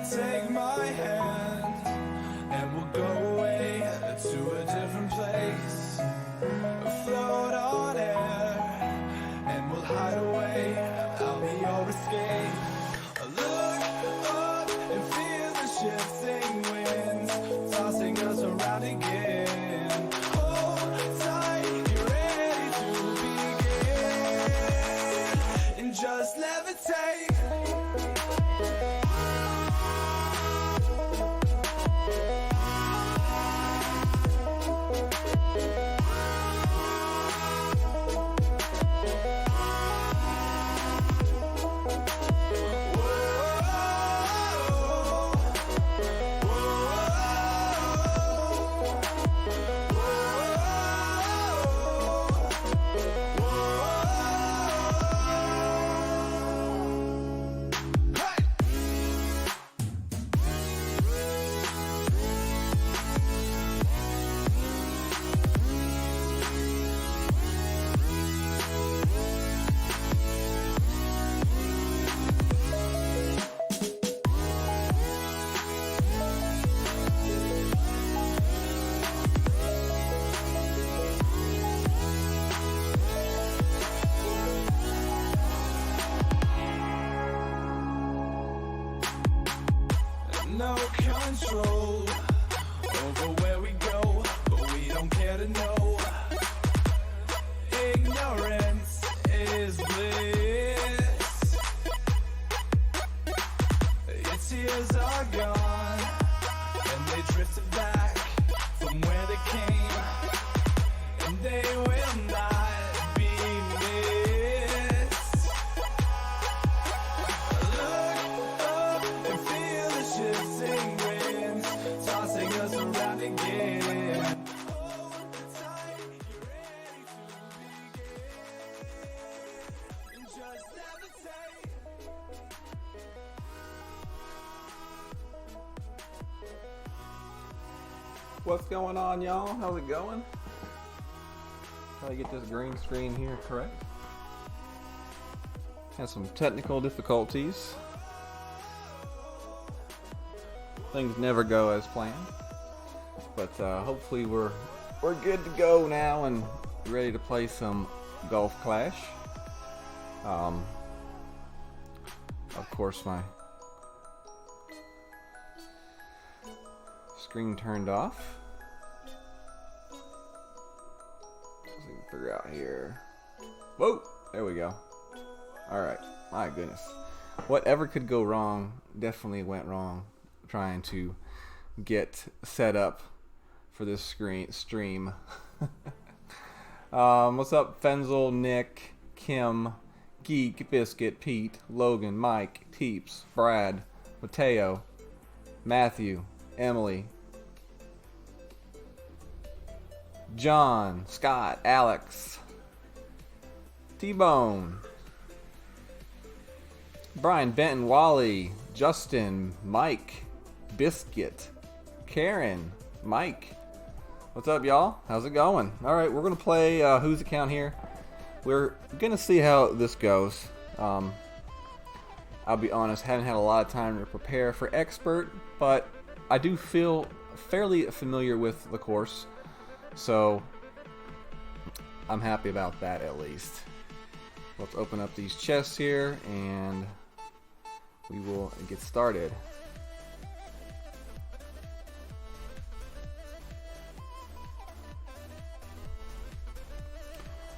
take my hand and we'll go away to a different place. Float on air and we'll hide away. I'll be your escape. Look up and feel the shifting winds tossing us around again. Hold tight, get ready to begin and just levitate. No control over where we go, but we don't care to know. Ignorance is bliss. Your tears are gone, and they drifted back from where they came, and they will not be missed. Look up and feel the shifting winds tossing us around again. Hold tight, get ready to begin and just levitate. What's going on, y'all? How's it going? Try to get this green screen here correct. Had some technical difficulties. Things never go as planned, but hopefully we're good to go now and ready to play some Golf Clash. Of course, my screen turned off. Let's see if we can figure out here. Whoa! There we go. Alright. My goodness. Whatever could go wrong definitely went wrong trying to get set up for this stream. What's up, Fenzel, Nick, Kim, Geek, Biscuit, Pete, Logan, Mike, Teeps, Brad, Mateo, Matthew, Emily, John, Scott, Alex, T-Bone, Brian, Benton, Wally, Justin, Mike, Biscuit, Karen, Mike. What's up, y'all? How's it going? Alright, we're going to play Whose Account here. We're going to see how this goes. I'll be honest, haven't had a lot of time to prepare for Expert, but I do feel fairly familiar with the course, so I'm happy about that at least. Let's open up these chests here and we will get started.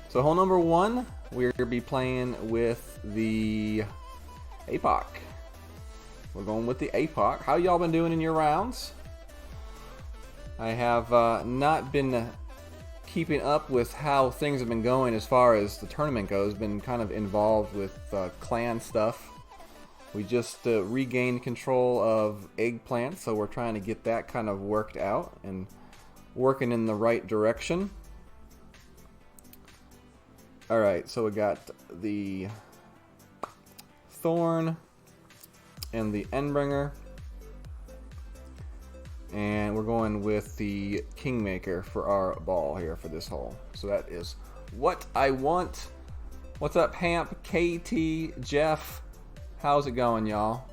So hole number one, we're going to be playing with the APOC. We're going with the APOC. How y'all been doing in your rounds? I have not been keeping up with how things have been going as far as the tournament goes. Been kind of involved with clan stuff. We just regained control of Eggplant, so we're trying to get that kind of worked out and working in the right direction. Alright, so we got the Thorn and the Endbringer. And we're going with the Kingmaker for our ball here for this hole. So that is what I want. What's up, Hamp, KT, Jeff? How's it going, y'all?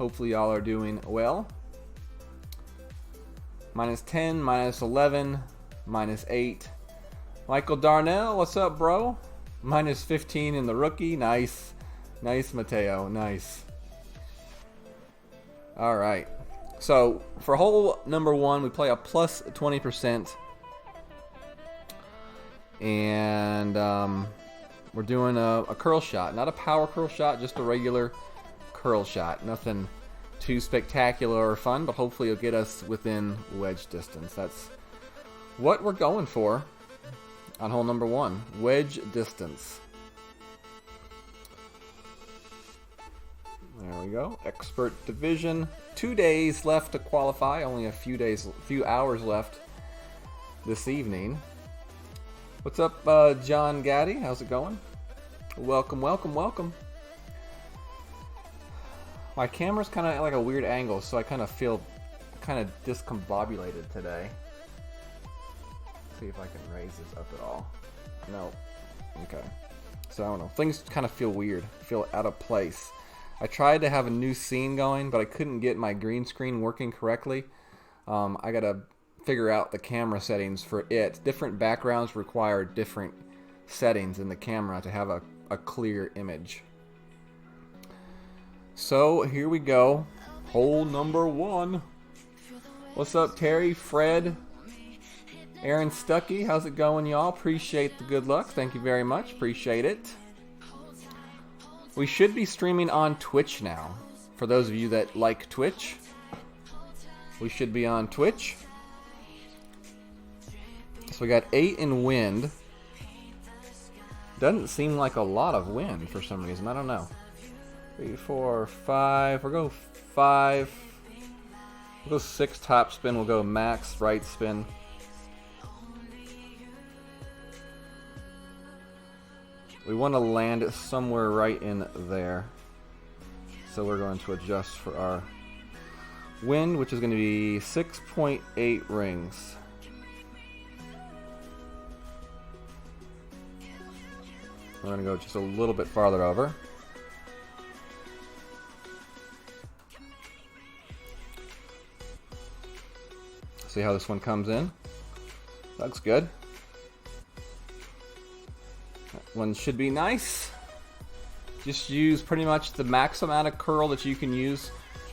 Hopefully y'all are doing well. -10, -11, -8. Michael Darnell, what's up, bro? -15 in the rookie. Nice. Nice, Mateo. Nice. All right. So for hole number 1, we play a plus 20%. And we're doing a curl shot. Not a power curl shot, just a regular curl shot. Nothing too spectacular or fun, but hopefully it'll get us within wedge distance. That's what we're going for on hole number 1. Wedge distance. There we go. Expert division. 2 days left to qualify. Only a few hours left this evening. What's up, John Gaddy? How's it going? Welcome, welcome, welcome. My camera's kind of like a weird angle, so I kind of feel kind of discombobulated today. See if I can raise this up at all. No. Okay. So I don't know. Things kind of feel weird. Feel out of place. I tried to have a new scene going, but I couldn't get my green screen working correctly. I gotta figure out the camera settings for it. Different backgrounds require different settings in the camera to have a clear image. So here we go. Hole number 1. What's up, Terry, Fred, Aaron Stuckey? How's it going, y'all? Appreciate the good luck. Thank you very much. Appreciate it. We should be streaming on Twitch now. For those of you that like Twitch, we should be on Twitch. So we got 8 in wind. Doesn't seem like a lot of wind for some reason. I don't know. 3, 4, 5. We'll go 5. We'll go 6 top spin. We'll go max right spin. We want to land it somewhere right in there. So we're going to adjust for our wind, which is going to be 6.8 rings. We're going to go just a little bit farther over. See how this one comes in. Looks good. That one should be nice. Just use pretty much the max amount of curl that you can use.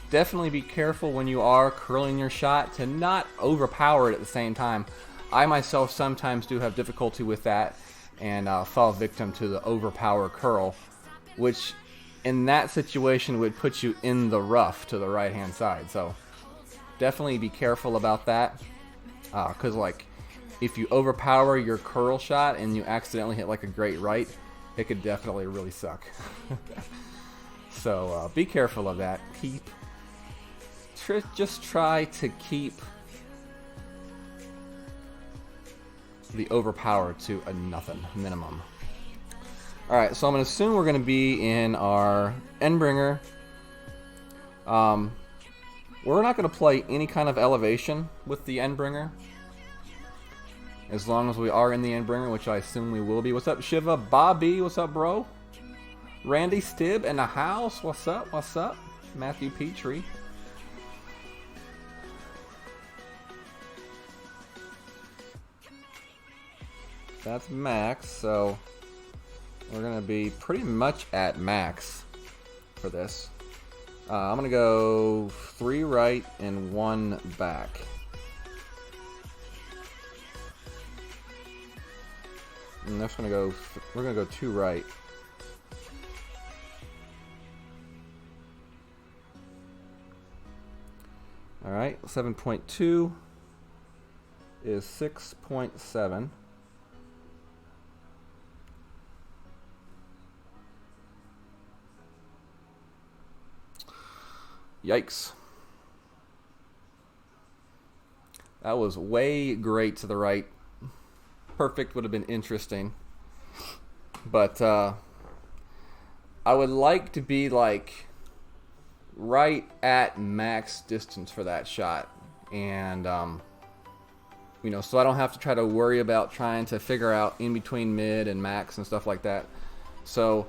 Definitely be careful when you are curling your shot to not overpower it at the same time. I myself sometimes do have difficulty with that and fall victim to the overpower curl, which in that situation would put you in the rough to the right hand side. So definitely be careful about that, because like if you overpower your curl shot and you accidentally hit like a great right, it could definitely really suck. So be careful of that. Just try to keep the overpower to a nothing minimum. Alright, so I'm going to assume we're going to be in our Endbringer. We're not going to play any kind of elevation with the Endbringer, as long as we are in the Endbringer, which I assume we will be. What's up, Shiva? Bobby, what's up, bro? Randy Stibb in the house. What's up? What's up? Matthew Petrie. That's max, so we're going to be pretty much at max for this. I'm going to go 3 right and 1 back. And that's going to go, we're going to go 2 right. Alright, 7.2 is 6.7. Yikes. That was way great to the right. Perfect would have been interesting. But I would like to be like right at max distance for that shot. And you know, so I don't have to try to worry about trying to figure out in between mid and max and stuff like that. So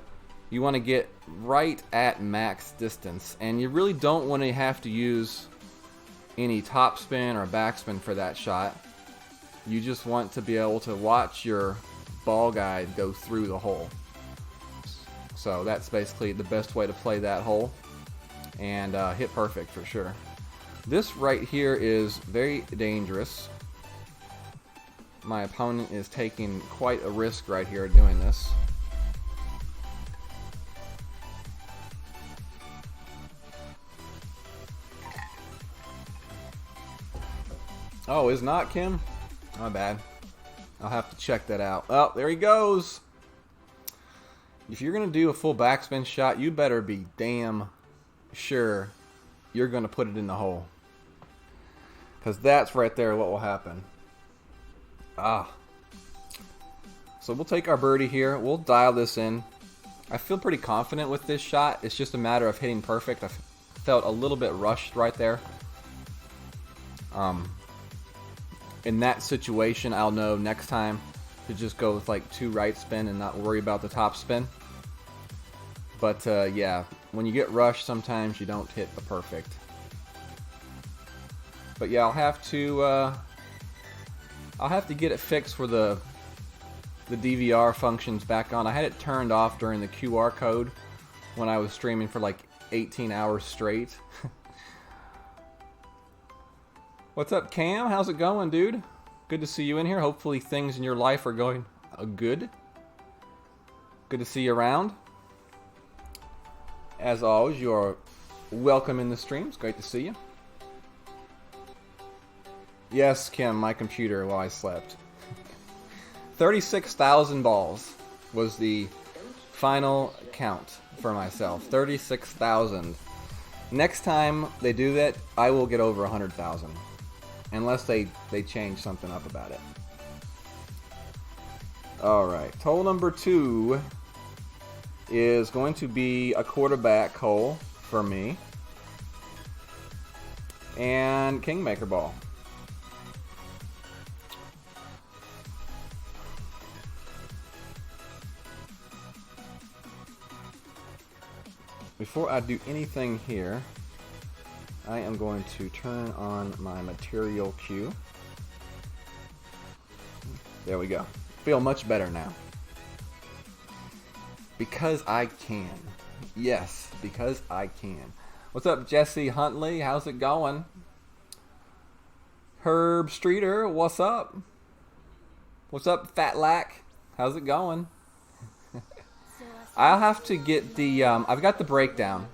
you want to get right at max distance, and you really don't want to have to use any topspin or backspin for that shot. You just want to be able to watch your ball guide go through the hole. So that's basically the best way to play that hole and hit perfect for sure. This right here is very dangerous. My opponent is taking quite a risk right here doing this. Oh, is not Kim? My bad. I'll have to check that out. Oh, there he goes. If you're going to do a full backspin shot, you better be damn sure you're going to put it in the hole. Because that's right there what will happen. So we'll take our birdie here. We'll dial this in. I feel pretty confident with this shot. It's just a matter of hitting perfect. I felt a little bit rushed right there. In that situation, I'll know next time to just go with like 2 right spin and not worry about the top spin. But yeah, when you get rushed, sometimes you don't hit the perfect. But yeah, I'll have to get it fixed for the DVR functions back on. I had it turned off during the QR code when I was streaming for like 18 hours straight. What's up, Cam? How's it going, dude? Good to see you in here. Hopefully things in your life are going good. Good to see you around. As always, you are welcome in the stream. It's great to see you. Yes, Kim, my computer while I slept. 36,000 balls was the final count for myself. 36,000. Next time they do that, I will get over 100,000. Unless they change something up about it. Alright, hole number 2 is going to be a quarterback hole for me. And Kingmaker ball. Before I do anything here, I am going to turn on my material cue. There we go. Feel much better now. Because I can. Yes, because I can. What's up, Jesse Huntley? How's it going? Herb Streeter, what's up? What's up, Fat Lack? How's it going? I'll have to get the, I've got the breakdown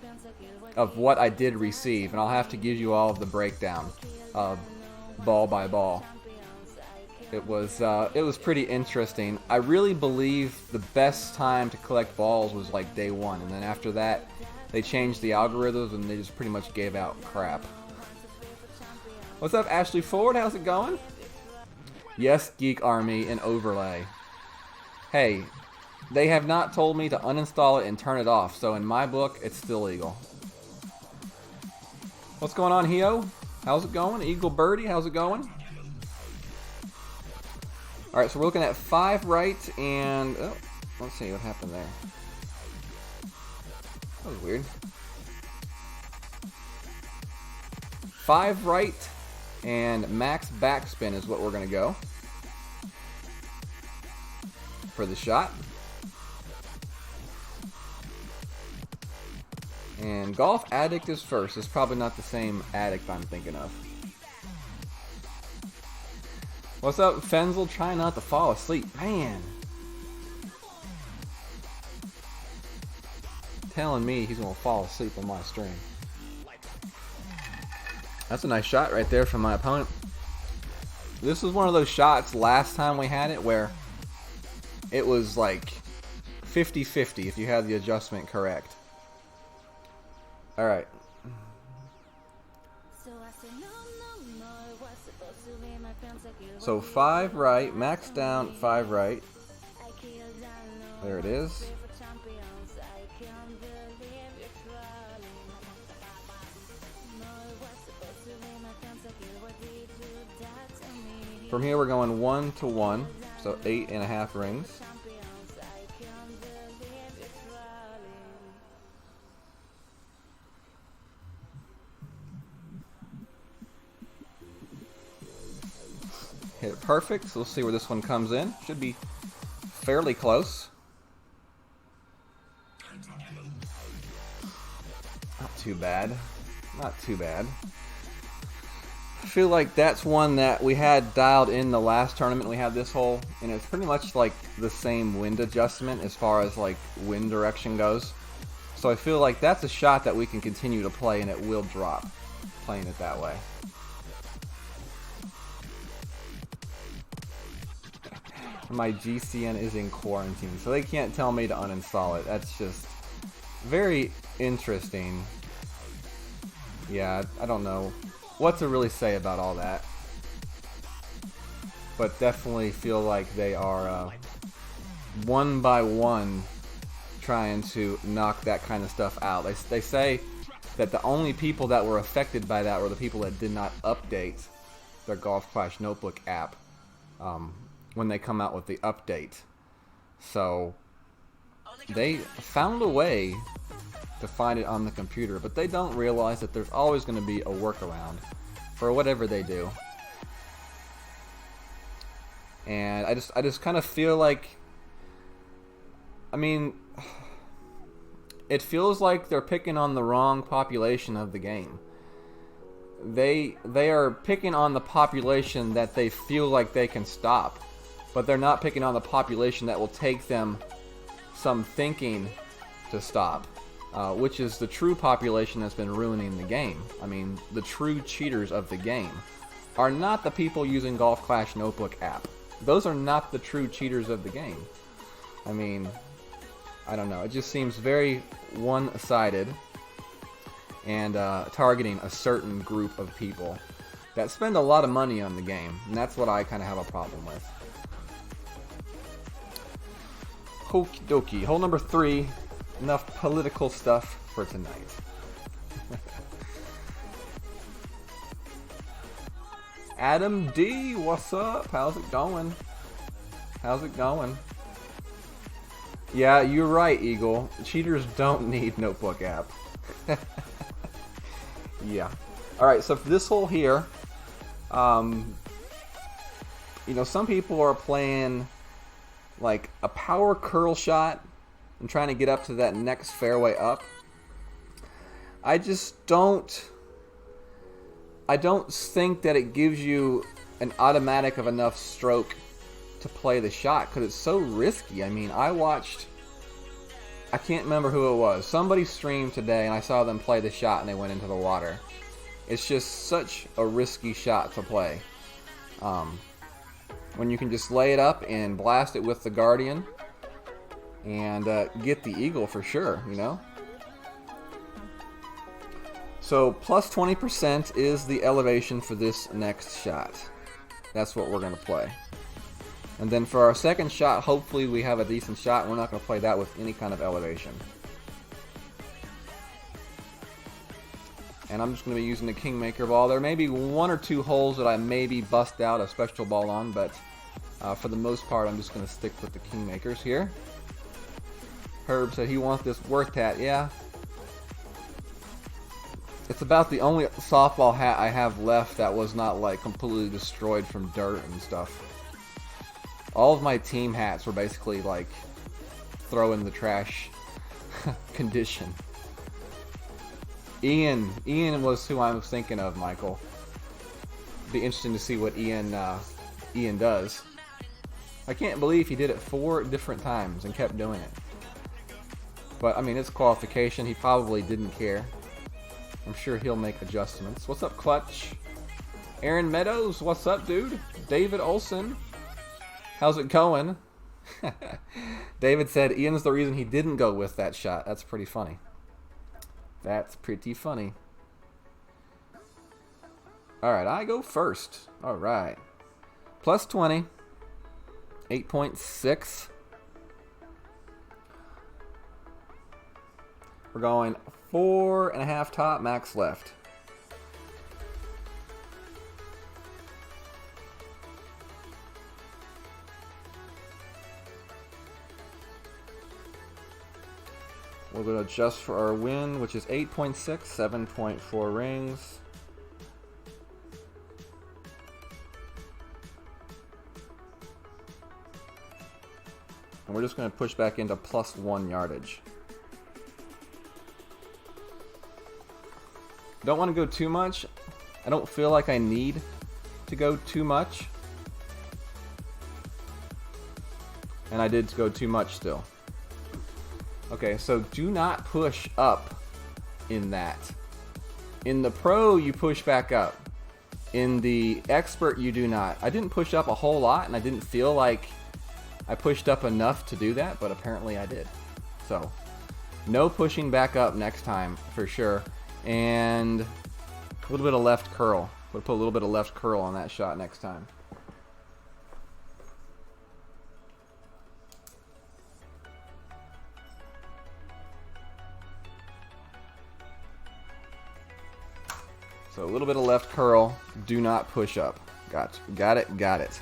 of what I did receive, and I'll have to give you all of the breakdown, ball by ball. It was pretty interesting. I really believe the best time to collect balls was like day 1, and then after that, they changed the algorithms and they just pretty much gave out crap. What's up, Ashley Ford? How's it going? Yes, Geek Army and overlay. Hey, they have not told me to uninstall it and turn it off, so in my book, it's still legal. What's going on, Hio? How's it going? Eagle Birdie, how's it going? Alright, so we're looking at 5 right and... Oh, let's see what happened there. That was weird. 5 right and max backspin is what we're going to go for the shot. And Golf Addict is first. It's probably not the same addict I'm thinking of. What's up, Fenzel? Trying not to fall asleep. Man. Telling me he's going to fall asleep on my stream. That's a nice shot right there from my opponent. This was one of those shots last time we had it where it was like 50-50 if you had the adjustment correct. Alright. So 5 right, max down, 5 right. There it is. From here we're going 1 to 1, so 8.5 rings. Hit it perfect. So we'll see where this one comes in. Should be fairly close. Not too bad. Not too bad. I feel like that's one that we had dialed in the last tournament we had this hole, and it's pretty much like the same wind adjustment as far as like wind direction goes. So I feel like that's a shot that we can continue to play, and it will drop playing it that way. My GCN is in quarantine, so they can't tell me to uninstall it. That's just very interesting. Yeah, I don't know what to really say about all that. But definitely feel like they are one by one trying to knock that kind of stuff out. They say that the only people that were affected by that were the people that did not update their Golf Clash Notebook app when they come out with the update. So they found a way to find it on the computer, but they don't realize that there's always going to be a workaround for whatever they do. And I just kind of feel like, I mean, it feels like they're picking on the wrong population of the game. They are picking on the population that they feel like they can stop, but they're not picking on the population that will take them some thinking to stop. Which is the true population that's been ruining the game. I mean, the true cheaters of the game are not the people using Golf Clash Notebook app. Those are not the true cheaters of the game. I mean, I don't know. It just seems very one-sided and targeting a certain group of people that spend a lot of money on the game. And that's what I kind of have a problem with. Okie dokie. Hole number 3. Enough political stuff for tonight. Adam D, what's up? How's it going? How's it going? Yeah, you're right, Eagle. Cheaters don't need Notebook app. Yeah. Alright, so for this hole here, you know, some people are playing like a power curl shot and trying to get up to that next fairway up. I just don't think that it gives you an automatic of enough stroke to play the shot because it's so risky. I mean, I can't remember who it was. Somebody streamed today and I saw them play the shot and they went into the water. It's just such a risky shot to play. When you can just lay it up and blast it with the Guardian and get the eagle for sure, you know? So plus 20% is the elevation for this next shot. That's what we're going to play. And then for our second shot, hopefully we have a decent shot. We're not going to play that with any kind of elevation. And I'm just going to be using the Kingmaker ball. There may be 1 or 2 holes that I maybe bust out a special ball on, but for the most part, I'm just going to stick with the Kingmakers here. Herb said he wants this worth hat. Yeah. It's about the only softball hat I have left that was not like completely destroyed from dirt and stuff. All of my team hats were basically like throw in the trash condition. Ian was who I was thinking of, Michael. Be interesting to see what Ian does. I can't believe he did it 4 different times and kept doing it. But I mean, it's qualification. He probably didn't care. I'm sure he'll make adjustments. What's up, Clutch? Aaron Meadows, what's up, dude? David Olson, how's it going? David said Ian's the reason he didn't go with that shot. That's pretty funny. That's pretty funny. Alright, I go first. Alright. Plus 20. 8.6. We're going 4.5 top, max left. We're going to adjust for our win, which is 8.6, 7.4 rings. And we're just going to push back into +1 yardage. Don't want to go too much. I don't feel like I need to go too much. And I did go too much still. Okay, so do not push up in that. In the pro, you push back up. In the expert, you do not. I didn't push up a whole lot, and I didn't feel like I pushed up enough to do that, but apparently I did. So, no pushing back up next time, for sure. And a little bit of left curl. We'll put a little bit of left curl on that shot next time. So a little bit of left curl. Do not push up. Got it.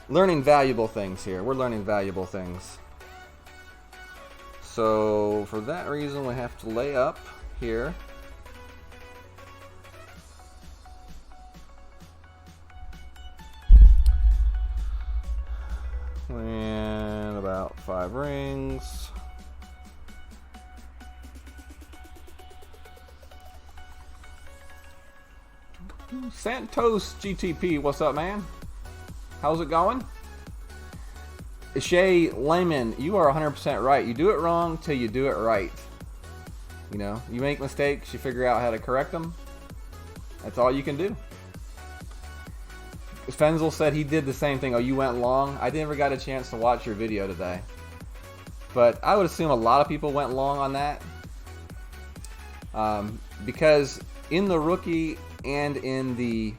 Learning valuable things here. We're learning valuable things. So for that reason, we have to lay up here. And about 5 rings. Santos GTP, what's up, man? How's it going? Shay Lehman, you are 100% right. You do it wrong till you do it right. You know, you make mistakes, you figure out how to correct them. That's all you can do. Fenzel said he did the same thing. Oh, you went long? I never got a chance to watch your video today. But I would assume a lot of people went long on that. Because in the rookie and in the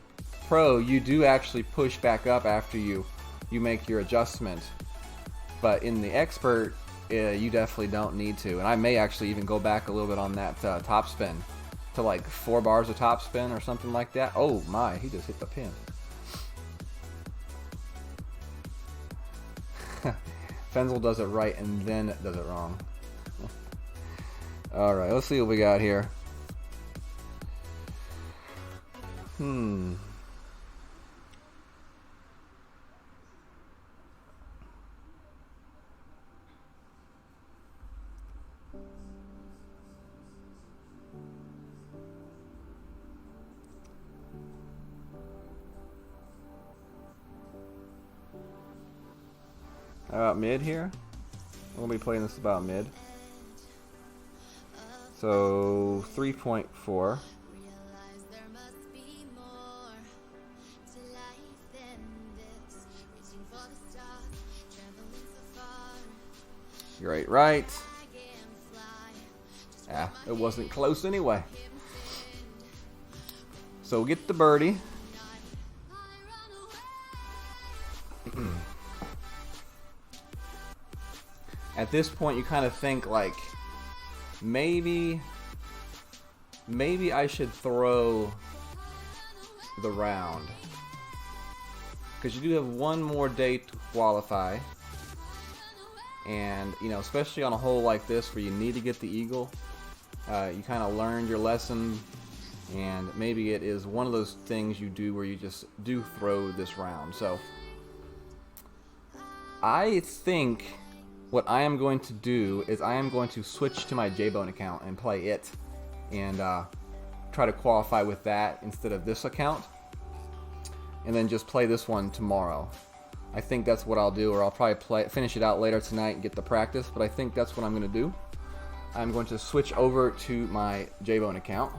pro, you do actually push back up after you make your adjustment. But in the expert, you definitely don't need to. And I may actually even go back a little bit on that top spin to like 4 bars of top spin or something like that. Oh my, he just hit the pin. Fenzel does it right and then does it wrong. Alright, let's see what we got here. How about mid here? We'll be playing this about mid. So 3.4. You're right. Yeah, it wasn't close anyway. So we'll get the birdie. At this point, you kind of think like, maybe I should throw the round. Because you do have one more day to qualify. And, you know, especially on a hole like this where you need to get the eagle, you kind of learned your lesson. And maybe it is one of those things you do where you just do throw this round. So, I think what I am going to do is I am going to switch to my JBone account and play it. And try to qualify with that instead of this account. And then just play this one tomorrow. I think that's what I'll do, or I'll probably finish it out later tonight and get the practice, but I think that's what I'm going to do. I'm going to switch over to my JBone account.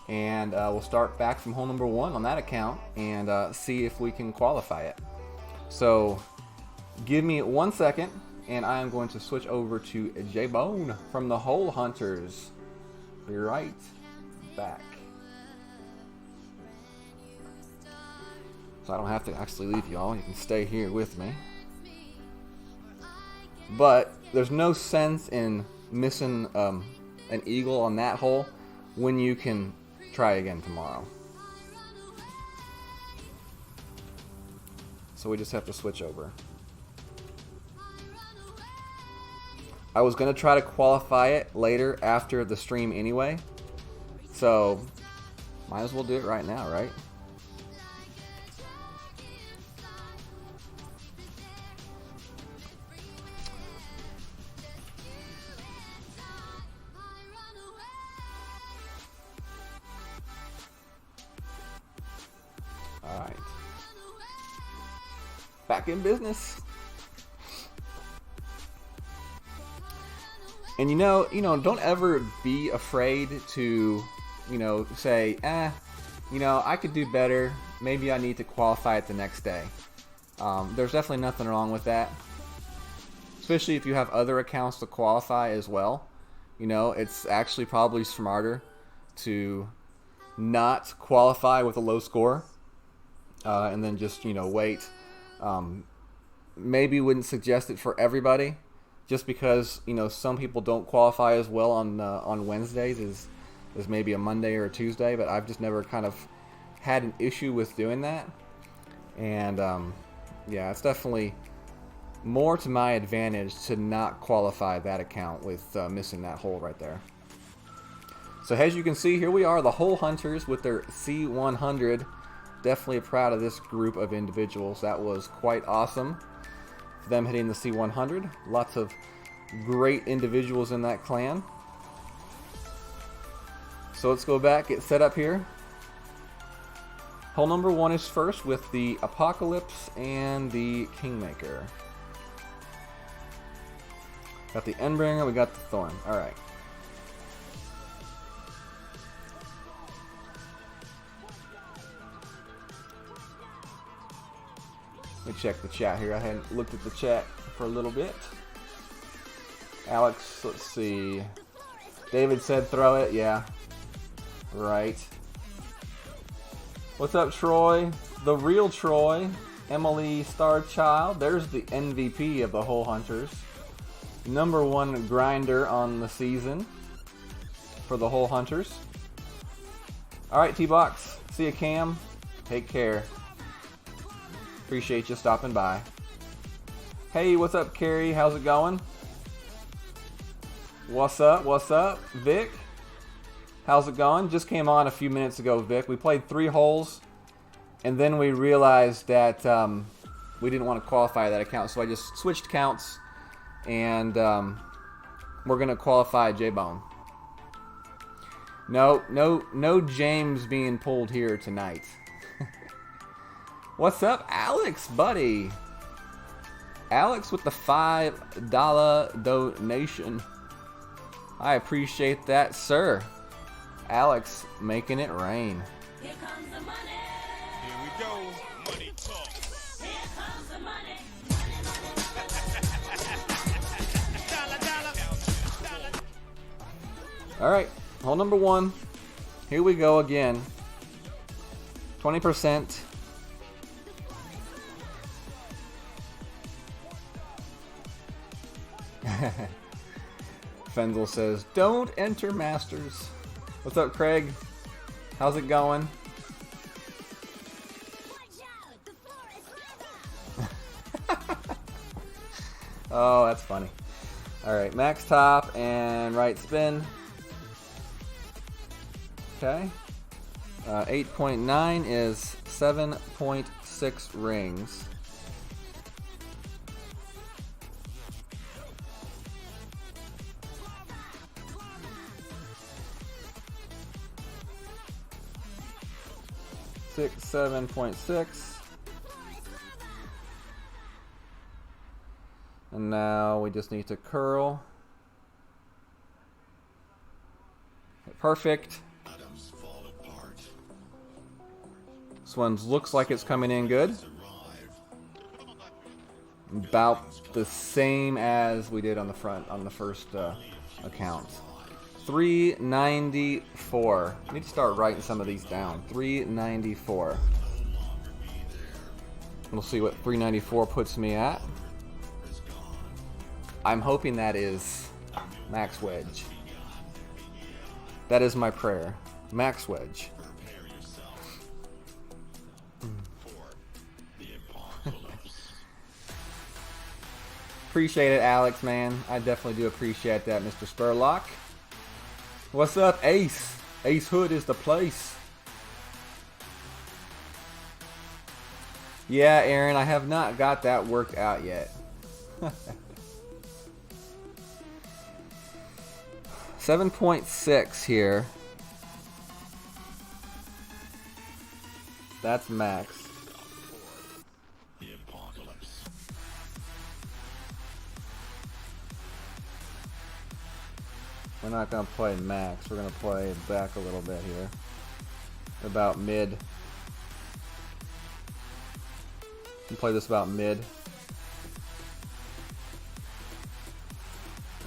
And we'll start back from hole number 1 on that account and see if we can qualify it. So, give me 1 second, and I am going to switch over to JBone from the Hole Hunters. Be right back. So I don't have to actually leave y'all. You can stay here with me. But there's no sense in missing an eagle on that hole when you can try again tomorrow. So we just have to switch over. I was going to try to qualify it later after the stream anyway. So might as well do it right now, right? back in business. And you know, don't ever be afraid to, say, I could do better. Maybe I need to qualify it the next day. There's definitely nothing wrong with that. Especially if you have other accounts to qualify as well. It's actually probably smarter to not qualify with a low score. And then just, wait. Maybe wouldn't suggest it for everybody. Just because, some people don't qualify as well on Wednesdays as maybe a Monday or a Tuesday. But I've just never kind of had an issue with doing that. And, yeah, it's definitely more to my advantage to not qualify that account with missing that hole right there. So as you can see, here we are, the Hole Hunters with their C100. Definitely proud of this group of individuals. That was quite awesome. Them hitting the C100. Lots of great individuals in that clan. So let's go back, get set up here. Hole number 1 is first with the Apocalypse and the Kingmaker. Got the Endbringer, we got the Thorn. Alright. Let me check the chat here. I hadn't looked at the chat for a little bit. Alex, let's see. David said throw it. Yeah. Right. What's up, Troy? The real Troy. Emily Starchild. There's the MVP of the Hole Hunters. #1 grinder on the season for the Hole Hunters. Alright, T-Box. See you, Cam. Take care. Appreciate you stopping by. Hey, what's up, Carrie? How's it going? What's up? What's up? Vic? How's it going? Just came on a few minutes ago, Vic. We played 3 holes, and then we realized that we didn't want to qualify that account, so I just switched counts, and we're going to qualify JBone. No James being pulled here tonight. What's up, Alex, buddy? Alex with the $5 donation. I appreciate that, sir. Alex making it rain. Here comes the money. Here we go. Money talk. Here comes the money. Dollar, dollar. All right, hole number 1. Here we go again. 20%. Fenzel says, don't enter Masters. What's up, Craig? How's it going? Oh, that's funny. Alright, max top and right spin. Okay. 8.9 is 7.6 rings. Six, 7.6. And now we just need to curl. Perfect. This one looks like it's coming in good. About the same as we did on the front, on the first account. 394. I need to start writing some of these down. 394. We'll see what 394 puts me at. I'm hoping that is max wedge. That is my prayer. Max wedge. Appreciate it, Alex, man. I definitely do appreciate that, Mr. Spurlock. What's up, Ace? Ace Hood is the place. Yeah, Aaron, I have not got that worked out yet. 7.6 here. That's max. We're not going to play max. We're going to play back a little bit here. About mid. We'll play this about mid.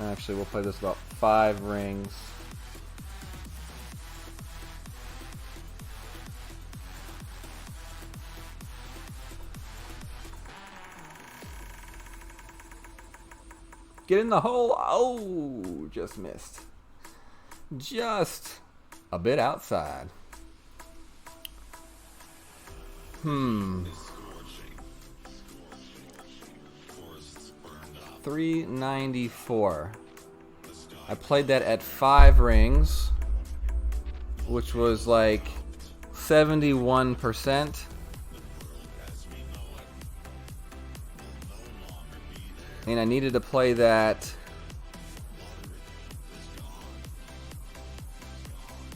Actually, we'll play this about 5 rings. Get in the hole. Oh, just missed. Just a bit outside. 394. I played that at 5 rings, which was like 71%. And I needed to play that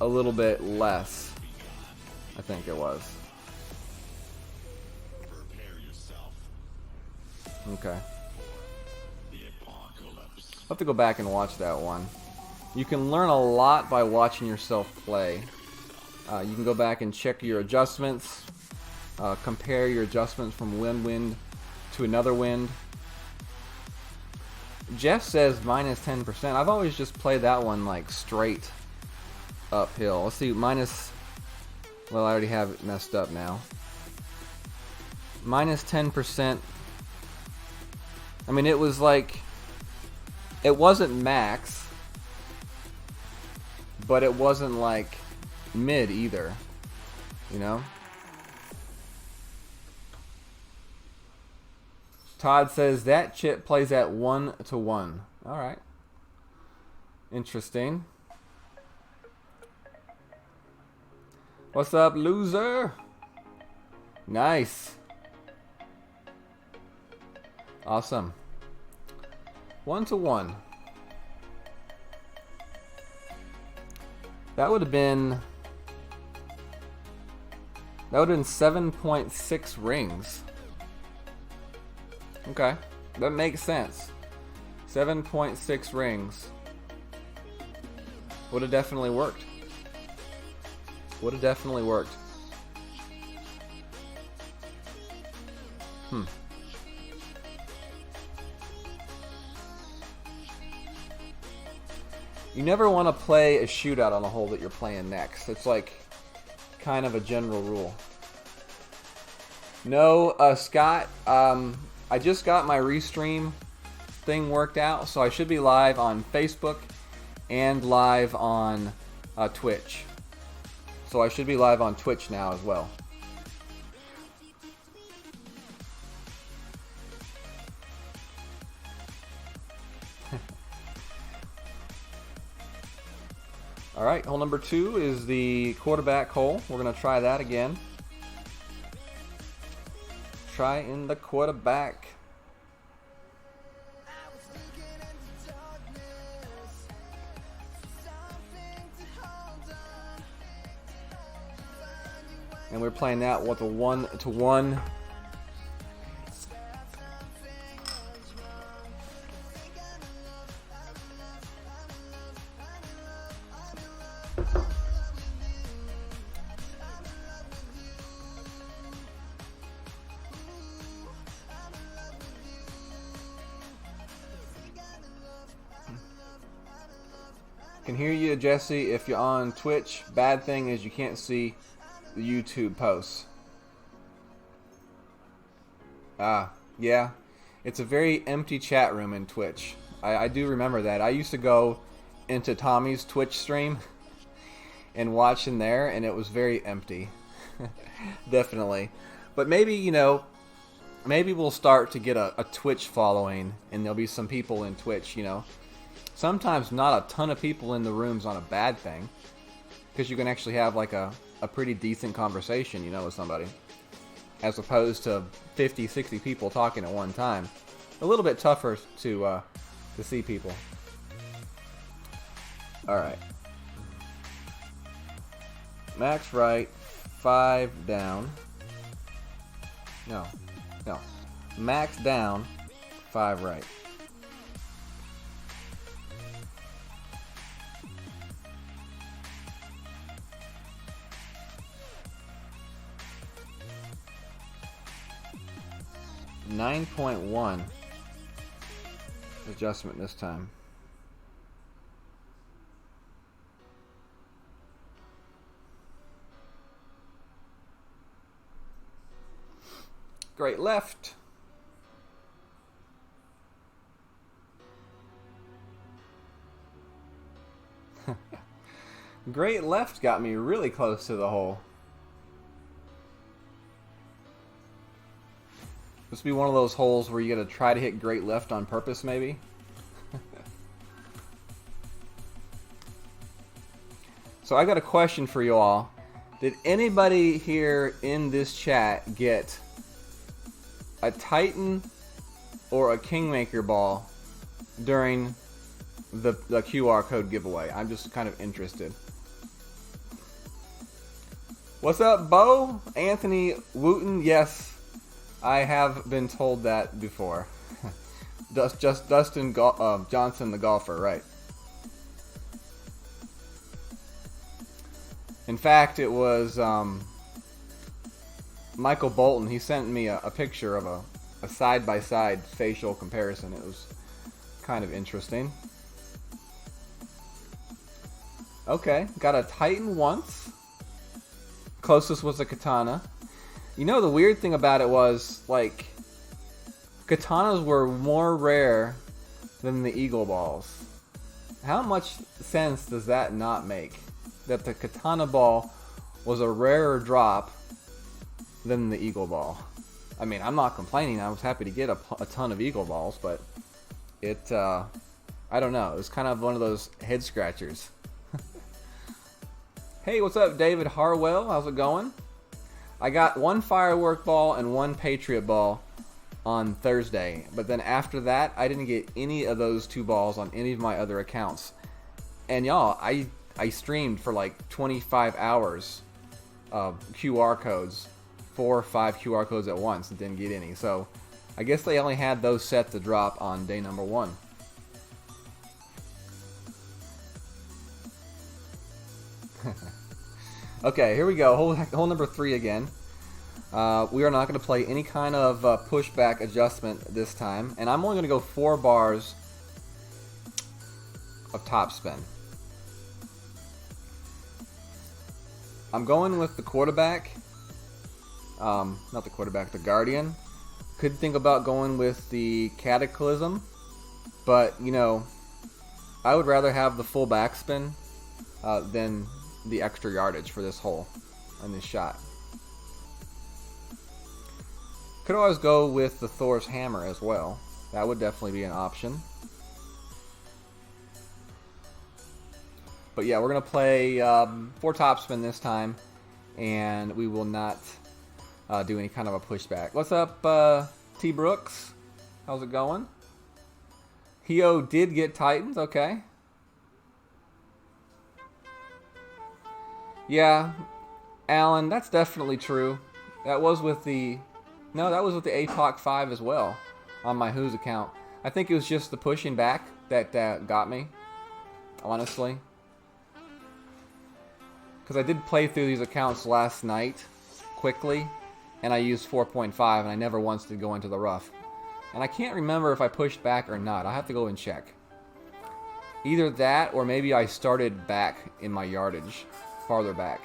a little bit less, I think it was. Okay. I'll have to go back and watch that one. You can learn a lot by watching yourself play. You can go back and check your adjustments, compare your adjustments from one wind to another wind. Jeff says minus 10%. I've always just played that one like straight uphill. Let's see, minus... Well, I already have it messed up now. Minus 10%. I mean, it was like... It wasn't max, but it wasn't like mid either, you know? Todd says that chip plays at 1-to-1. All right. Interesting. What's up, loser? Nice. Awesome. 1-to-1. That would have been 7.6 rings. Okay, that makes sense. 7.6 rings. Would have definitely worked. Would have definitely worked. You never want to play a shootout on a hole that you're playing next. It's like kind of a general rule. No, Scott, I just got my restream thing worked out, so I should be live on Facebook and live on Twitch. So I should be live on Twitch now as well. All right, hole number 2 is the quarterback hole. We're going to try that again. Try in the quarterback. And we're playing that with a 1-to-1. Can hear you, Jesse, if you're on Twitch. Bad thing is you can't see the YouTube posts. Yeah. It's a very empty chat room in Twitch. I do remember that. I used to go into Tommy's Twitch stream and watch in there, and it was very empty. Definitely. But maybe, you know, maybe we'll start to get a Twitch following, and there'll be some people in Twitch, you know. Sometimes not a ton of people in the room's on a bad thing, because you can actually have like a pretty decent conversation, you know, with somebody, as opposed to 50, 60 people talking at one time. A little bit tougher to see people. All right. Max right, 5 down. No. Max down, 5 right. 9.1 adjustment this time. Great left. Great left got me really close to the hole. This would be one of those holes where you gotta try to hit great left on purpose, maybe. So I got a question for you all. Did anybody here in this chat get a Titan or a Kingmaker ball during the QR code giveaway? I'm just kind of interested. What's up, Bo? Anthony Wooten? Yes, I have been told that before. Dustin Johnson, the golfer, right? In fact, it was Michael Bolton. He sent me a picture of a side-by-side facial comparison. It was kind of interesting. Okay, got a Titan once. Closest was a Katana. You know, the weird thing about it was, like, Katanas were more rare than the Eagle balls. How much sense does that not make? That the Katana ball was a rarer drop than the Eagle ball. I mean, I'm not complaining. I was happy to get a ton of Eagle balls, but it, I don't know. It was kind of one of those head scratchers. Hey, what's up, David Harwell? How's it going? I got one firework ball and one Patriot ball on Thursday, but then after that, I didn't get any of those two balls on any of my other accounts. And y'all, I streamed for like 25 hours of QR codes, 4 or 5 QR codes at once, and didn't get any. So I guess they only had those set to drop on day number 1. Okay, here we go. Hole number 3 again. We are not going to play any kind of pushback adjustment this time, and I'm only going to go 4 bars of topspin. I'm going with the quarterback. Not the quarterback, the Guardian. Could think about going with the Cataclysm, but you know, I would rather have the full backspin than the extra yardage for this hole and this shot. Could always go with the Thor's Hammer as well. That would definitely be an option. But yeah, we're going to play 4 topspin this time, and we will not do any kind of a pushback. What's up, T. Brooks? How's it going? Hio did get Titans, okay. Yeah, Alan, that's definitely true. That was with the... No, that was with the APOC 5 as well on my Who's account. I think it was just the pushing back that got me, honestly. Because I did play through these accounts last night quickly, and I used 4.5, and I never once did go into the rough. And I can't remember if I pushed back or not. I have to go and check. Either that, or maybe I started back in my yardage, farther back.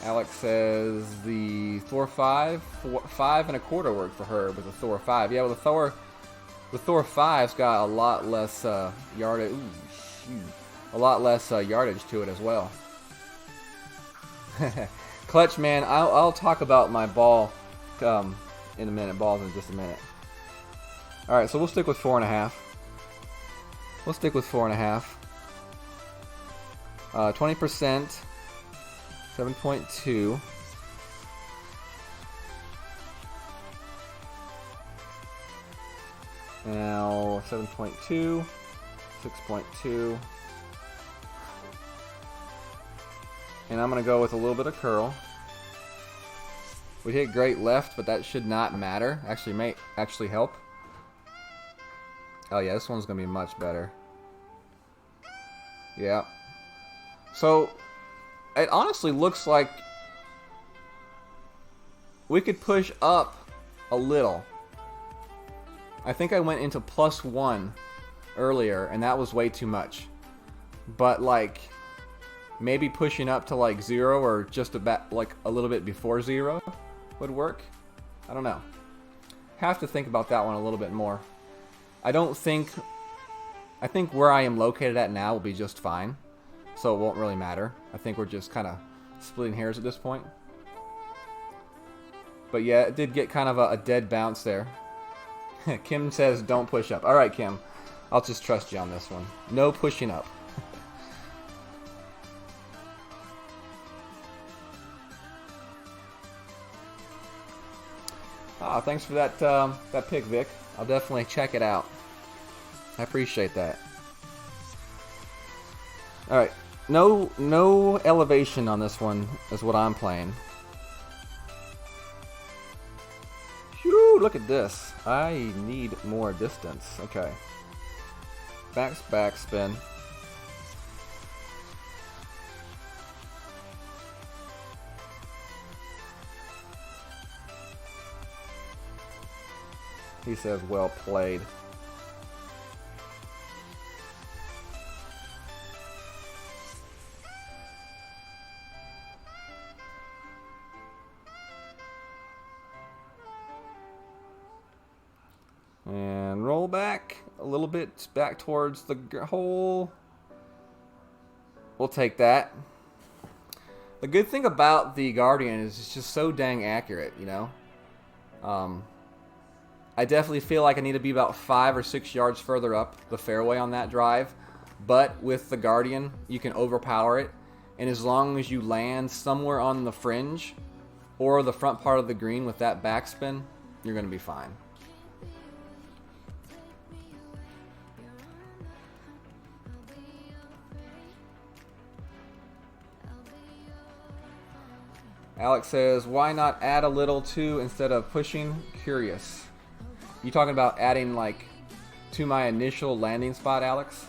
Alex says the Thor 5, 5 and a quarter worked for her with the Thor 5. Yeah, well, the Thor 5's got a lot less yardage. Ooh, shoot. A lot less yardage to it as well. Clutch man, I'll talk about my ball in a minute. Balls in just a minute. All right, so we'll stick with 4.5. We'll stick with 4.5. 20%. 7.2. Now 7.2, 6.2, and I'm going to go with a little bit of curl. We hit great left, but that should not matter. Actually, may actually help. Oh yeah, this one's going to be much better. Yeah. So it honestly looks like we could push up a little. I think I went into +1 earlier, and that was way too much. But like, maybe pushing up to like 0 or just about like a little bit before 0 would work. I don't know. Have to think about that one a little bit more. I think where I am located at now will be just fine, so it won't really matter. I think we're just kind of splitting hairs at this point. But yeah, it did get kind of a dead bounce there. Kim says don't push up. Alright, Kim. I'll just trust you on this one. No pushing up. Thanks for that pick, Vic. I'll definitely check it out. I appreciate that. Alright. No elevation on this one is what I'm playing. Whew, look at this. I need more distance. Okay. Backspin. He says, well played. And roll back a little bit back towards the hole. We'll take that. The good thing about the Guardian is it's just so dang accurate, you know? I definitely feel like I need to be about 5 or 6 yards further up the fairway on that drive. But with the Guardian, you can overpower it. And as long as you land somewhere on the fringe or the front part of the green with that backspin, you're going to be fine. Alex says, why not add a little too instead of pushing? Curious. You talking about adding like to my initial landing spot, Alex?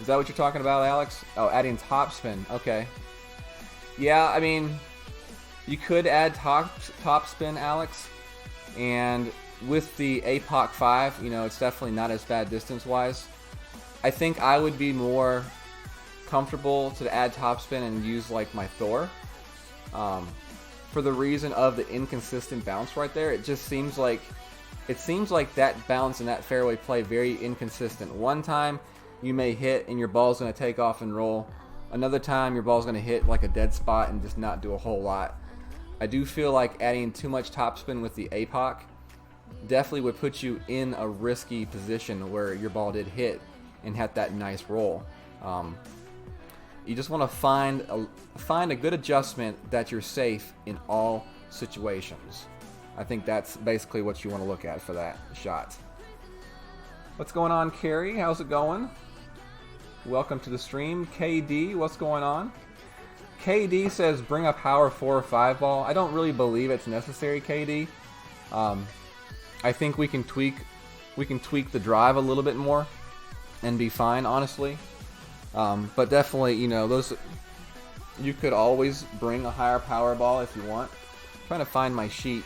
Is that what you're talking about, Alex? Oh, adding topspin. Okay. Yeah, I mean, you could add topspin, Alex. And with the APOC 5, you know, it's definitely not as bad distance-wise. I think I would be more comfortable to add topspin and use, like, my Thor. For the reason of the inconsistent bounce right there. It just seems like... It seems like that bounce and that fairway play very inconsistent. One time you may hit and your ball's going to take off and roll. Another time your ball's going to hit like a dead spot and just not do a whole lot. I do feel like adding too much topspin with the APOC definitely would put you in a risky position where your ball did hit and had that nice roll. You just want to find a good adjustment that you're safe in all situations. I think that's basically what you want to look at for that shot. What's going on, Carrie? How's it going? Welcome to the stream. KD, what's going on? KD says bring a power 4 or 5 ball. I don't really believe it's necessary, KD. I think we can tweak the drive a little bit more and be fine, honestly. But definitely, you know, you could always bring a higher power ball if you want. I'm trying to find my sheet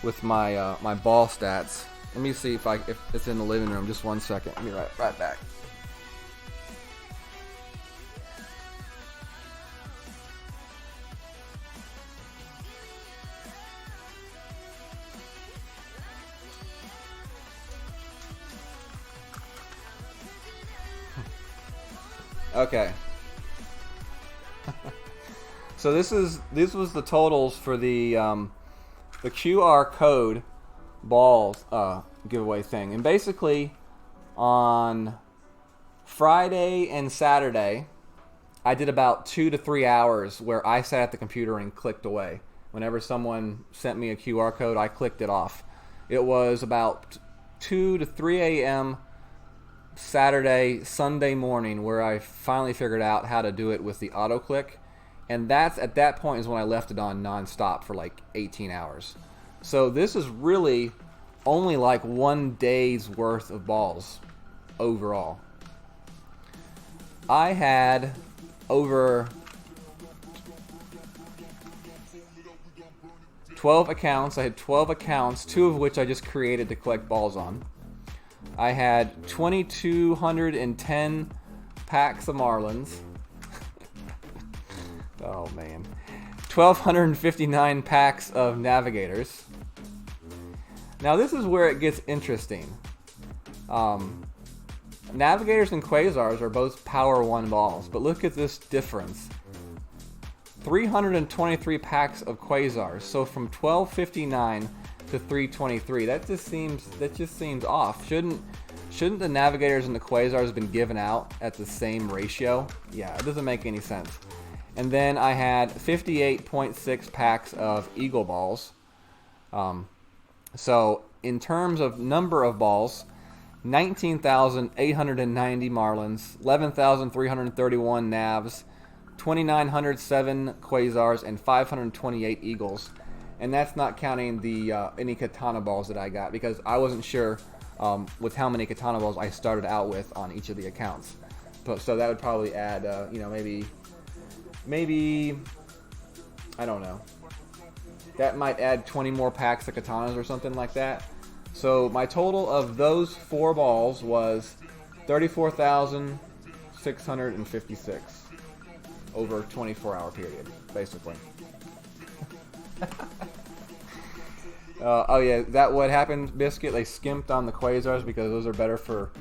with my my ball stats. Let me see if it's in the living room. Just one second. Let me right back. Okay. So this was the totals for the QR code balls giveaway thing. And basically on Friday and Saturday I did about 2 to 3 hours where I sat at the computer and clicked away. Whenever someone sent me a QR code, I clicked it off. It was about 2 to 3 a.m. Saturday, Sunday morning where I finally figured out how to do it with the auto click. And that's at that point is when I left it on non-stop for like 18 hours. So this is really only like 1 day's worth of balls overall. I had over 12 accounts. I had 12 accounts, 2 of which I just created to collect balls on. I had 2,210 packs of Marlins. Oh man. 1,259 packs of Navigators. Now this is where it gets interesting. Navigators and Quasars are both Power 1 balls, but look at this difference. 323 packs of Quasars, so from 1259 to 323. That just seems off. Shouldn't the Navigators and the Quasars have been given out at the same ratio? Yeah, it doesn't make any sense. And then I had 58.6 packs of Eagle balls. So in terms of number of balls, 19,890 Marlins, 11,331 Navs, 2,907 Quasars, and 528 Eagles. And that's not counting the any Katana balls that I got, because I wasn't sure with how many Katana balls I started out with on each of the accounts. So that would probably add, maybe, I don't know. That might add 20 more packs of Katanas or something like that. So my total of those 4 balls was 34,656 over a 24-hour period, basically. Oh yeah, that what happened, Biscuit? They skimped on the Quasars because those are better for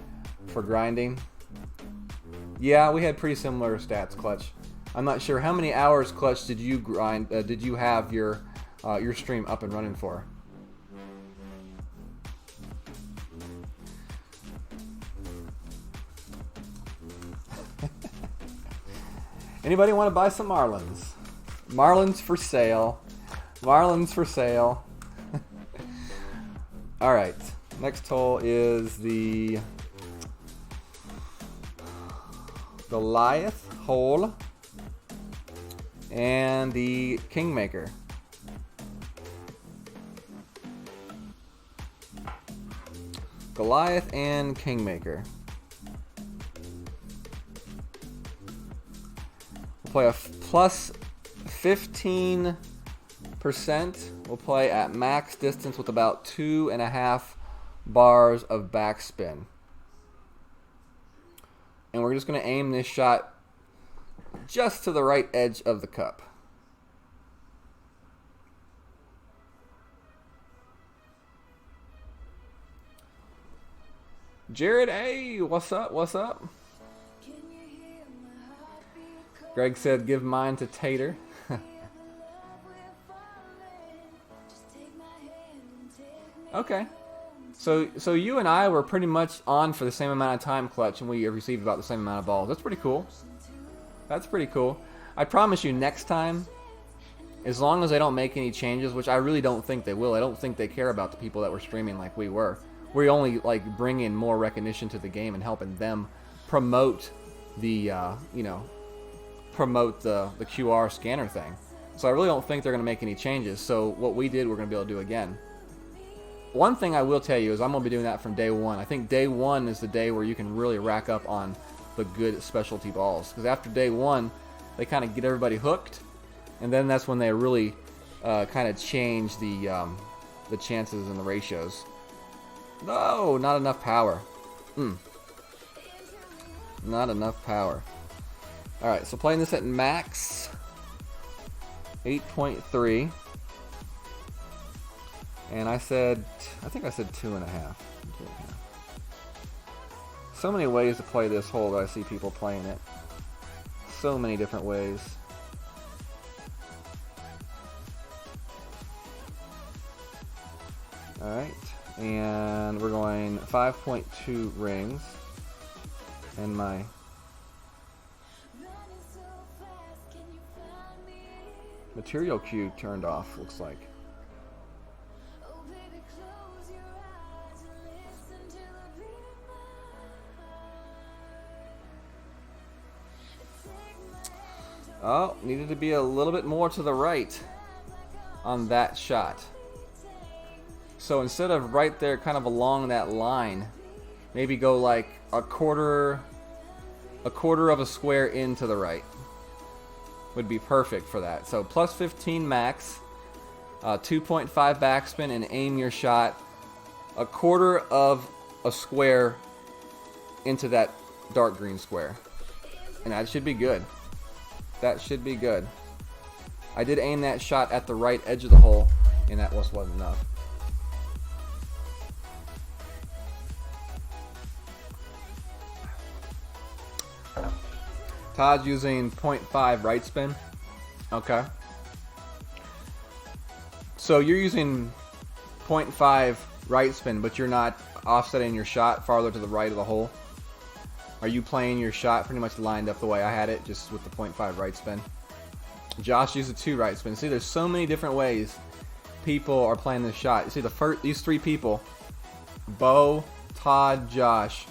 grinding. Yeah, we had pretty similar stats, Clutch. I'm not sure how many hours, Clutch, did you grind? Did you have your stream up and running for? Anybody want to buy some Marlins? Marlins for sale. Marlins for sale. All right. Next hole is the Goliath hole and the Kingmaker. Goliath and Kingmaker. We'll play a plus 15%. We'll play at max distance with about 2.5 bars of backspin. And we're just going to aim this shot just to the right edge of the cup. Jared, hey, what's up? What's up? Greg said, give mine to Tater. Okay. So you and I were pretty much on for the same amount of time, Clutch, and we received about the same amount of balls. That's pretty cool. That's pretty cool. I promise you next time, as long as they don't make any changes, which I really don't think they will. I don't think they care about the people that were streaming like we were. We only like bringing more recognition to the game and helping them promote the promote the QR scanner thing. So I really don't think they're going to make any changes. So what we did, we're going to be able to do again. One thing I will tell you is I'm going to be doing that from day one. I think day one is the day where you can really rack up on the good specialty balls. Because after day one, they kind of get everybody hooked. And then that's when they really kind of change the chances and the ratios. No, not enough power. Not enough power. Alright, so playing this at max 8.3. And I think I said 2.5. So many ways to play this hole that I see people playing it. So many different ways. Alright, and we're going 5.2 rings. And my material queue turned off, looks like. Oh, needed to be a little bit more to the right on that shot. So instead of right there kind of along that line, maybe go like a quarter of a square into the right. Would be perfect for that. So plus 15 max, 2.5 backspin, and aim your shot a quarter of a square into that dark green square. And that should be good. That should be good. I did aim that shot at the right edge of the hole, and that wasn't enough. Todd's using 0.5 right spin. Okay. So you're using 0.5 right spin, but you're not offsetting your shot farther to the right of the hole. Are you playing your shot pretty much lined up the way I had it, just with the 0.5 right spin? Josh used a 2 right spin. See, there's so many different ways people are playing this shot. You see, these 3 people, Bo, Todd, Josh,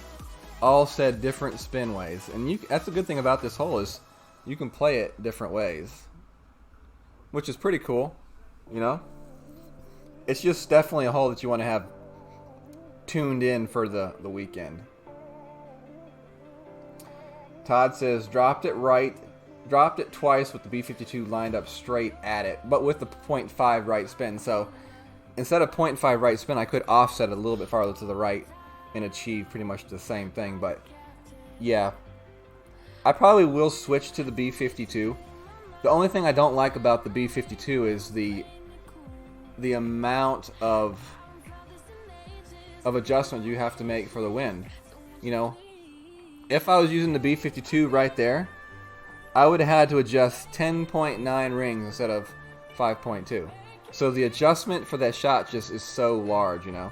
all said different spin ways. And that's the good thing about this hole is you can play it different ways, which is pretty cool, you know? It's just definitely a hole that you want to have tuned in for the weekend. Todd says, dropped it twice with the B52 lined up straight at it, but with the 0.5 right spin. So instead of 0.5 right spin, I could offset it a little bit farther to the right and achieve pretty much the same thing. But yeah, I probably will switch to the B52. The only thing I don't like about the B52 is the amount of adjustment you have to make for the wind. You know, if I was using the B52 right there, I would have had to adjust 10.9 rings instead of 5.2. So the adjustment for that shot just is so large, you know.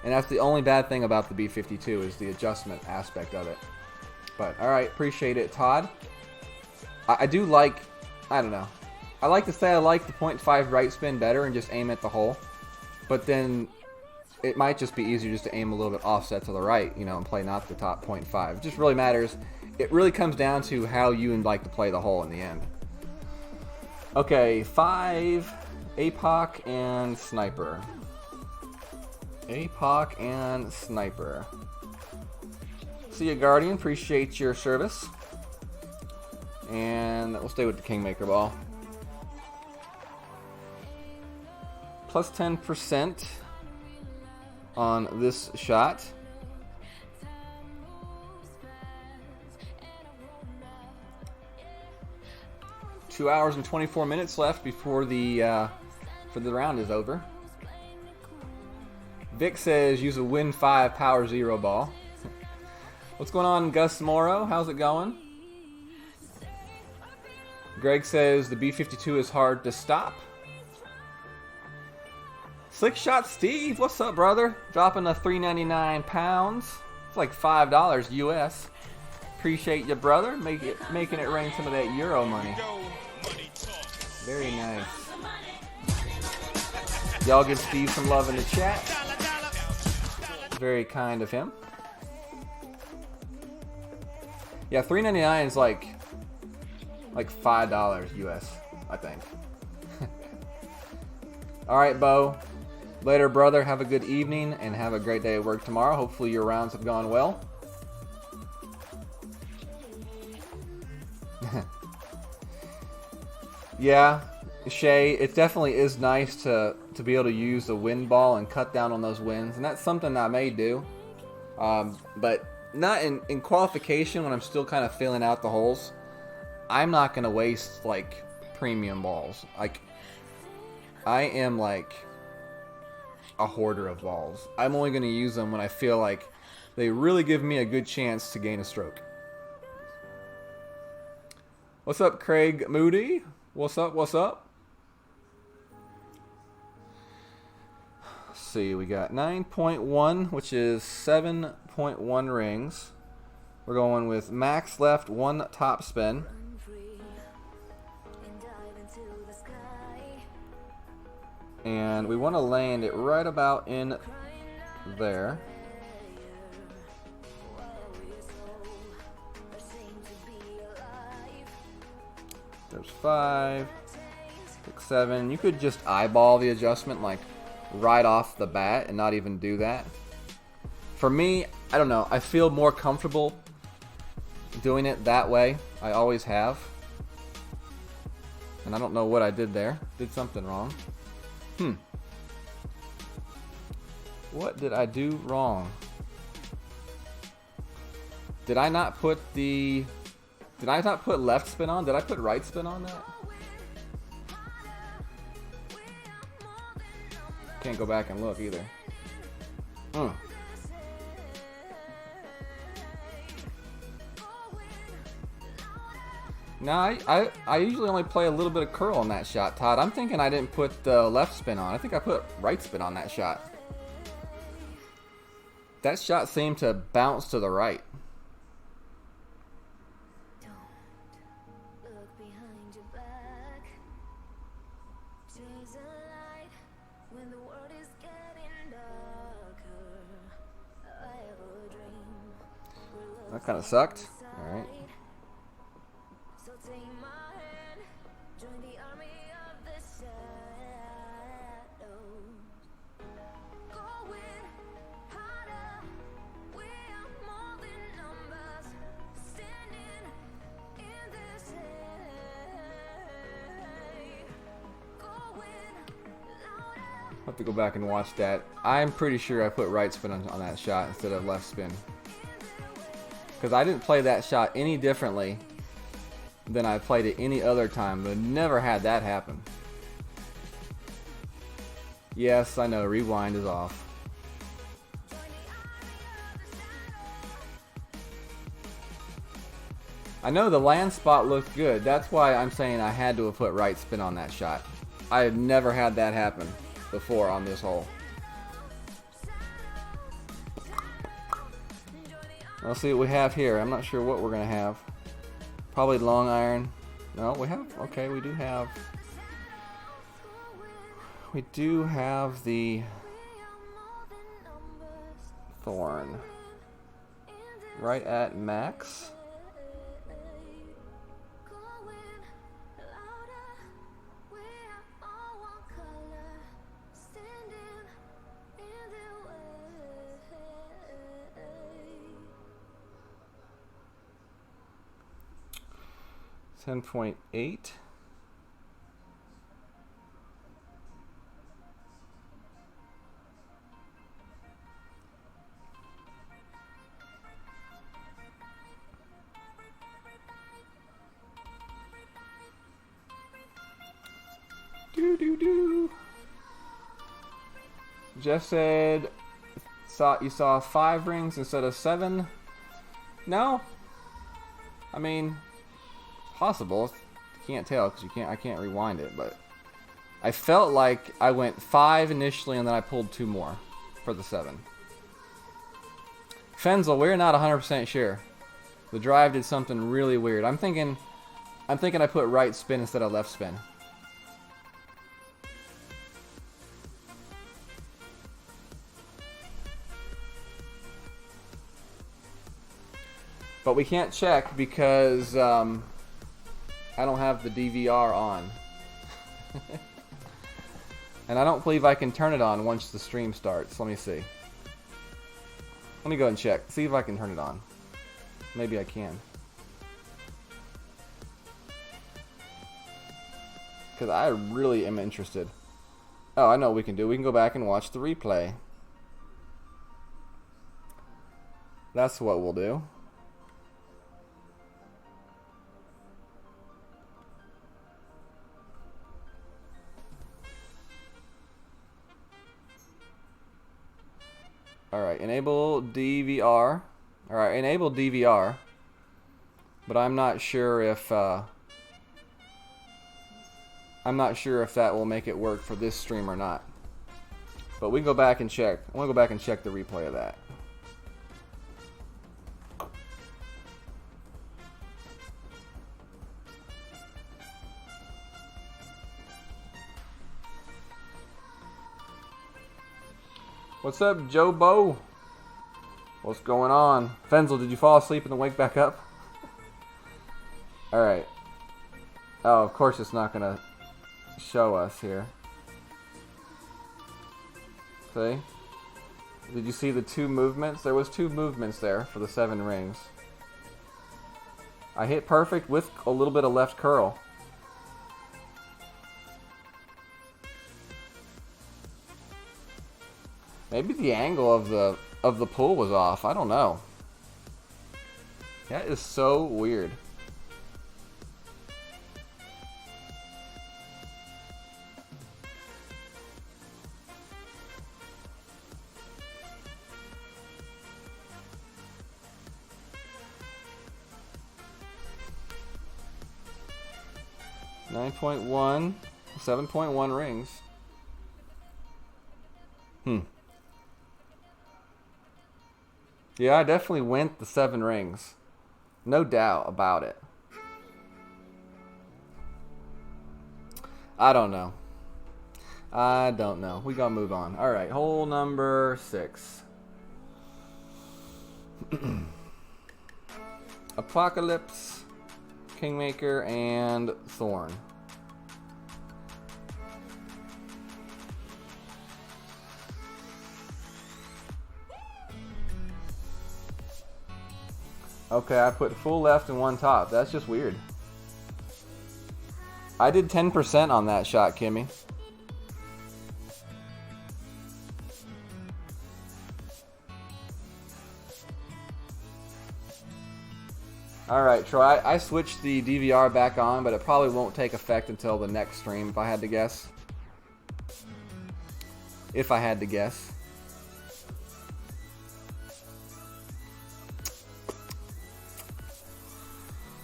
And that's the only bad thing about the B52 is the adjustment aspect of it. But, alright, appreciate it, Todd. I do like, I don't know. I like to say I like the 0.5 right spin better and just aim at the hole. But then it might just be easier just to aim a little bit offset to the right, you know, and play not the top 0.5. It just really matters. It really comes down to how you would like to play the hole in the end. Okay, 5, APOC and Sniper. APOC and Sniper. See ya, Guardian. Appreciate your service. And we'll stay with the Kingmaker ball. Plus 10% on this shot. Two hours and 24 minutes left before the round is over. Vic says use a Win 5 Power 0 ball. What's going on, Gus Morrow? How's it going? Greg says the B52 is hard to stop. Slick Shot Steve, what's up, brother? Dropping a £3.99. It's like $5 US. Appreciate you, brother. Making it rain some of that Euro money. Very nice. Y'all give Steve some love in the chat. Very kind of him. Yeah, $3.99 is like $5 US, I think. All right, Bo. Later, brother. Have a good evening and have a great day at work tomorrow. Hopefully your rounds have gone well. Yeah, Shay, it definitely is nice to be able to use the wind ball and cut down on those winds, and that's something I may do. But not in qualification when I'm still kind of filling out the holes. I'm not going to waste like premium balls. Like, I am like a hoarder of balls. I'm only going to use them when I feel like they really give me a good chance to gain a stroke. What's up, Craig Moody? What's up? What's up? Let's see, we got 9.1, which is 7.1 rings. We're going with max left, 1 top spin. And we want to land it right about in there. There's 5, 6, 7. You could just eyeball the adjustment like right off the bat and not even do that. For me, I don't know. I feel more comfortable doing it that way. I always have. And I don't know what I did there. Did something wrong. What did I do wrong? Did I not put the... Did I not put left spin on? Did I put right spin on that? Can't go back and look either. Now, I usually only play a little bit of curl on that shot, Todd. I'm thinking I didn't put the left spin on. I think I put right spin on that shot. That shot seemed to bounce to the right. Look behind your back. Chase a light when the world is getting darker. I have a dream. That kind of sucked. All right. So take my hand, join the army of the shadows. Going harder, we are more than numbers. Standing in this way. Going louder. I'll have to go back and watch that. I'm pretty sure I put right spin on that shot instead of left spin. Because I didn't play that shot any differently than I played it any other time. But never had that happen. Yes, I know, rewind is off. I know the land spot looked good. That's why I'm saying I had to have put right spin on that shot. I had never had that happen before on this hole. Let's see what we have here. I'm not sure what we're going to have. Probably long iron. No, we have... Okay, we do have... We do have the... Thorn. Right at max. $10.8. Jeff said, you saw 5 rings instead of 7. No, I mean, possible. You can't tell because I can't rewind it, but I felt like I went 5 initially and then I pulled 2 more for the 7. Fenzel, we're not 100% sure. The drive did something really weird. I'm thinking I put right spin instead of left spin. But we can't check because I don't have the DVR on. And I don't believe I can turn it on once the stream starts. Let me see. Let me go and check. See if I can turn it on. Maybe I can. Because I really am interested. Oh, I know what we can do. We can go back and watch the replay. That's what we'll do. Alright, enable DVR. Alright, enable DVR. But I'm not sure if that will make it work for this stream or not. But we can go back and check. I want to go back and check the replay of that. What's up, Joe Bo? What's going on? Fenzel, did you fall asleep and then wake back up? Alright. Oh, of course it's not gonna show us here. See? Did you see the 2 movements? There was 2 movements there for the 7 rings. I hit perfect with a little bit of left curl. Maybe the angle of the pull was off. I don't know. That is so weird. .1, 7.1 rings. Yeah, I definitely went the 7 rings. No doubt about it. I don't know. I don't know. We gotta move on. Alright, hole number 6. Apocalypse, Kingmaker, and Thorn. Okay, I put full left and 1 top. That's just weird. I did 10% on that shot, Kimmy. Alright, Troy, I switched the DVR back on, but it probably won't take effect until the next stream, if I had to guess. If I had to guess.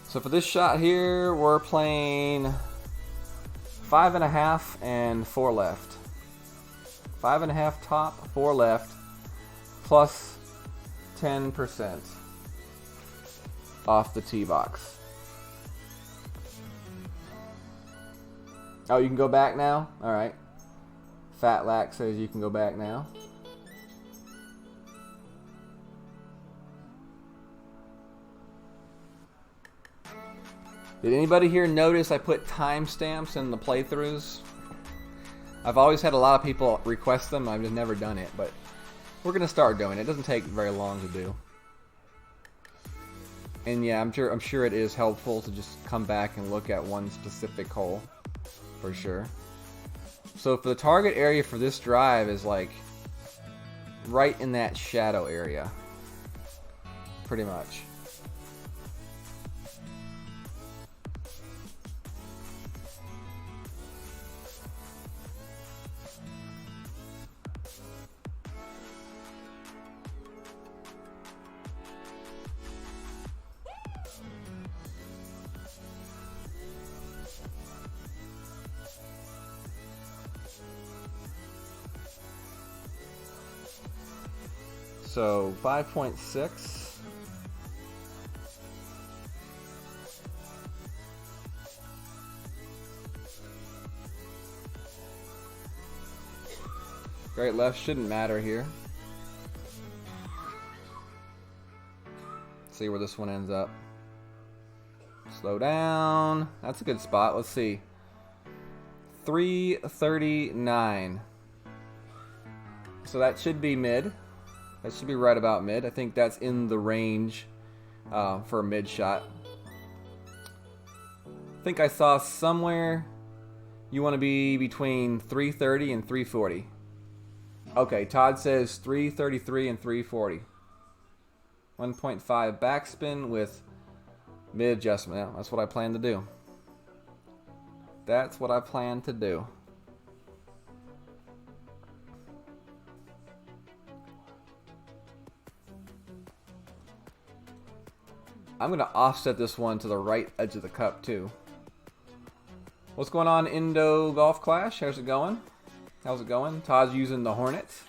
So for this shot here, we're playing 5.5 and 4 left. 5.5 top, 4 left, plus 10% off the tee box. Oh, you can go back now? Alright. Fat Lack says you can go back now. Did anybody here notice I put timestamps in the playthroughs? I've always had a lot of people request them. I've just never done it, but we're gonna start doing it. It doesn't take very long to do. And yeah, I'm sure it is helpful to just come back and look at one specific hole, for sure. So for the target area for this drive is like right in that shadow area, pretty much. So 5.6. Right, left shouldn't matter here. See where this one ends up. Slow down. That's a good spot. Let's see. 339. So that should be mid. That should be right about mid. I think that's in the range for a mid shot. I think I saw somewhere you want to be between 330 and 340. Okay, Todd says 333 and 340. 1.5 backspin with mid adjustment. Yeah, that's what I plan to do. That's what I plan to do. I'm going to offset this one to the right edge of the cup too. What's going on, Indo Golf Clash? How's it going? How's it going? Todd's using the Hornets.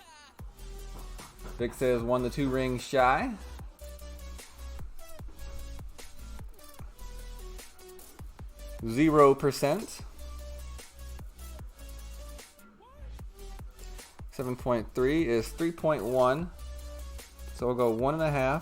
Vic says 1 to 2 rings shy. %. 7.3 is 3.1. So we'll go 1.5.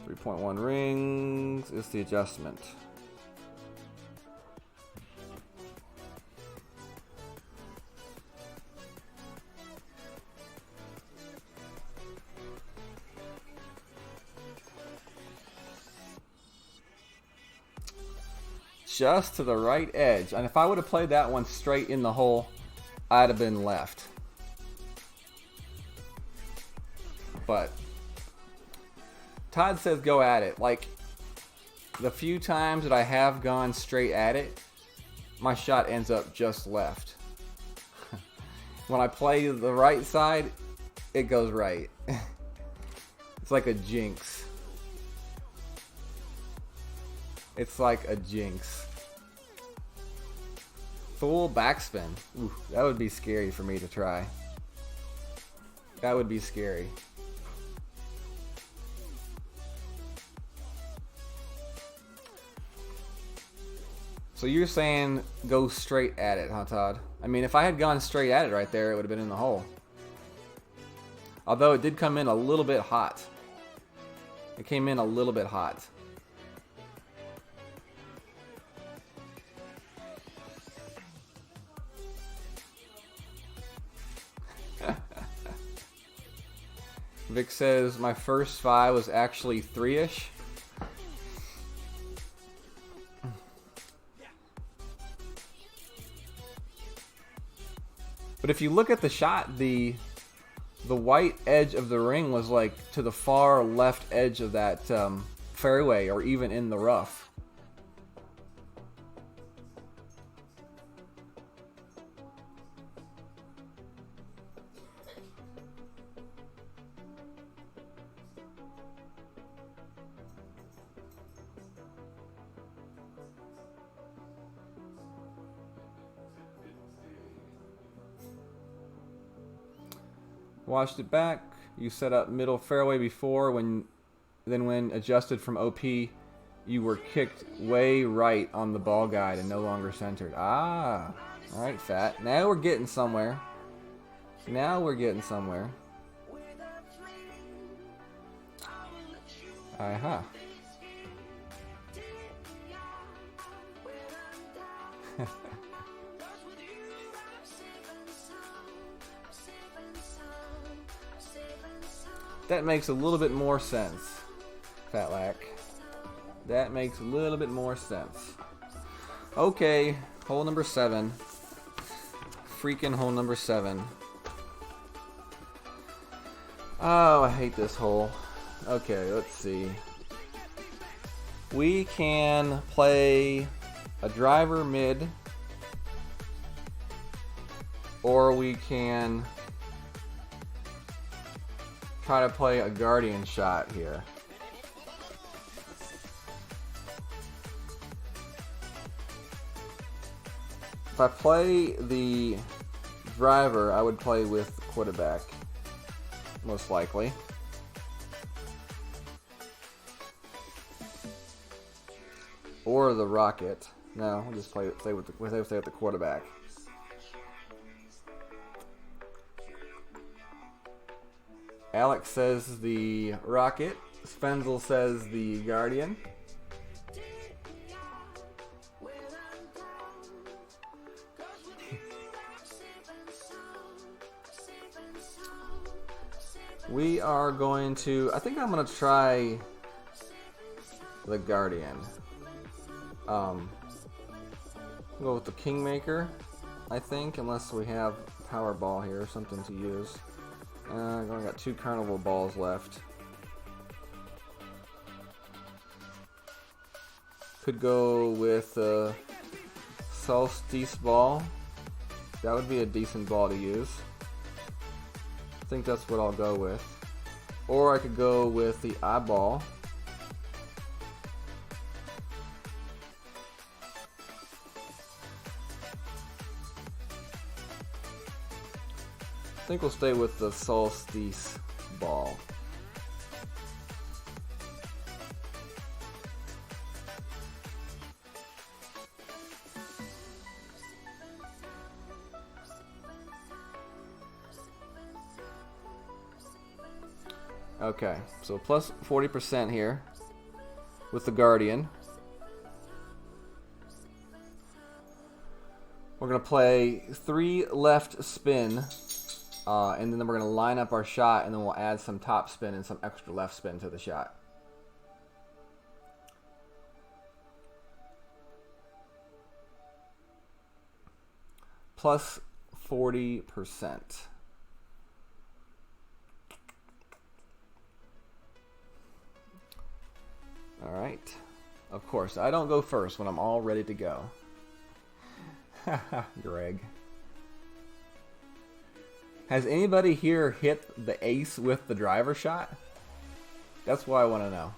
3.1 rings is the adjustment. Just to the right edge. And if I would have played that one straight in the hole, I'd have been left. But Todd says go at it. Like, the few times that I have gone straight at it, my shot ends up just left. When I play the right side, it goes right. It's like a jinx. It's like a jinx. Full backspin. Ooh, that would be scary for me to try. That would be scary. So you're saying go straight at it, huh, Todd? I mean, if I had gone straight at it right there, it would have been in the hole. Although it did come in a little bit hot. It came in a little bit hot. Vic says my first 5 was actually 3-ish. But if you look at the shot, the white edge of the ring was like to the far left edge of that fairway, or even in the rough. Washed it back. You set up middle fairway before, when adjusted from OP, you were kicked way right on the ball guide and no longer centered. Ah, all right, Fat. Now we're getting somewhere. Now we're getting somewhere. Aha. That makes a little bit more sense, Fatlack. That makes a little bit more sense. Okay, hole number 7. Freaking hole number 7. Oh, I hate this hole. Okay, let's see. We can play a driver mid, or we can try to play a guardian shot here. If I play the driver, I would play with the quarterback, most likely. Or the rocket. No, we'll just stay with the quarterback. Alex says the rocket. Spenzel says the guardian. We are going to, I think I'm going to try the guardian. We'll go with the Kingmaker, I think, unless we have Powerball here or something to use. I've only got 2 carnival balls left. Could go with Solstice ball. That would be a decent ball to use. I think that's what I'll go with. Or I could go with the eyeball. I think we'll stay with the Solstice ball. Okay, so plus 40% here. with the Guardian. We're going to play 3 left spin, and then we're going to line up our shot, and then we'll add some top spin and some extra left spin to the shot. Plus 40%. All right. Of course, I don't go first when I'm all ready to go. Greg. Has anybody here hit the ace with the driver shot? That's what I want to know.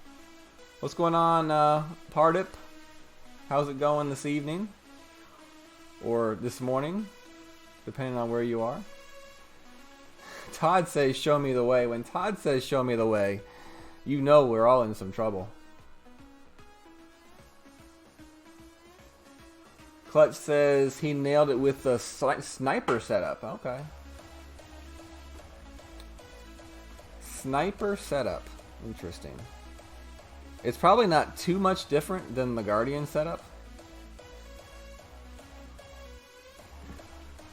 What's going on, Pardip? How's it going this evening? Or this morning? Depending on where you are. Todd says, show me the way. When Todd says, show me the way, you know we're all in some trouble. Clutch says he nailed it with the sniper setup. Okay. Sniper setup. Interesting. It's probably not too much different than the Guardian setup.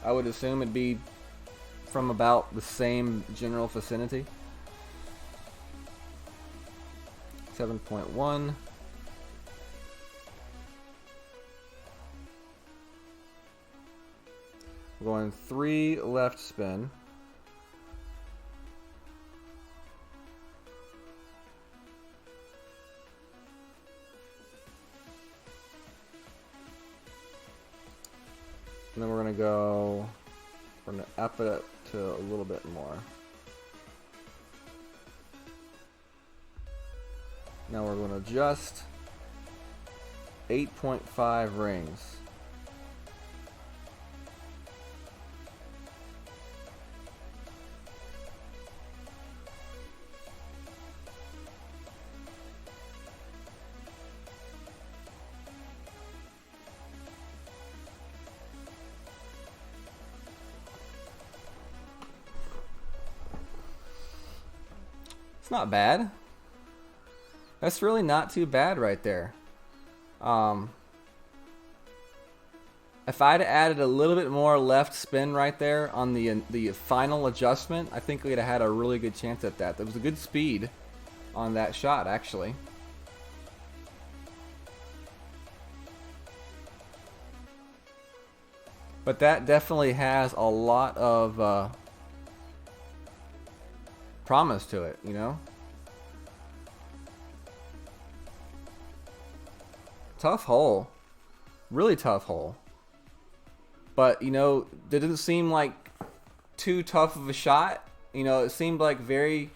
I would assume it'd be from about the same general vicinity. 7.1. We're going 3 left spin. And then we're going to up it up to a little bit more. Now we're going to adjust 8.5 rings. It's not bad. That's really not too bad right there. If I'd added a little bit more left spin right there on the final adjustment, I think we'd have had a really good chance at that. There was a good speed on that shot, actually. But that definitely has a lot of promise to it, you know? Tough hole. Really tough hole. But, you know, it didn't seem like too tough of a shot. You know, it seemed like very,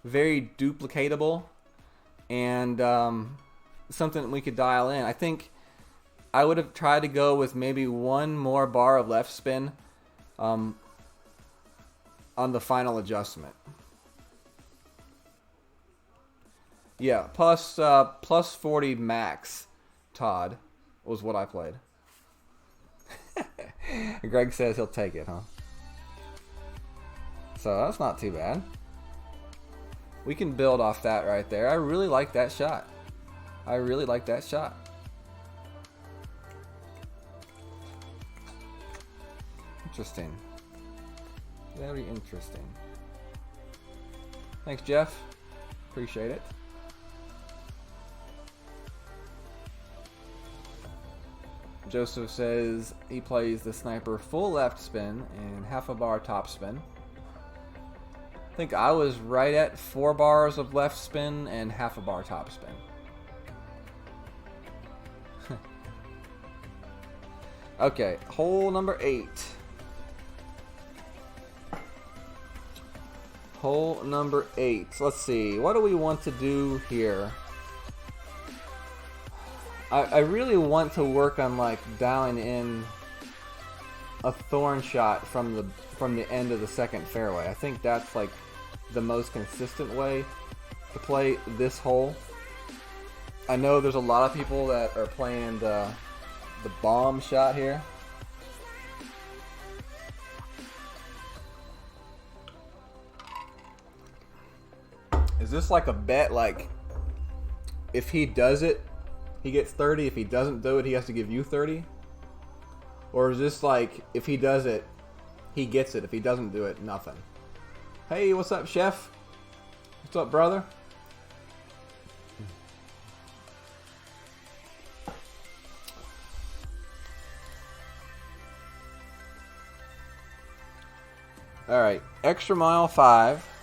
very duplicatable. And something we could dial in. I think I would have tried to go with maybe one more bar of left spin on the final adjustment. Yeah, plus 40 max, Todd, was what I played. Greg says he'll take it, huh? So that's not too bad. We can build off that right there. I really like that shot. I really like that shot. Interesting. Very interesting. Thanks, Jeff. Appreciate it. Joseph says he plays the sniper full left spin and half a bar top spin. I think I was right at 4 bars of left spin and half a bar top spin. Okay, hole number 8. Hole number 8. Let's see. What do we want to do here? I really want to work on like dialing in a thorn shot from the end of the second fairway. I think that's like the most consistent way to play this hole. I know there's a lot of people that are playing the bomb shot here. Is this like a bet? Like, if he does it, he gets 30. If he doesn't do it, he has to give you 30? Or is this like, if he does it, he gets it. If he doesn't do it, nothing? Hey, what's up, Chef? What's up, brother? Alright, extra mile 5.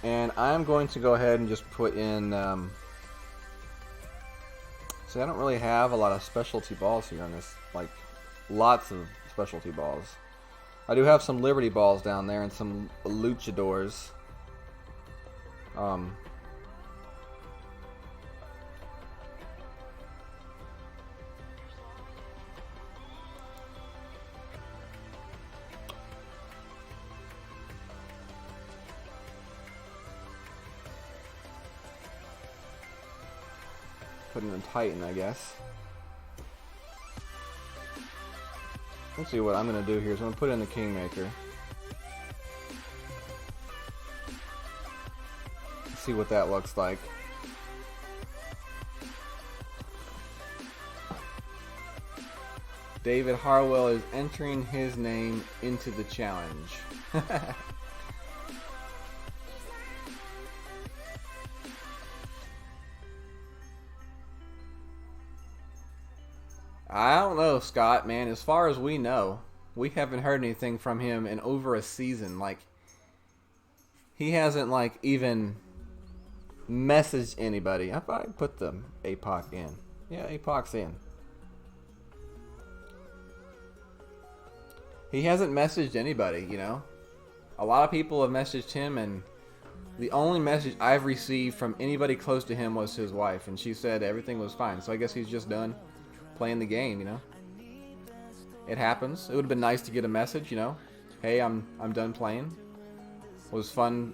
And I'm going to go ahead and just put in... see, I don't really have a lot of specialty balls here on this. Like, lots of specialty balls. I do have some Liberty balls down there and some luchadors. Put in a Titan, I guess. Let's see what I'm going to do here. So I'm going to put in the Kingmaker. Let's see what that looks like. David Harwell is entering his name into the challenge. I don't know, Scott, man. As far as we know, we haven't heard anything from him in over a season. Like, he hasn't, like, even messaged anybody. I thought I put the APOC in. Yeah, APOC's in. He hasn't messaged anybody, you know. A lot of people have messaged him, and the only message I've received from anybody close to him was his wife, and she said everything was fine. So I guess he's just done playing the game, you know. It happens. It would have been nice to get a message, you know. Hey, I'm done playing. It was fun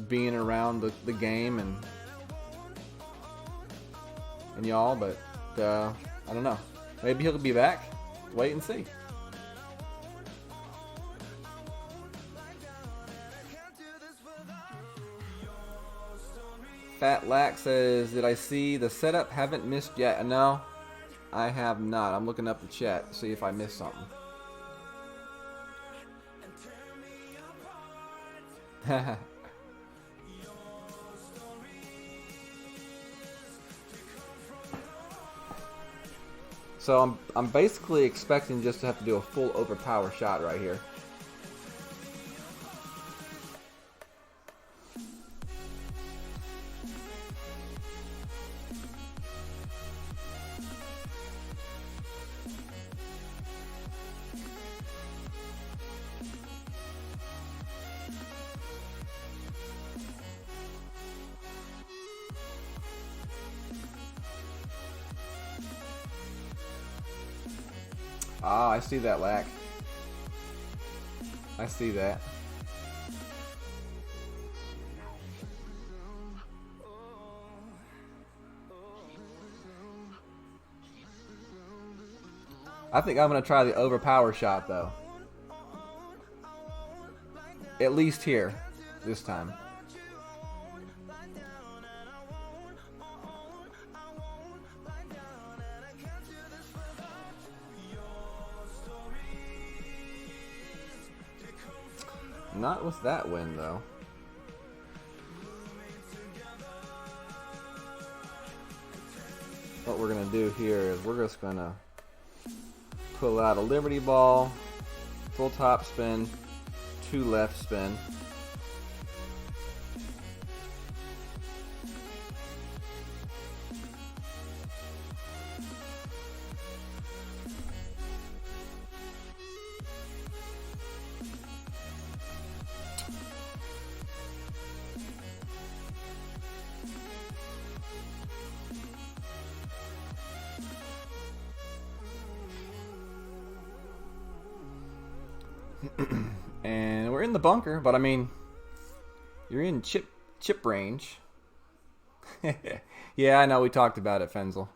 being around the game and y'all, but I don't know. Maybe he'll be back. Wait and see. Fat Lack says, did I see the setup? Haven't missed yet. No, I have not. I'm looking up the chat to see if I missed something. So I'm basically expecting just to have to do a full overpower shot right here. Ah, I see that, Lack. I see that. I think I'm going to try the overpower shot, though. At least here, this time. Not with that win, though. What we're going to do here is we're just going to pull out a Liberty Ball, full top spin, 2 left spin. And we're in the bunker, but I mean, you're in chip range. Yeah, I know, we talked about it, Fenzel.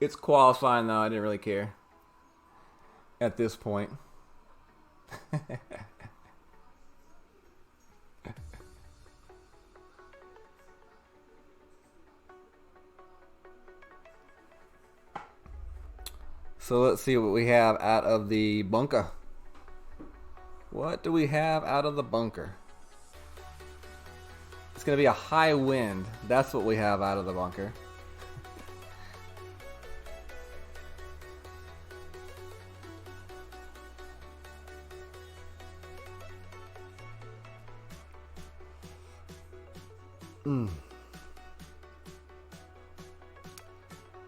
It's qualifying though. I didn't really care at this point. So let's see what we have out of the bunker. What do we have out of the bunker? It's going to be a high wind. That's what we have out of the bunker.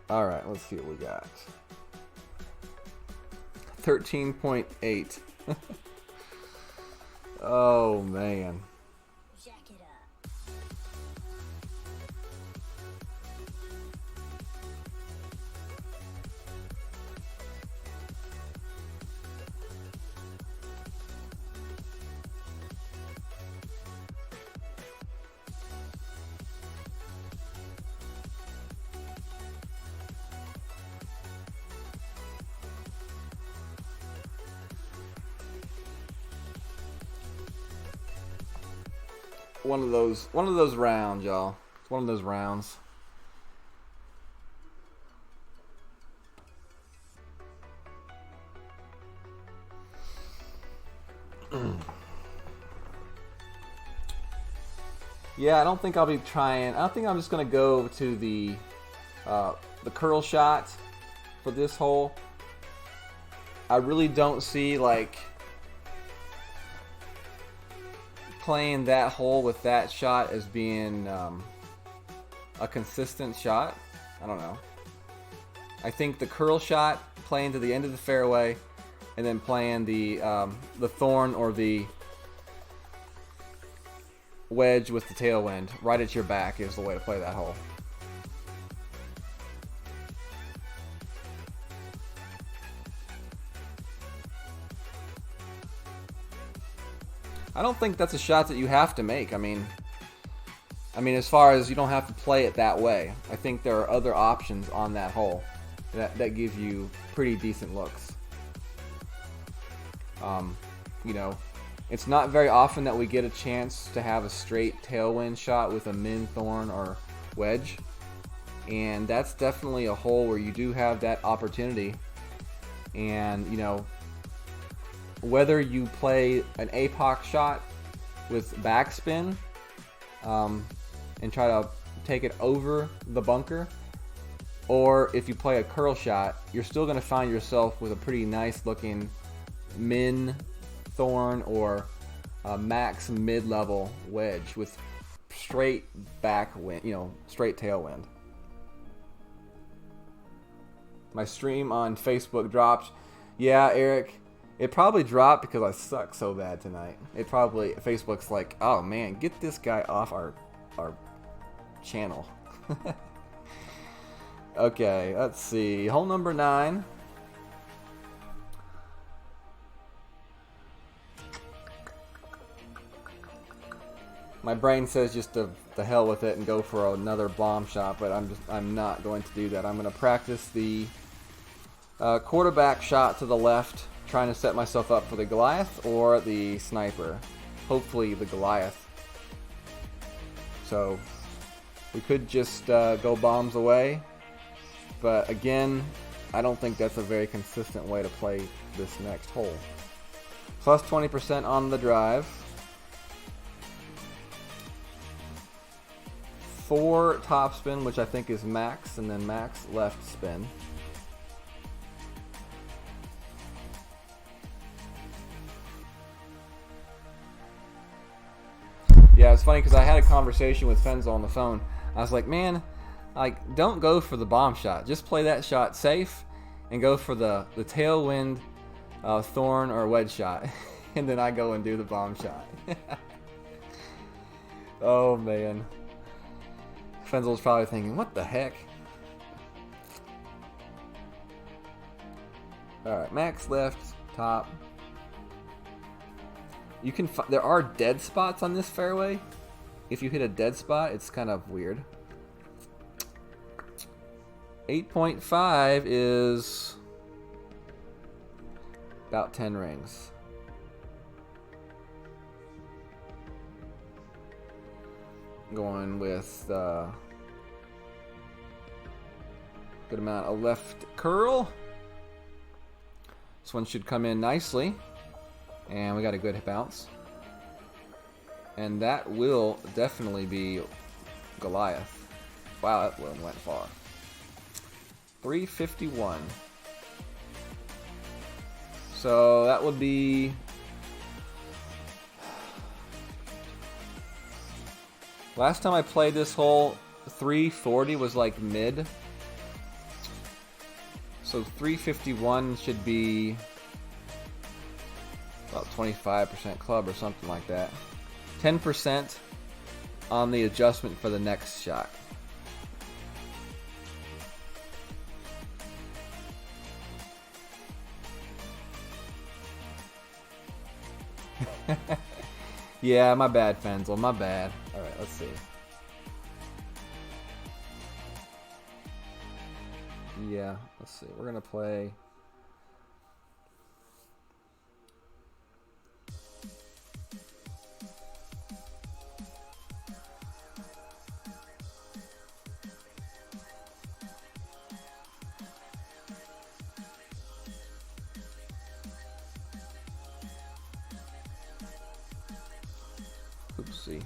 All right, let's see what we got. 13.8. Oh man. Jack it up. One of those rounds, y'all. It's one of those rounds. Yeah, I don't think I'll be trying. I don't think I'm just gonna go to the curl shot for this hole. I really don't see like playing that hole with that shot as being a consistent shot. I don't know. I think the curl shot, playing to the end of the fairway, and then playing the thorn or the wedge with the tailwind right at your back is the way to play that hole. I don't think that's a shot that you have to make. I mean, as far as you don't have to play it that way. I think there are other options on that hole that give you pretty decent looks. You know, it's not very often that we get a chance to have a straight tailwind shot with a min, thorn, or wedge. And that's definitely a hole where you do have that opportunity. And, you know, whether you play an APOC shot with backspin and try to take it over the bunker, or if you play a curl shot, you're still going to find yourself with a pretty nice looking min, thorn, or max mid-level wedge with straight backwind, you know, straight tailwind. My stream on Facebook dropped. Yeah, Eric. It probably dropped because I suck so bad tonight. Facebook's like, oh man, get this guy off our channel. Okay, let's see. Hole number 9. My brain says just to hell with it and go for another bomb shot, but I'm not going to do that. I'm going to practice the quarterback shot to the left, trying to set myself up for the Goliath or the sniper. Hopefully the Goliath. So we could just go bombs away, but again, I don't think that's a very consistent way to play this next hole. Plus 20% on the drive. 4 top spin, which I think is max, and then max left spin. Yeah, it's funny because I had a conversation with Fenzel on the phone. I was like, man, like, don't go for the bomb shot. Just play that shot safe and go for the tailwind thorn or wedge shot. And then I go and do the bomb shot. Oh, man. Fenzel's probably thinking, what the heck? Alright, max left, top. You can there are dead spots on this fairway. If you hit a dead spot, it's kind of weird. 8.5 is about 10 rings. Going with good amount of left curl. This one should come in nicely. And we got a good bounce. And that will definitely be Goliath. Wow, that one went far. 351. So that would be... Last time I played this hole, 340 was like mid. So 351 should be about 25% club or something like that. 10% on the adjustment for the next shot. Yeah, my bad, Fenzel, my bad. Alright, let's see. Yeah, let's see. We're gonna play... Oopsie.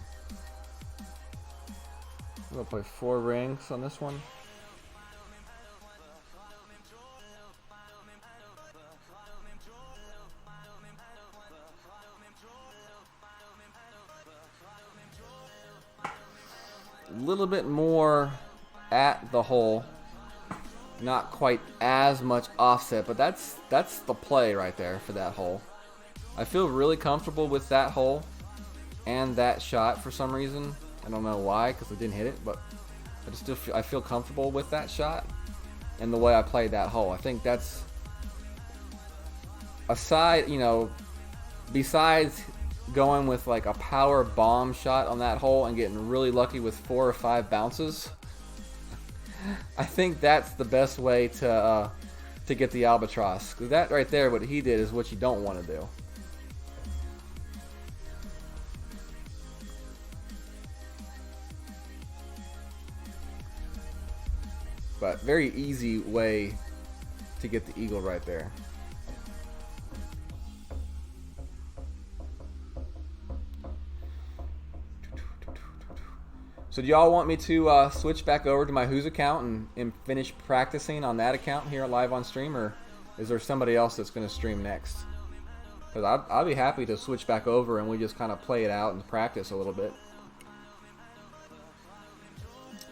I'm gonna play 4 rings on this one. A little bit more at the hole, not quite as much offset, but that's the play right there for that hole. I feel really comfortable with that hole and that shot for some reason. I don't know why, because I didn't hit it, but I just still I feel comfortable with that shot and the way I played that hole. I think that's, aside, you know, besides going with like a power bomb shot on that hole and getting really lucky with 4 or 5 bounces, I think that's the best way to get the albatross. Because that right there, what he did, is what you don't want to do. But very easy way to get the eagle right there. So do y'all want me to switch back over to my Who's account and finish practicing on that account here live on stream, or is there somebody else that's going to stream next? Because I'll be happy to switch back over and we just kind of play it out and practice a little bit.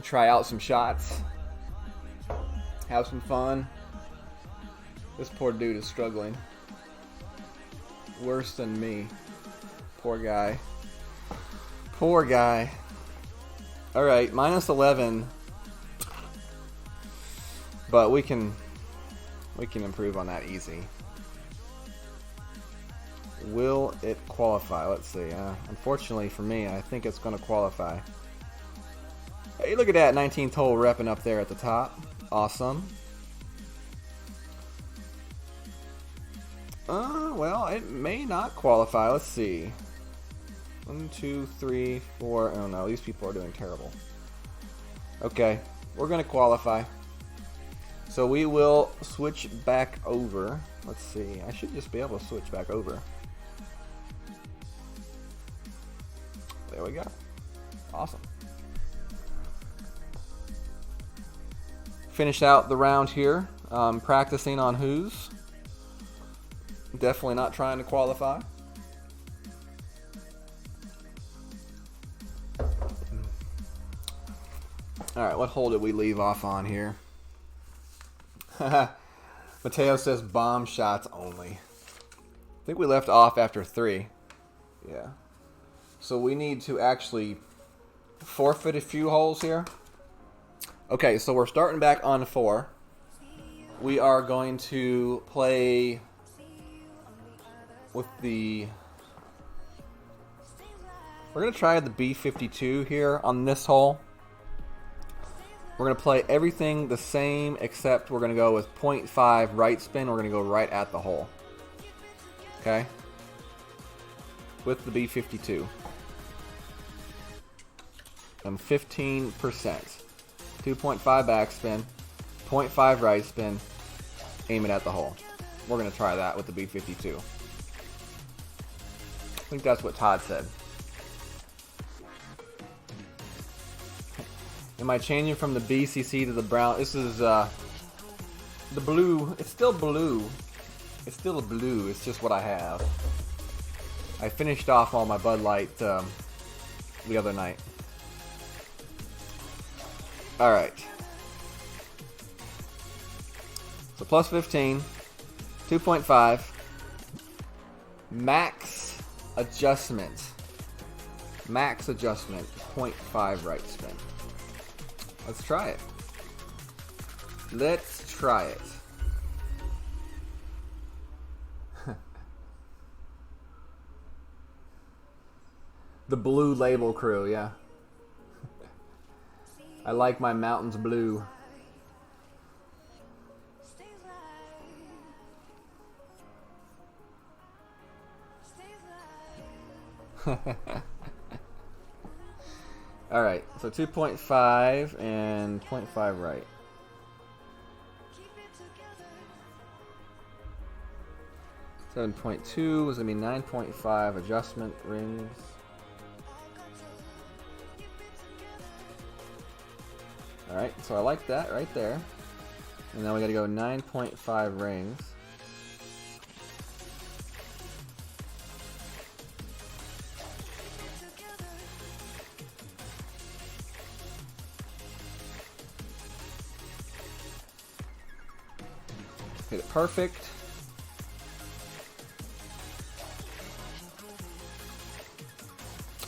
Try out some shots. Have some fun. This poor dude is struggling. Worse than me. Poor guy. Poor guy. Alright, minus 11. But we can improve on that easy. Will it qualify? Let's see. Unfortunately for me, I think it's going to qualify. Hey, look at that 19th hole repping up there at the top. Awesome. Well, it may not qualify. Let's see. 1, 2, 3, 4. Oh no, these people are doing terrible. Okay, we're going to qualify. So we will switch back over. Let's see. I should just be able to switch back over. There we go. Awesome. Finish out the round here. Practicing on Who's. Definitely not trying to qualify. Alright, what hole did we leave off on here? Mateo says bomb shots only. I think we left off after 3. Yeah. So we need to actually forfeit a few holes here. Okay, so we're starting back on 4. We are going to play with the... We're going to try the B52 here on this hole. We're going to play everything the same, except we're going to go with 0.5 right spin. We're going to go right at the hole. Okay? With the B52. And 15%. 2.5 backspin, 0.5 right spin, aim it at the hole. We're going to try that with the B52. I think that's what Todd said. Am I changing from the BCC to the brown? This is the blue. It's still blue. It's still a blue. It's just what I have. I finished off all my Bud Light the other night. Alright. So plus 15. 2.5. Max adjustment. Max adjustment. 0.5 right spin. Let's try it. Let's try it. The Blue Label crew, yeah. I like my mountains blue. Alright, so 2.5 and 0.5 right. $7.2 was going to be 9.5 adjustment rings. Alright, so I like that right there. And now we got to go 9.5 rings. Hit it perfect.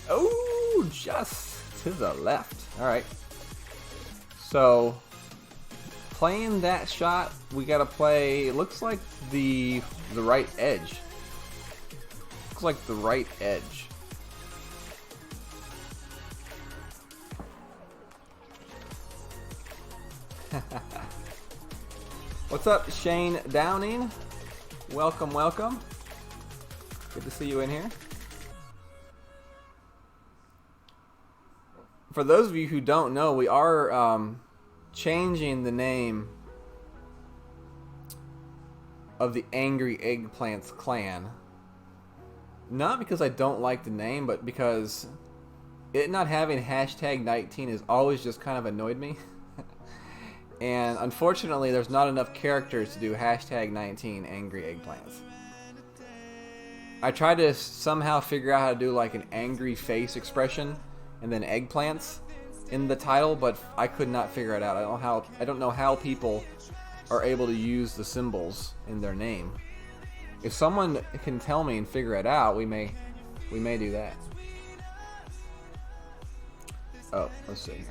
Oh, just to the left. Alright. So, playing that shot, we gotta play, it looks like the right edge. Looks like the right edge. What's up, Shane Downing? Welcome, welcome. Good to see you in here. For those of you who don't know, we are changing the name of the Angry Eggplants clan. Not because I don't like the name, but because it not having hashtag 19 has always just kind of annoyed me. And unfortunately, there's not enough characters to do hashtag 19 Angry Eggplants. I tried to somehow figure out how to do like an angry face expression and then eggplants in the title, but I could not figure it out. I don't know how people are able to use the symbols in their name. If someone can tell me and figure it out, we may do that. Oh, let's see.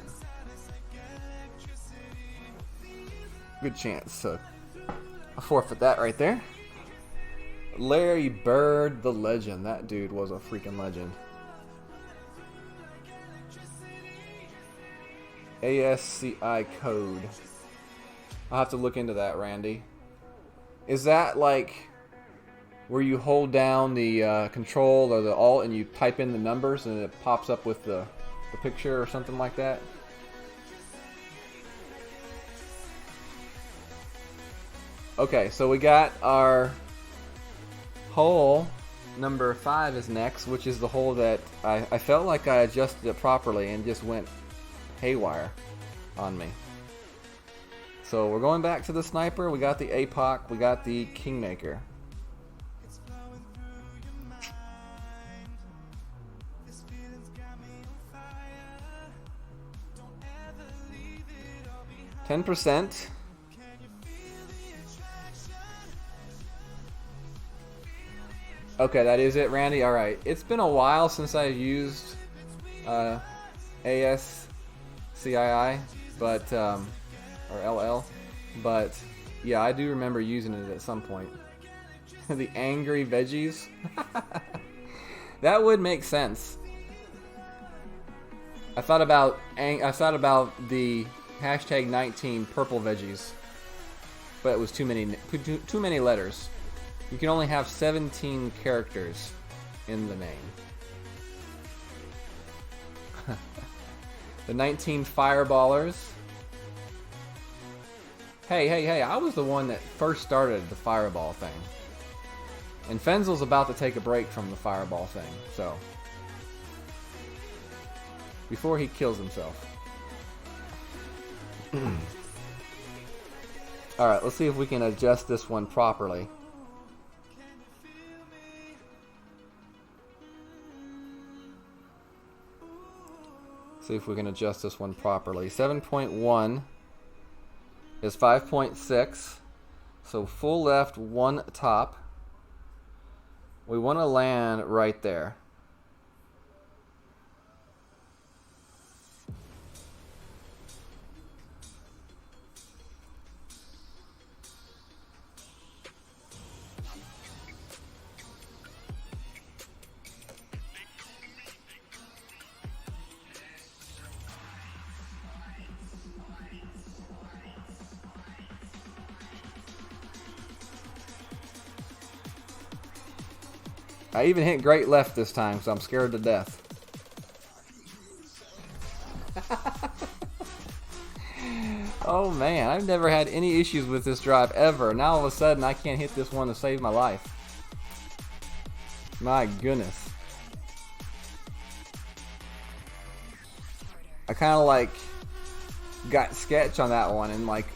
Good chance to forfeit that right there. Larry Bird, the legend. That dude was a freaking legend. ASCI code. I'll have to look into that, Randy. Is that like where you hold down the control or the alt and you type in the numbers and it pops up with the picture or something like that? Okay, so we got our hole number 5 is next, which is the hole that I felt like I adjusted it properly and just went haywire on me. So we're going back to the sniper. We got the APOC, we got the Kingmaker. %. Okay, that is it, Randy. All right. It's been a while since I used ASCII, but or LL, but yeah, I do remember using it at some point. The angry veggies. That would make sense. I thought about the Hashtag 19 purple veggies. But it was too many letters. You can only have 17 characters in the name. The 19 fireballers. Hey, I was the one that first started the fireball thing. And Fenzel's about to take a break from the fireball thing, so. Before he kills himself. Alright, let's see if we can adjust this one properly. See if we can adjust this one properly. 7.1 is 5.6. So full left, one top. We want to land right there. I even hit great left this time, so I'm scared to death. Oh man, I've never had any issues with this drive ever. Now all of a sudden I can't hit this one to save my life. My goodness. I kind of like got sketch on that one and like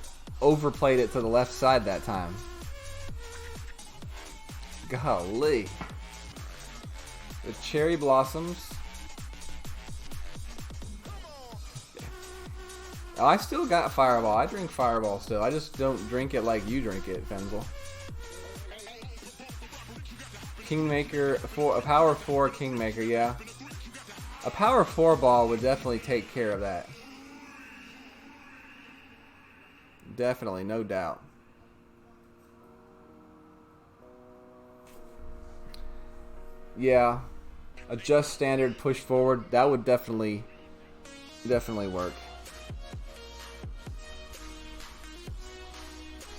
overplayed it to the left side that time. Golly. The cherry blossoms. Oh, I still got Fireball. I drink Fireball still. I just don't drink it like you drink it, Fenzel. Kingmaker, a power 4 Kingmaker, yeah. A power 4 ball would definitely take care of that. Definitely, no doubt. Yeah, adjust standard, push forward. That would definitely work.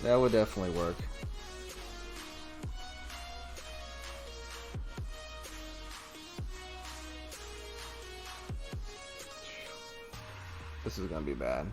That would definitely work. This is gonna be bad.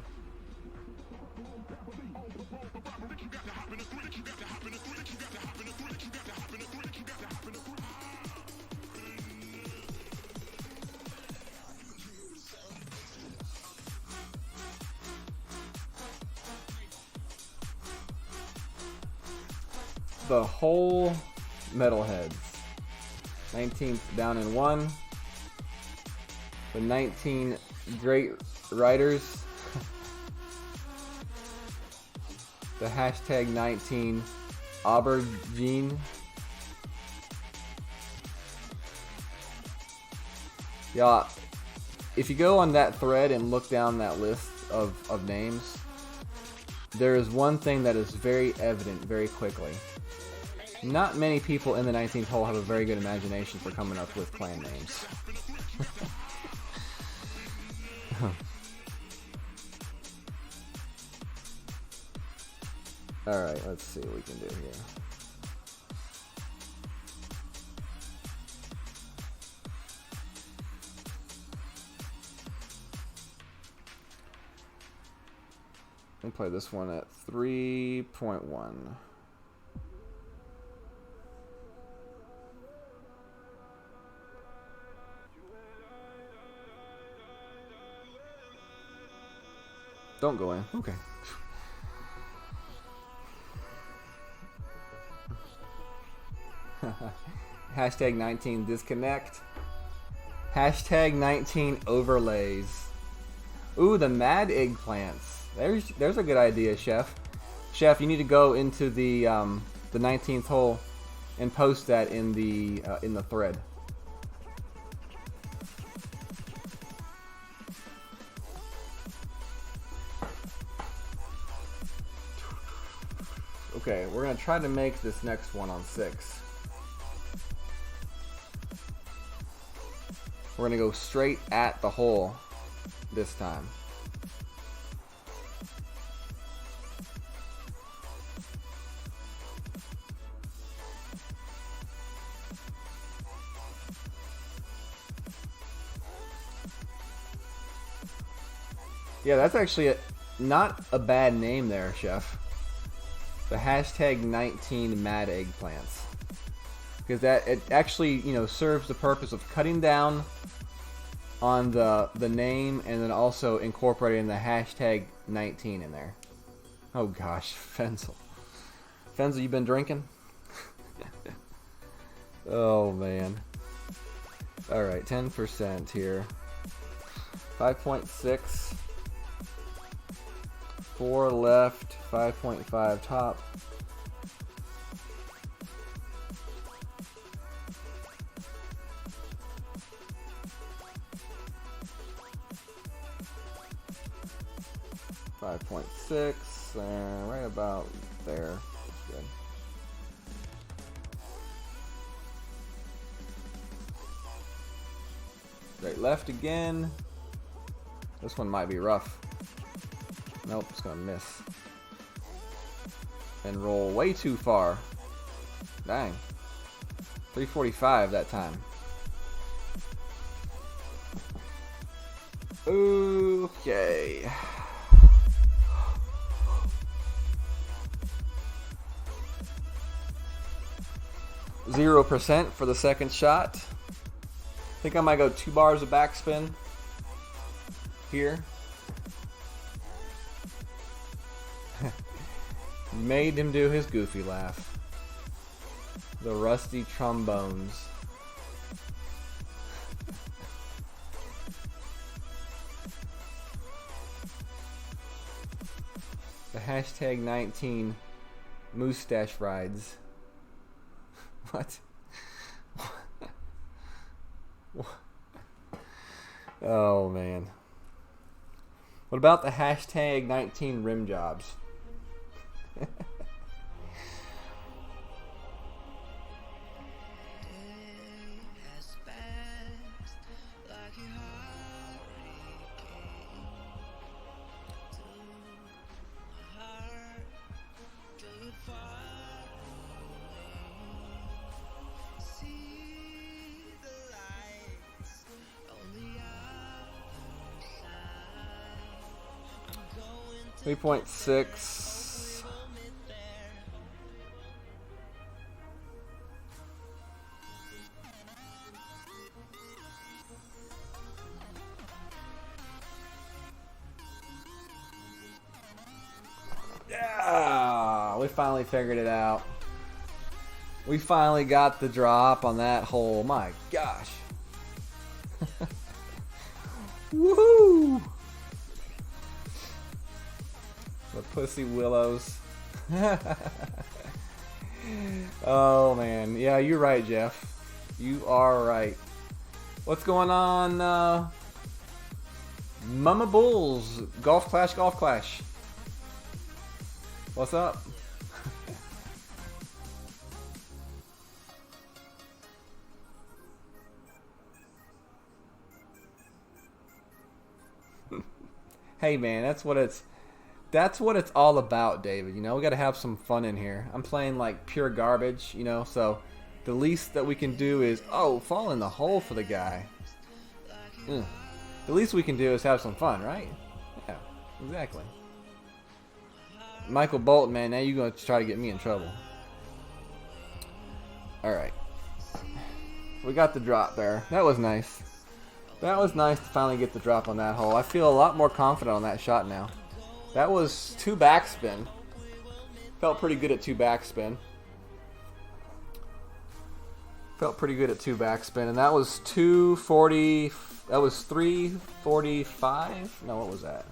The whole metalheads. 19th down in 1. The 19 great writers. The hashtag 19 aubergine. Yeah, if you go on that thread and look down that list of names, there is one thing that is very evident very quickly. Not many people in the 19th hole have a very good imagination for coming up with clan names. Alright, let's see what we can do here. We'll play this one at 3.1. Don't go in. Okay. Hashtag 19 disconnect. Hashtag 19 overlays. Ooh, the mad eggplants. There's a good idea, Chef. Chef, you need to go into the 19th hole and post that in the thread. Okay, we're gonna try to make this next one on 6. We're gonna go straight at the hole this time. Yeah, that's actually not a bad name there, Chef. The hashtag 19 mad eggplants. Because that it actually, you know, serves the purpose of cutting down on the name and then also incorporating the hashtag 19 in there. Oh gosh, Fenzel. Fenzel, you been drinking? Oh man. Alright, 10% here. 5.6. 4 left, 5.5 top. .6, right about there. That's good. Right left again. This one might be rough. Nope, it's gonna miss. And roll way too far. Dang. 345 that time. Okay. 0% for the second shot. I think I might go 2 bars of backspin here. Made him do his goofy laugh. The rusty trombones. The hashtag 19 mustache rides. What? Oh man. What about the hashtag 19 rim jobs? .6. Yeah, we finally figured it out. We finally got the drop on that hole. My gosh. Woohoo! The pussy willows. Oh man, yeah, you're right, Jeff. You are right. What's going on, Mama Bulls? Golf Clash, Golf Clash. What's up? Hey man, that's what it's all about, David. You know, we got to have some fun in here. I'm playing like pure garbage, you know, so the least that we can do is, oh, fall in the hole for the guy. The least we can do is have some fun, right? Yeah, exactly. Michael Bolton, man, now you're going to try to get me in trouble. Alright. We got the drop there. That was nice. That was nice to finally get the drop on that hole. I feel a lot more confident on that shot now. That was 2 backspin. Felt pretty good at 2 backspin. Felt pretty good at 2 backspin. And that was 240. That was 345. No, what was that?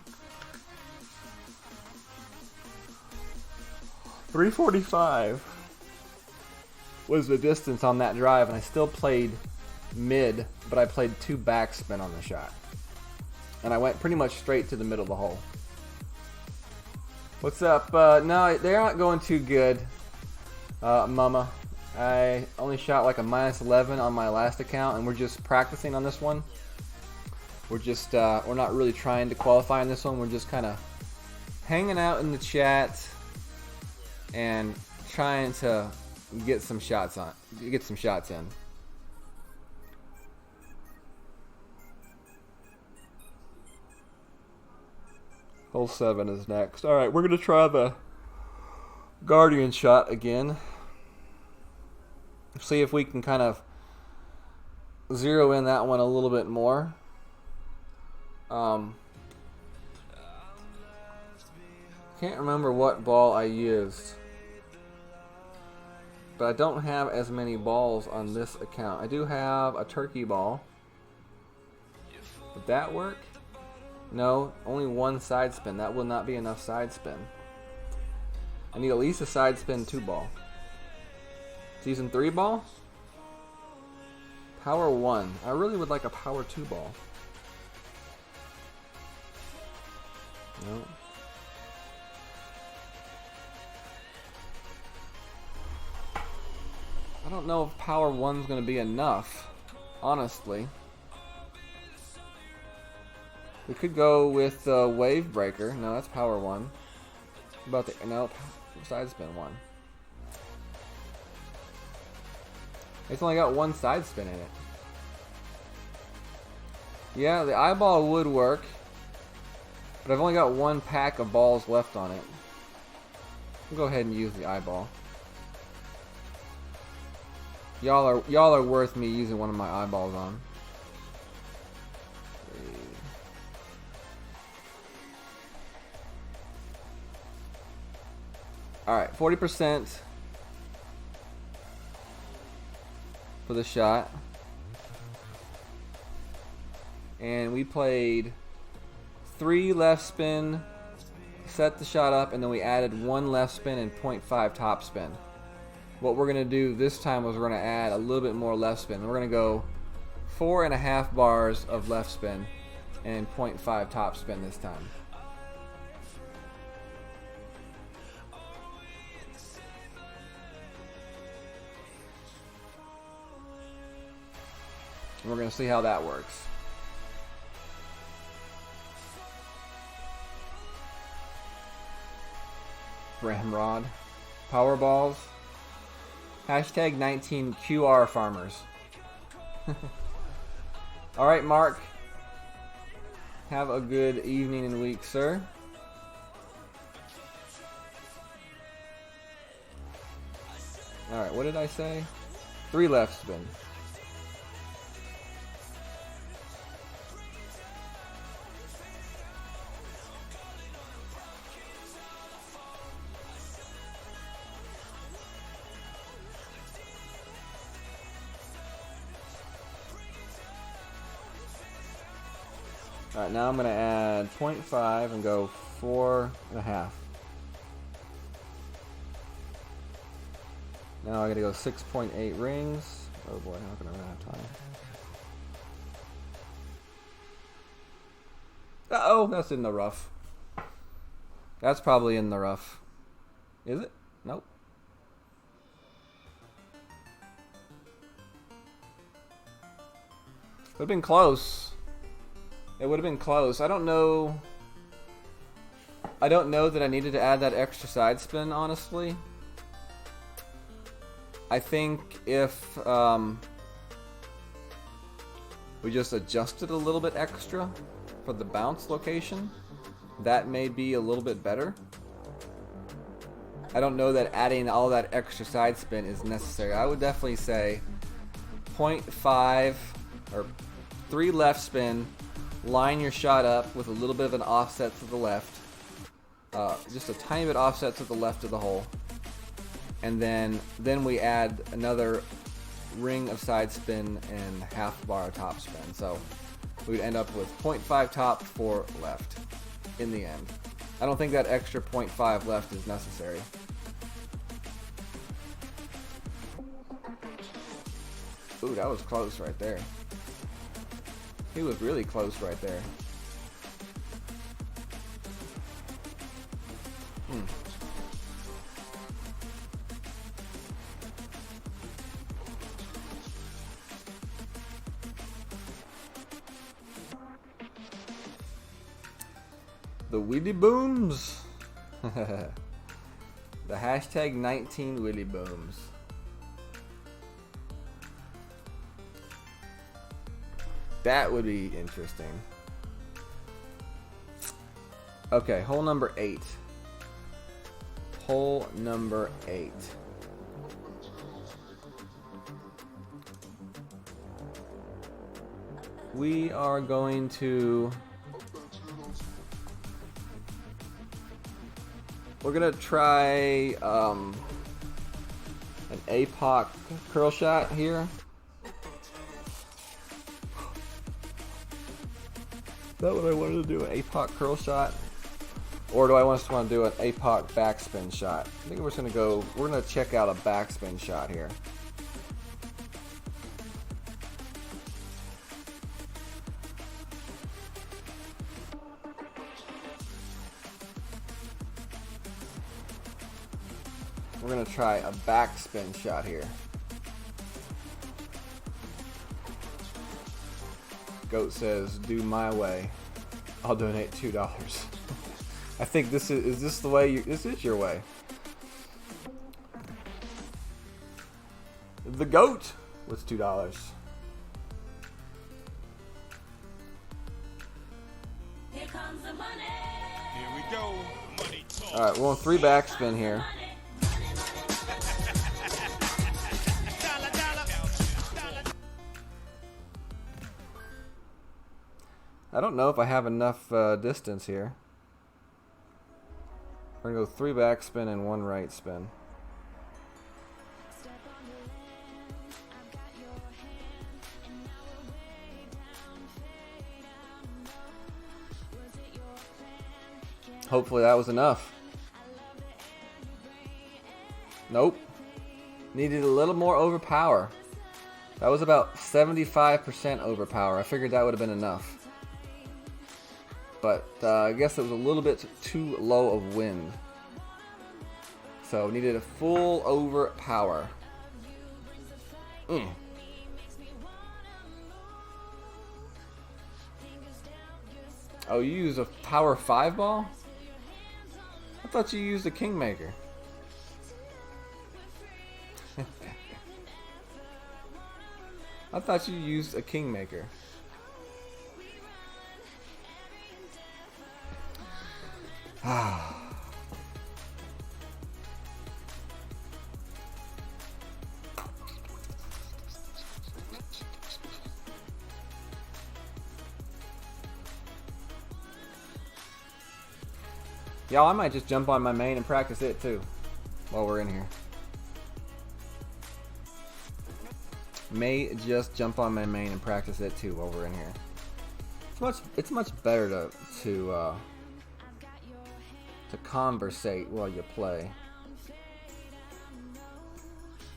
345 was the distance on that drive, and I still played mid, but I played 2 backspin on the shot. And I went pretty much straight to the middle of the hole. What's up? No, they're not going too good, Mama. I only shot like a -11 on my last account, and we're just practicing on this one. We're just, we're not really trying to qualify on this one. We're just kind of hanging out in the chat and trying to get some shots in. Hole 7 is next. Alright, we're going to try the Guardian shot again. See if we can kind of zero in that one a little bit more. Can't remember what ball I used, but I don't have as many balls on this account. I do have a turkey ball. Would that work? No, only one side spin. That will not be enough side spin. I need at least a side spin 2 ball. Season 3 ball? Power 1. I really would like a power 2 ball. No. I don't know if power 1's going to be enough, honestly. We could go with Wave Breaker. No, that's power 1. About the no side spin 1. It's only got 1 side spin in it. Yeah, the eyeball would work, but I've only got 1 pack of balls left on it. We'll go ahead and use the eyeball. Y'all are worth me using one of my eyeballs on. Alright, 40% for the shot. And we played 3 left spin, set the shot up, and then we added 1 left spin and 0.5 top spin. What we're going to do this time was we're going to add a little bit more left spin. We're going to go 4.5 bars of left spin and 0.5 top spin this time. And we're going to see how that works. Ramrod. Power balls. Hashtag 19 QR farmers. Alright, Mark. Have a good evening and week, sir. Alright, what did I say? 3 left spin. Alright, now I'm going to add 0.5 and go 4.5. Now I got to go 6.8 rings. Oh boy, I'm not going to run out of time. Uh-oh, that's in the rough. That's probably in the rough. Is it? Nope. Would have been close. It would have been close. I don't know that I needed to add that extra side spin, honestly. I think if we just adjusted a little bit extra for the bounce location, that may be a little bit better. I don't know that adding all that extra side spin is necessary. I would definitely say 0.5 or 3 left spin. Line your shot up with a little bit of an offset to the left. Just a tiny bit offset to the left of the hole. And then we add another ring of side spin and half bar of top spin. So we'd end up with 0.5 top, 4 left in the end. I don't think that extra 0.5 left is necessary. Ooh, that was close right there. He was really close right there. The Willy Booms. The hashtag 19 Willy Booms. That would be interesting. Okay, hole number 8. Hole number 8. We are going to... We're gonna try an APOC curl shot here. Is that what I wanted to do? An APOC curl shot? Or do I want to do an APOC backspin shot? I think we're just gonna go, we're gonna check out a backspin shot here. We're gonna try a backspin shot here. Goat says, "Do my way. I'll donate $2." I think this is this the way? This is your way. The goat with $2. Here comes the money. Here we go. Money talk. All right, we're on 3 backspin here. Dollar, dollar. I don't know if I have enough distance here. We're gonna go 3 backspin and 1 right spin. Step on the land, I've got your hand, and now we're way down, fade out low. Was it your plan? Can Hopefully that was enough. I love the air you bring? Nope. Needed a little more overpower. That was about 75% overpower. I figured that would have been enough. But I guess it was a little bit too low of wind. So needed a full overpower. Oh, you use a power 5 ball? I thought you used a Kingmaker. I thought you used a Kingmaker. Y'all, I might just jump on my main and practice it too while we're in here. May just jump on my main and practice it too while we're in here. It's much better to conversate while you play.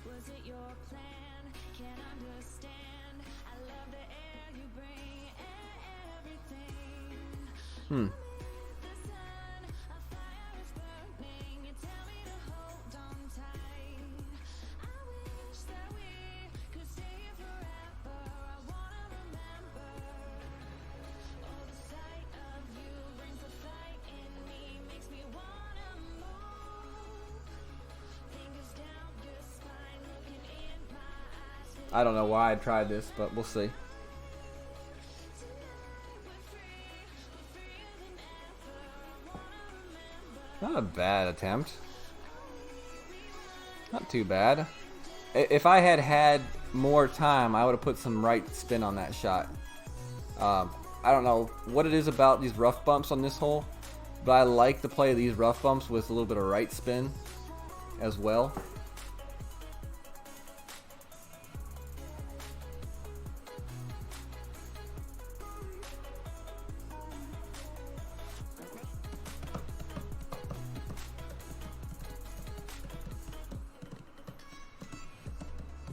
Was it your plan? Can't understand. I love the air you bring, everything. The sun, a fire is burning. You tell me to hold on tight. I wish that we could stay here forever. I wanna remember. Oh, the sight of you brings a fight in me, makes me wanna move. Fingers down your spine, looking in my eyes. I don't know why I tried this, but we'll see. Not a bad attempt. Not too bad. If I had had more time, I would have put some right spin on that shot. I don't know what it is about these rough bumps on this hole, but I like to play these rough bumps with a little bit of right spin as well.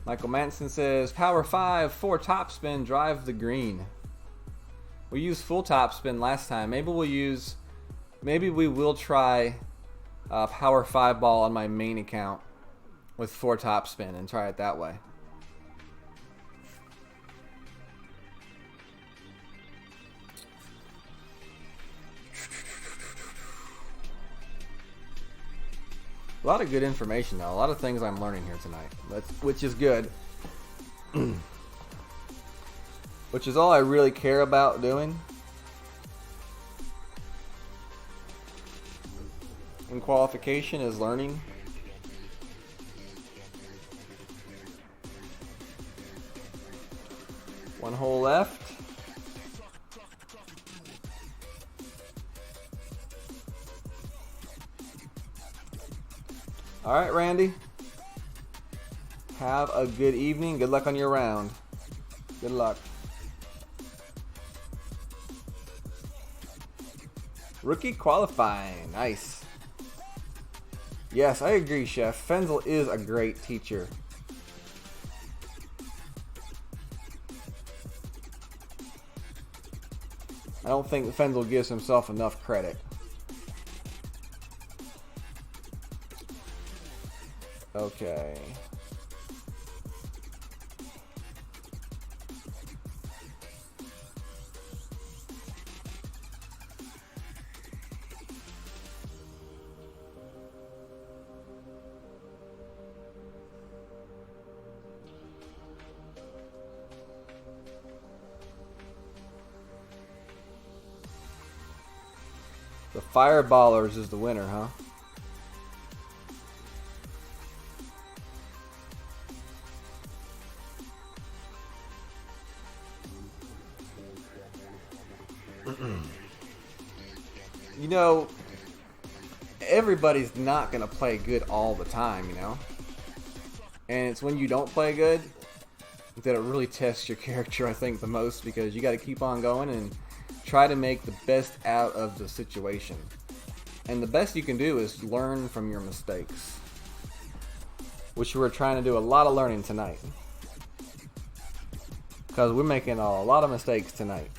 Michael Manson says, power 5, 4 topspin, drive the green. We used full topspin last time. Maybe we will try power 5 ball on my main account with 4 topspin and try it that way. A lot of good information though. A lot of things I'm learning here tonight, which is good. Which is all I really care about doing. JBone Qualification is learning. One hole left. All right, Randy. Have a good evening. Good luck on your round. Good luck. Rookie qualifying. Nice. Yes, I agree, Chef. Fenzel is a great teacher. I don't think Fenzel gives himself enough credit. Okay. The Fireballers is the winner, huh? You know, everybody's not going to play good all the time, you know? And it's when you don't play good that it really tests your character, I think, the most, because you got to keep on going and try to make the best out of the situation. And the best you can do is learn from your mistakes, which we're trying to do a lot of learning tonight, because we're making a lot of mistakes tonight.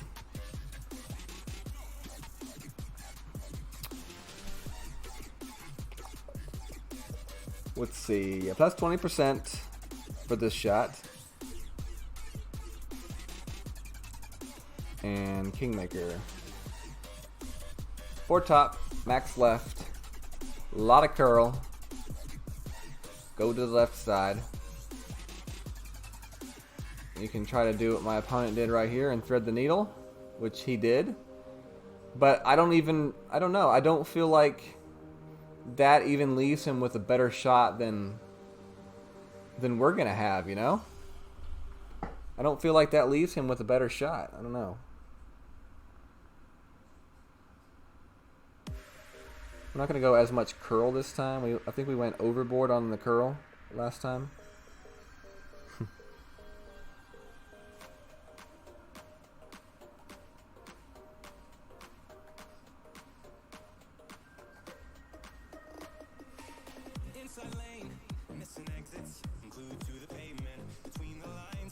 Let's see, plus 20% for this shot. And Kingmaker. 4 top, max left. A lot of curl. Go to the left side. You can try to do what my opponent did right here and thread the needle, which he did. But I don't know. I don't feel like that even leaves him with a better shot than we're gonna have, you know? I don't feel like that leaves him with a better shot. I don't know. I'm not gonna go as much curl this time. I think we went overboard on the curl last time.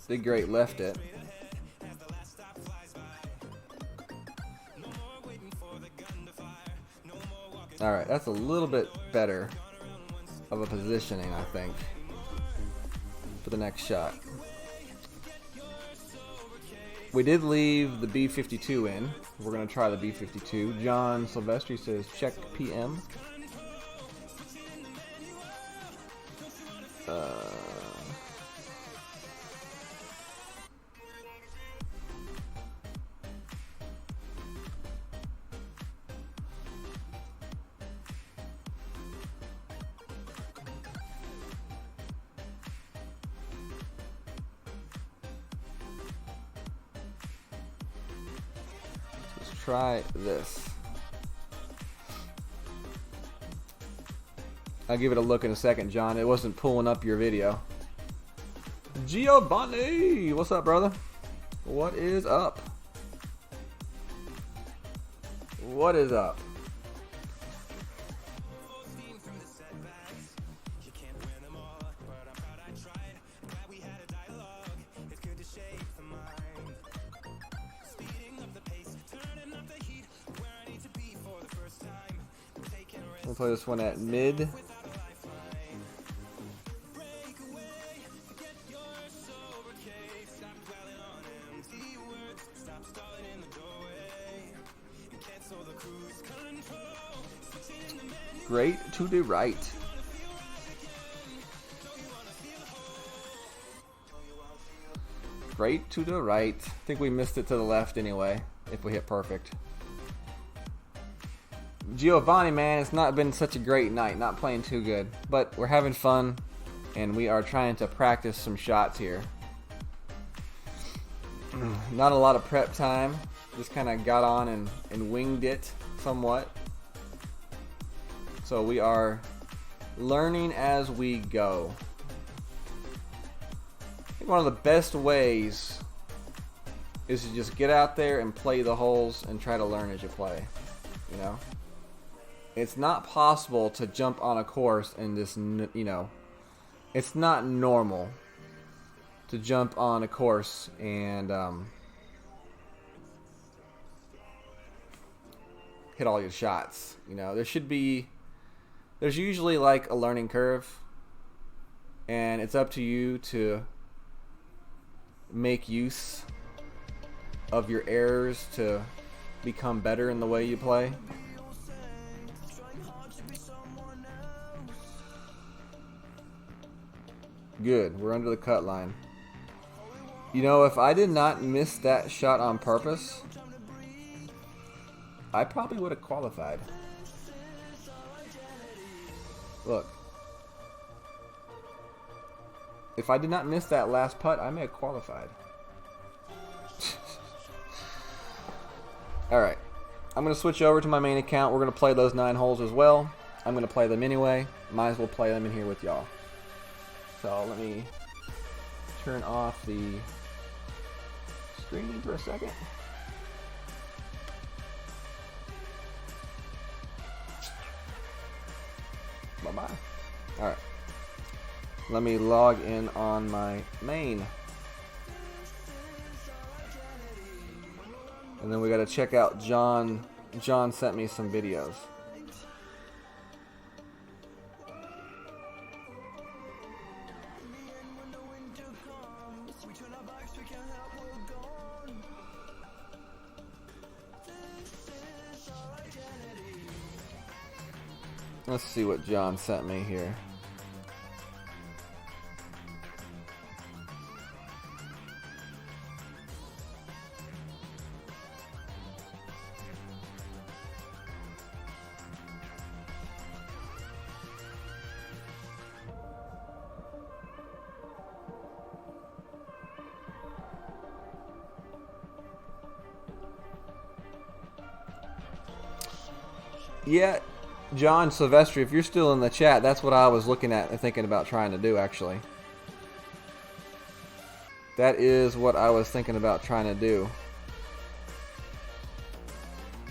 Big Great left it. Alright, that's a little bit better of a positioning, I think, for the next shot. We did leave the B-52 in. We're going to try the B-52. John Silvestri says, check PM. Try this. I'll give it a look in a second, John. It wasn't pulling up your video. Giovanni! What's up, brother? What is up? What is up? We'll play this one at mid. Great to the right. Great to the right. I think we missed it to the left anyway, if we hit perfect. Giovanni, man, it's not been such a great night. Not playing too good, but we're having fun, and we are trying to practice some shots here. Not a lot of prep time. Just kind of got on and winged it somewhat. So we are learning as we go. I think one of the best ways is to just get out there and play the holes and try to learn as you play. You know? It's not possible to jump on a course and just, you know, it's not normal to jump on a course and hit all your shots. You know, there's usually like a learning curve, and it's up to you to make use of your errors to become better in the way you play. Good, we're under the cut line. You know, if I did not miss that shot on purpose, I probably would have qualified. Look. If I did not miss that last putt, I may have qualified. Alright. I'm going to switch over to my main account. We're going to play those 9 holes as well. I'm going to play them anyway. Might as well play them in here with y'all. So let me turn off the screen for a second. Bye-bye. Alright. Let me log in on my main. And then we gotta check out John. John sent me some videos. Let's see what John sent me here. Yeah, John Silvestri, if you're still in the chat, that's what I was looking at and thinking about trying to do, actually. That is what I was thinking about trying to do.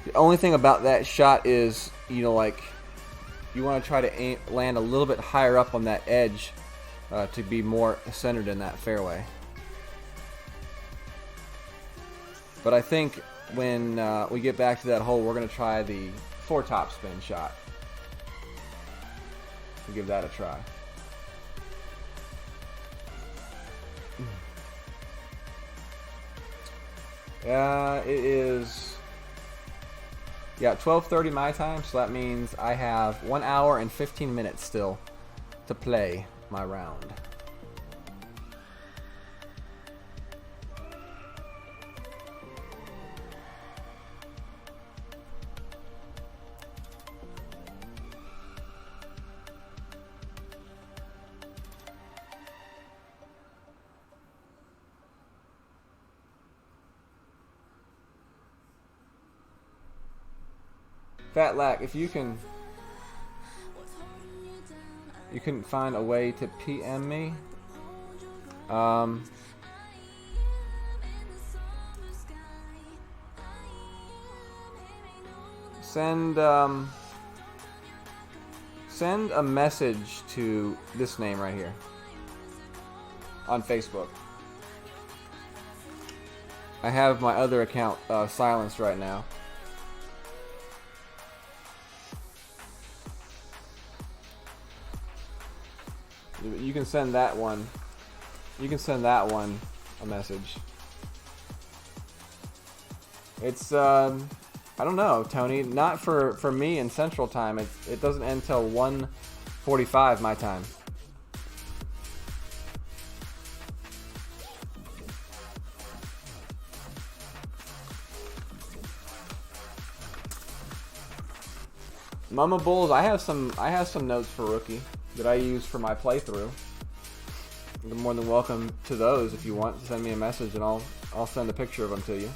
The only thing about that shot is, you know, like, you want to try to land a little bit higher up on that edge to be more centered in that fairway. But I think when we get back to that hole, we're going to try the 4-top spin shot. We'll give that a try. It is 12:30 my time, so that means I have 1 hour and 15 minutes still to play my round. Fat Lack, if you can, you couldn't find a way to PM me. Send a message to this name right here on Facebook. I have my other account silenced right now. You can send that one. You can send that one a message. It's I don't know, Tony. Not for me in Central Time. It doesn't end till 1:45 my time. Mama Bulls, I have some notes for rookie that I use for my playthrough. You're more than welcome to those if you want. Send me a message and I'll send a picture of them to you.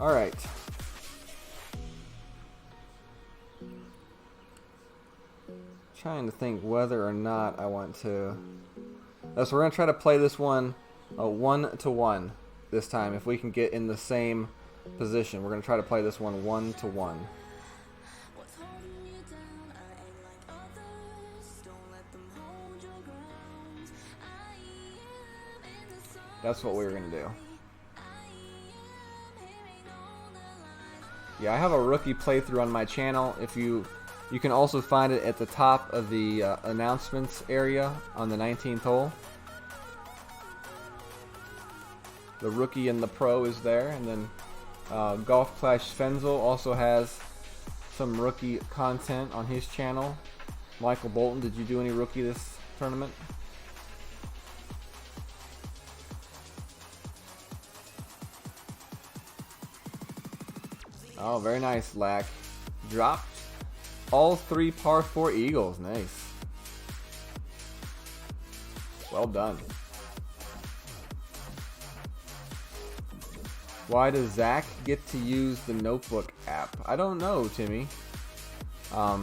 All right. Trying to think whether or not I want to. So we're gonna try to play this one 1-to-1 this time. If we can get in the same position, we're gonna try to play this one 1-to-1. What's holding you down? I ain't like others. Don't let them hold your ground. I am in the sun. That's what we were gonna do. I am hearing all the lies. Yeah, I have a rookie playthrough on my channel. If you can also find it at the top of the announcements area on the 19th hole. The rookie and the pro is there, and then Golf Clash Fenzel also has some rookie content on his channel. Michael Bolton, did you do any rookie this tournament? Oh, very nice, Lack. Dropped all 3 par 4 eagles. Nice. Well done. Why does Zach get to use the notebook app? I don't know, Timmy. I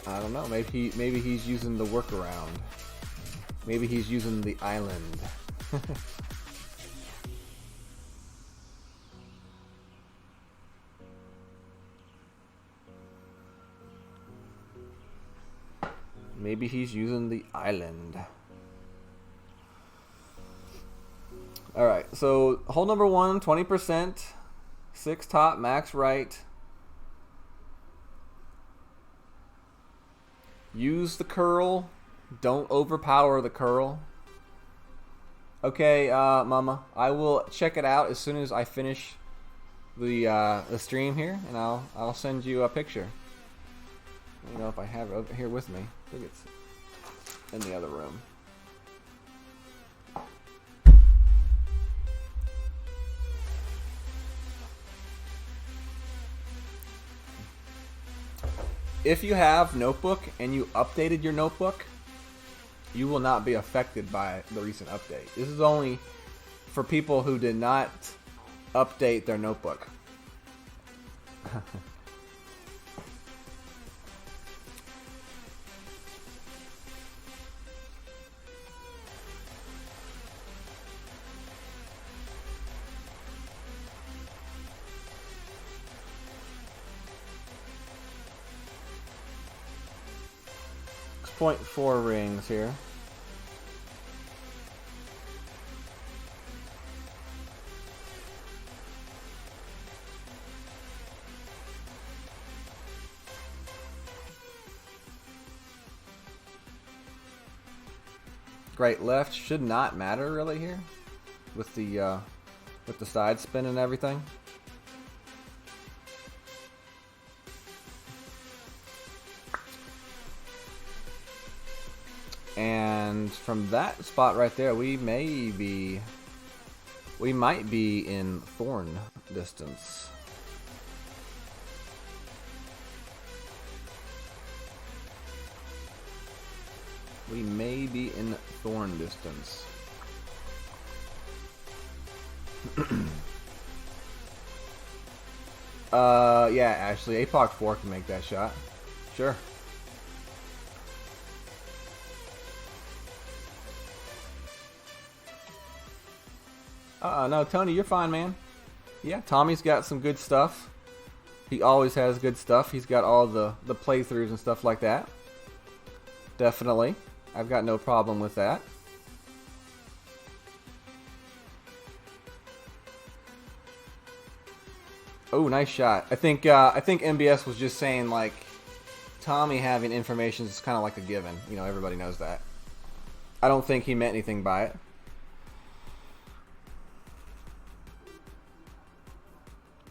don't know. Maybe he's using the workaround. Maybe he's using the island. Maybe he's using the island. Alright, so hole number 1, 20%. 6 top, max right. Use the curl. Don't overpower the curl. Okay, Mama, I will check it out as soon as I finish the stream here, and I'll send you a picture. I don't know if I have it over here with me. I think it's in the other room. If you have Notebook and you updated your Notebook, you will not be affected by the recent update. This is only for people who did not update their Notebook. .4 rings here. Great left should not matter really here with the side spin and everything. And from that spot right there, we might be in thorn distance. We may be in thorn distance. Yeah, actually, APOC 4 can make that shot. Sure. No, Tony, you're fine, man. Yeah, Tommy's got some good stuff. He always has good stuff. He's got all the playthroughs and stuff like that. Definitely. I've got no problem with that. Oh, nice shot. I think MBS was just saying, like, Tommy having information is kind of like a given. You know, everybody knows that. I don't think he meant anything by it.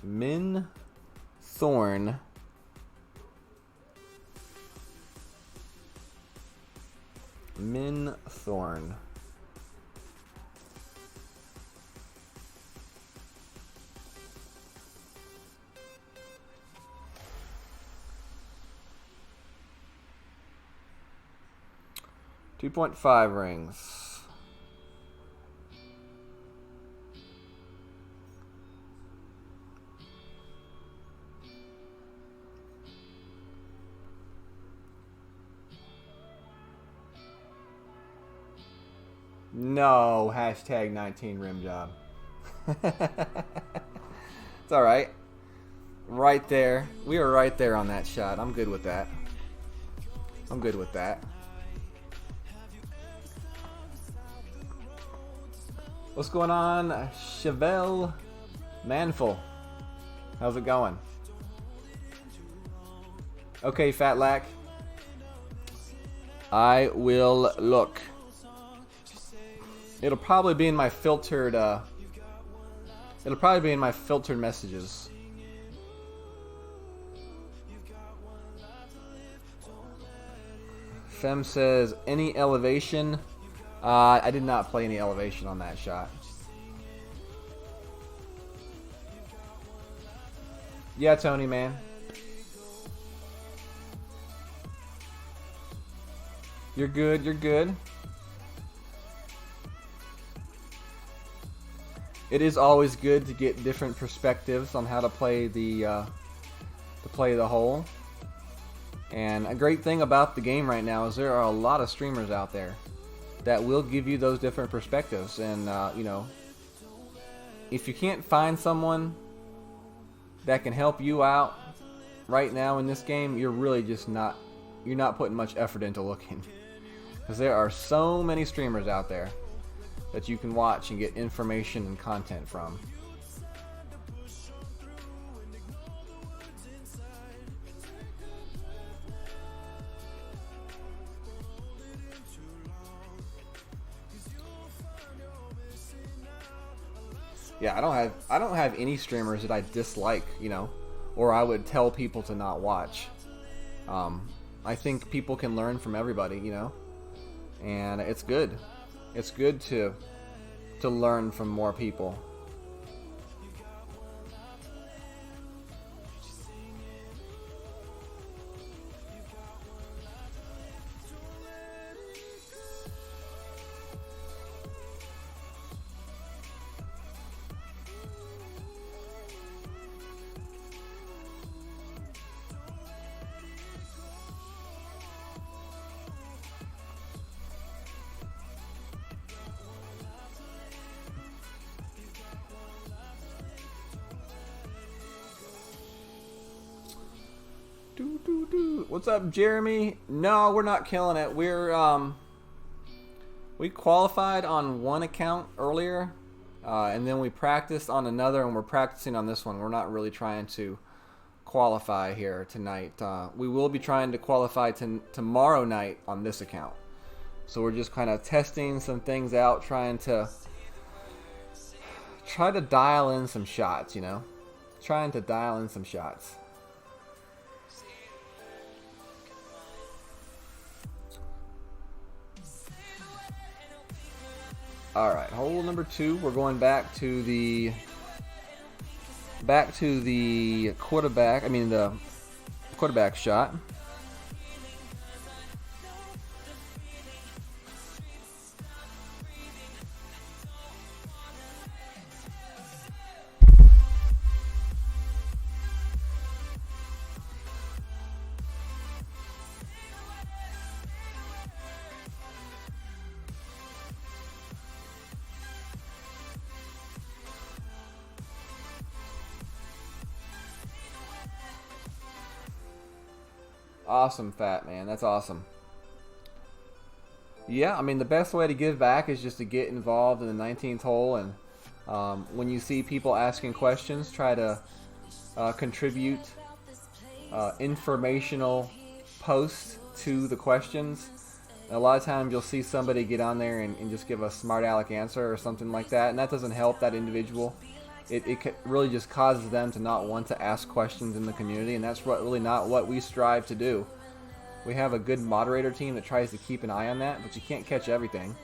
Min Thorn. Min Thorn. 2.5 rings. No, hashtag 19 rim job. It's alright. Right there. We are right there on that shot. I'm good with that. I'm good with that. What's going on, Chevelle Manful? How's it going? Okay, Fat Lack. I will look. It'll probably be in my filtered. It'll probably be in my filtered messages. Fem says, any elevation? I did not play any elevation on that shot. Yeah, Tony, man. You're good, you're good. It is always good to get different perspectives on how to play the hole. And a great thing about the game right now is there are a lot of streamers out there that will give you those different perspectives. And you know, if you can't find someone that can help you out right now in this game, you're really just not putting much effort into looking, because there are so many streamers out there that you can watch and get information and content from. Yeah, I don't have any streamers that I dislike, you know, or I would tell people to not watch. I think people can learn from everybody, you know, and it's good. It's good to learn from more people. What's up, Jeremy? No, we're not killing it. We qualified on one account earlier, and then we practiced on another, and we're practicing on this one. We're not really trying to qualify here tonight. We will be trying to qualify tomorrow night on this account. So we're just kind of testing some things out, try to dial in some shots, you know? Trying to dial in some shots. Alright, hole number 2, we're going back to the quarterback, the quarterback shot. Awesome, Fat Man. That's awesome. Yeah, the best way to give back is just to get involved in the 19th hole, and when you see people asking questions, try to contribute informational posts to the questions. And a lot of times you'll see somebody get on there and just give a smart aleck answer or something like that, and that doesn't help that individual. It really just causes them to not want to ask questions in the community, and that's really not what we strive to do. We have a good moderator team that tries to keep an eye on that, but you can't catch everything.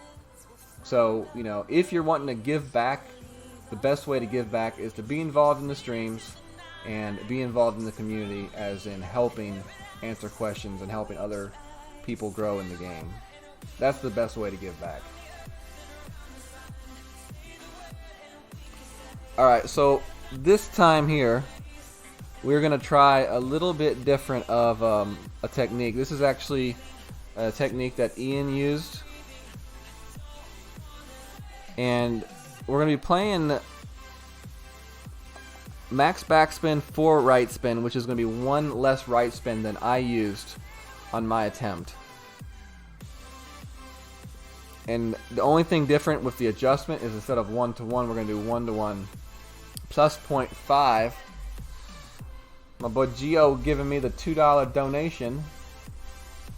So, you know, if you're wanting to give back, the best way to give back is to be involved in the streams and be involved in the community, as in helping answer questions and helping other people grow in the game. That's the best way to give back. Alright, so this time here, we're going to try a little bit different of a technique. This is actually a technique that Ian used. And we're going to be playing max backspin, 4 right spin, which is going to be 1 less right spin than I used on my attempt. And the only thing different with the adjustment is instead of 1 to 1, we're going to do 1 to 1 plus 0.5. My boy Gio giving me the $2 donation.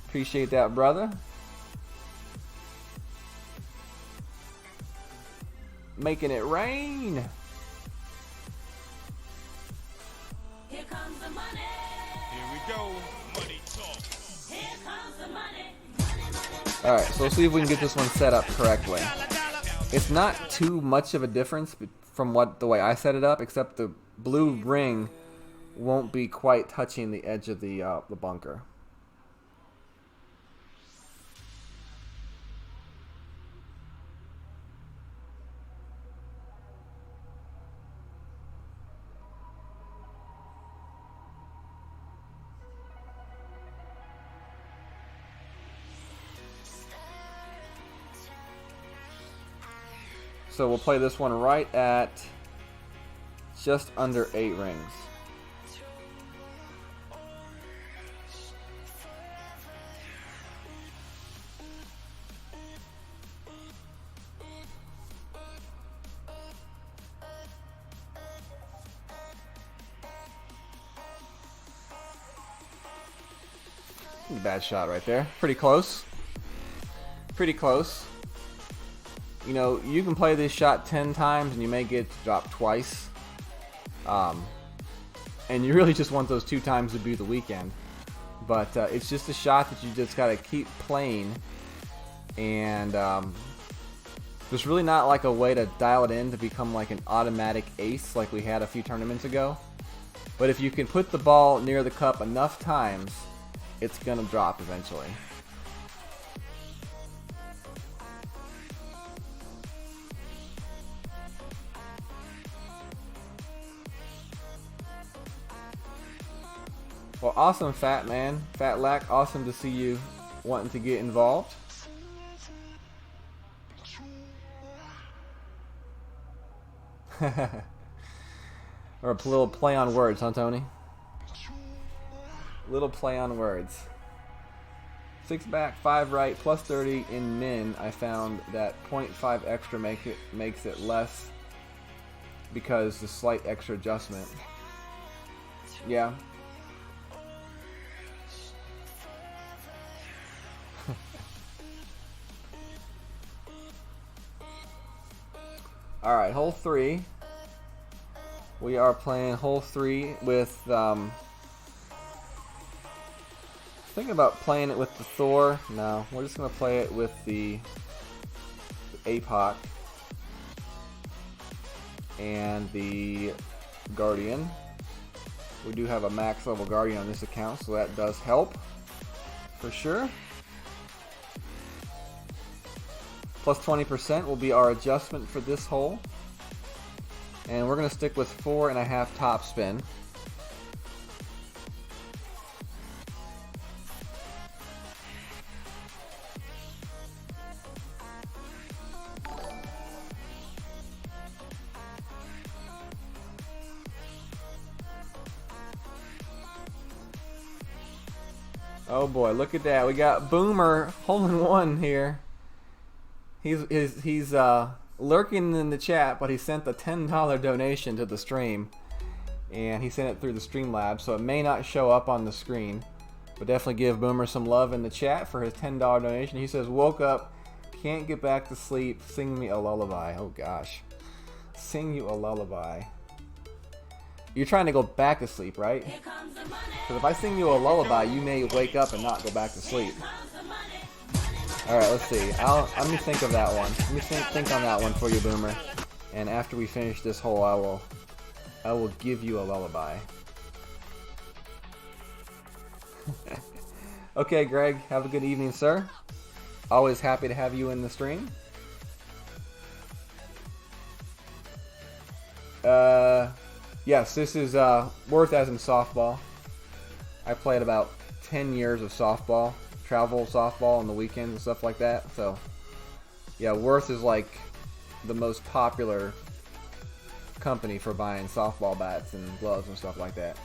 Appreciate that, brother. Making it rain. Here comes the money. Here we go. Money talk. Here comes the money. Alright, so let's see if we can get this one set up correctly. It's not too much of a difference from the way I set it up, except the blue ring won't be quite touching the edge of the bunker. So we'll play this one right at just under 8 rings. Bad shot right there. Pretty close. Pretty close. You know, you can play this shot 10 times and you may get dropped twice. And you really just want those 2 times to be the weekend. But it's just a shot that you just got to keep playing. And there's really not like a way to dial it in to become like an automatic ace like we had a few tournaments ago. But if you can put the ball near the cup enough times, it's going to drop eventually. Well, awesome, Fat Man. Fat Lack, awesome to see you wanting to get involved. Or a little play on words, huh, Tony? Little play on words. 6 back, 5 right, plus 30 in min. I found that 0.5 extra makes it less because the slight extra adjustment. Yeah. Alright, hole 3. We are playing hole 3 with, thinking about playing it with the Thor. No, we're just going to play it with the APOC and the Guardian. We do have a max level Guardian on this account, so that does help for sure. Plus 20% will be our adjustment for this hole. And we're going to stick with 4.5 top spin. Oh boy, look at that. We got Boomer hole-in-one here. He's lurking in the chat, but he sent a $10 donation to the stream, and he sent it through the Streamlabs, so it may not show up on the screen, but definitely give Boomer some love in the chat for his $10 donation. He says, woke up, can't get back to sleep, sing me a lullaby. Oh gosh, sing you a lullaby. You're trying to go back to sleep, right? Here comes the money. Because if I sing you a lullaby, you may wake up and not go back to sleep. Here comes the money. Alright, let's see. Let me think of that one. Let me think on that one for you, Boomer. And after we finish this hole, I will give you a lullaby. Okay, Greg, have a good evening, sir. Always happy to have you in the stream. Yes, this is Worth as in softball. I played about 10 years of softball, travel softball on the weekends and stuff like that. So, yeah, Worth is like the most popular company for buying softball bats and gloves and stuff like that.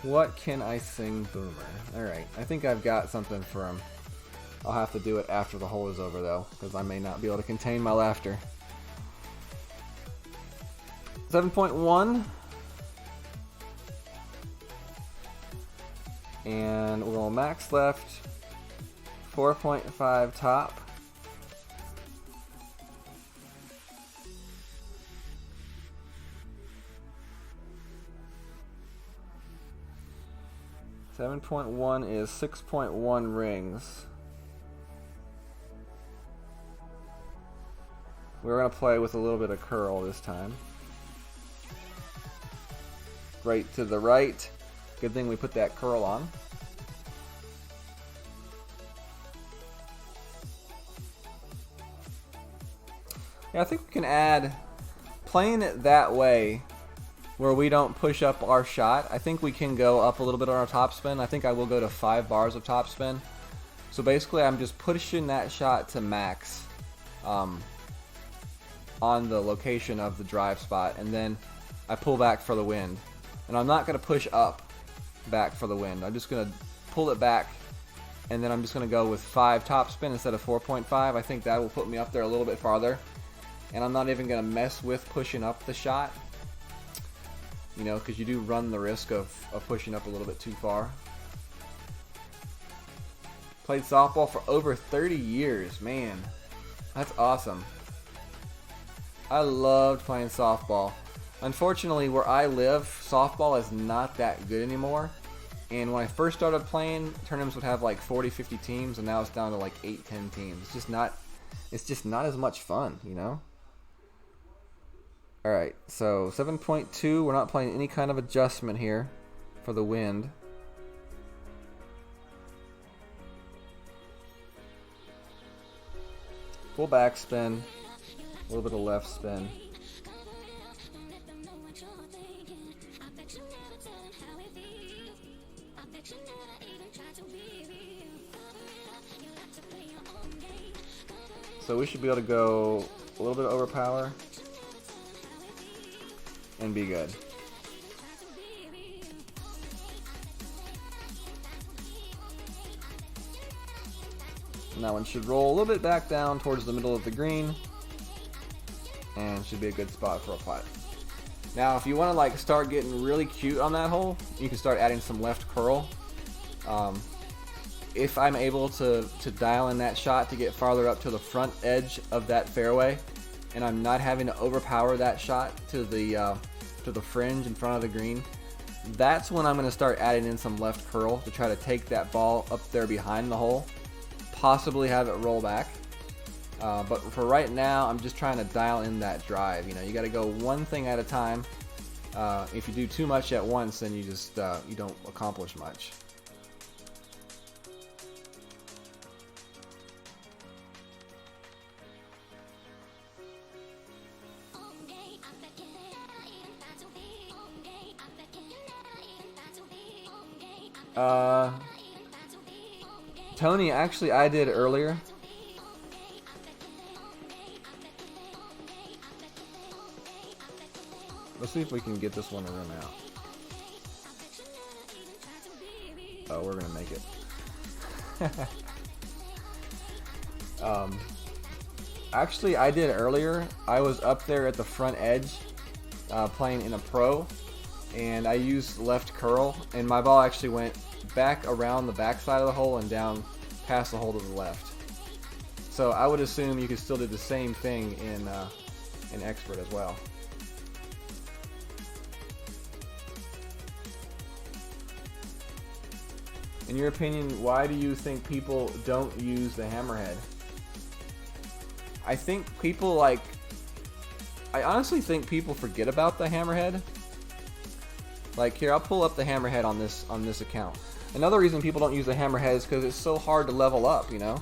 What can I sing, Boomer? Alright, I think I've got something for him. I'll have to do it after the hole is over, though, because I may not be able to contain my laughter. 7.1. And we'll max left. 4.5 top. .1 is 6.1 rings. We're going to play with a little bit of curl this time. Right to the right. Good thing we put that curl on. Yeah, I think we can add, playing it that way, where we don't push up our shot. I think we can go up a little bit on our topspin. I think I will go to 5 bars of topspin. So basically I'm just pushing that shot to max on the location of the drive spot, and then I pull back for the wind. And I'm not going to push up back for the wind. I'm just going to pull it back, and then I'm just going to go with 5 topspin instead of 4.5. I think that will put me up there a little bit farther. And I'm not even going to mess with pushing up the shot. You know, because you do run the risk of pushing up a little bit too far. Played softball for over 30 years. Man, that's awesome. I loved playing softball. Unfortunately, where I live, softball is not that good anymore. And when I first started playing, tournaments would have like 40, 50 teams, and now it's down to like 8, 10 teams. It's just not as much fun, you know? Alright, so 7.2, we're not playing any kind of adjustment here for the wind. Full backspin, a little bit of left spin. So we should be able to go a little bit of overpower and be good. And that one should roll a little bit back down towards the middle of the green, and should be a good spot for a putt. Now, if you want to like start getting really cute on that hole, you can start adding some left curl. If I'm able to dial in that shot to get farther up to the front edge of that fairway, and I'm not having to overpower that shot to the fringe in front of the green, that's when I'm going to start adding in some left curl to try to take that ball up there behind the hole, possibly have it roll back. But for right now, I'm just trying to dial in that drive. You know, you got to go one thing at a time. If you do too much at once, then you just you don't accomplish much. Tony, actually I did earlier. Let's see if we can get this one to run out. Oh, we're gonna make it. Actually I did earlier. I was up there at the front edge playing in a pro, and I used left curl, and my ball actually went back around the back side of the hole and down past the hole to the left. So I would assume you could still do the same thing in Expert as well. In your opinion, why do you think people don't use the hammerhead? I think people I honestly think people forget about the hammerhead. Like here, I'll pull up the hammerhead on this account. Another reason people don't use the hammerhead is because it's so hard to level up, you know?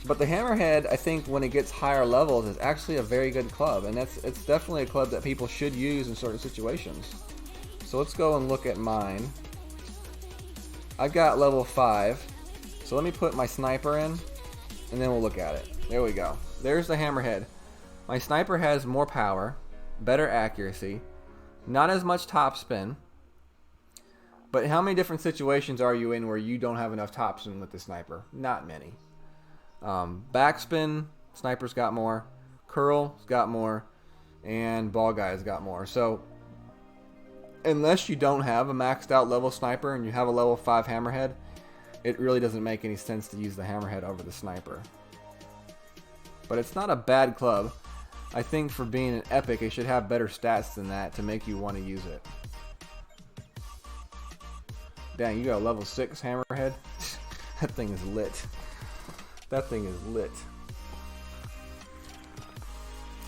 But the hammerhead, I think when it gets higher levels, is actually a very good club. And it's definitely a club that people should use in certain situations. So let's go and look at mine. I've got level 5. So let me put my sniper in, and then we'll look at it. There we go. There's the hammerhead. My sniper has more power, better accuracy, not as much topspin. But how many different situations are you in where you don't have enough topspin with the sniper? Not many. Backspin, sniper's got more. Curl's got more. And ball guy's got more. So, unless you don't have a maxed out level sniper and you have a level 5 hammerhead, it really doesn't make any sense to use the hammerhead over the sniper. But it's not a bad club. I think for being an epic, it should have better stats than that to make you want to use it. Dang, you got a level 6 hammerhead? That thing is lit. That thing is lit.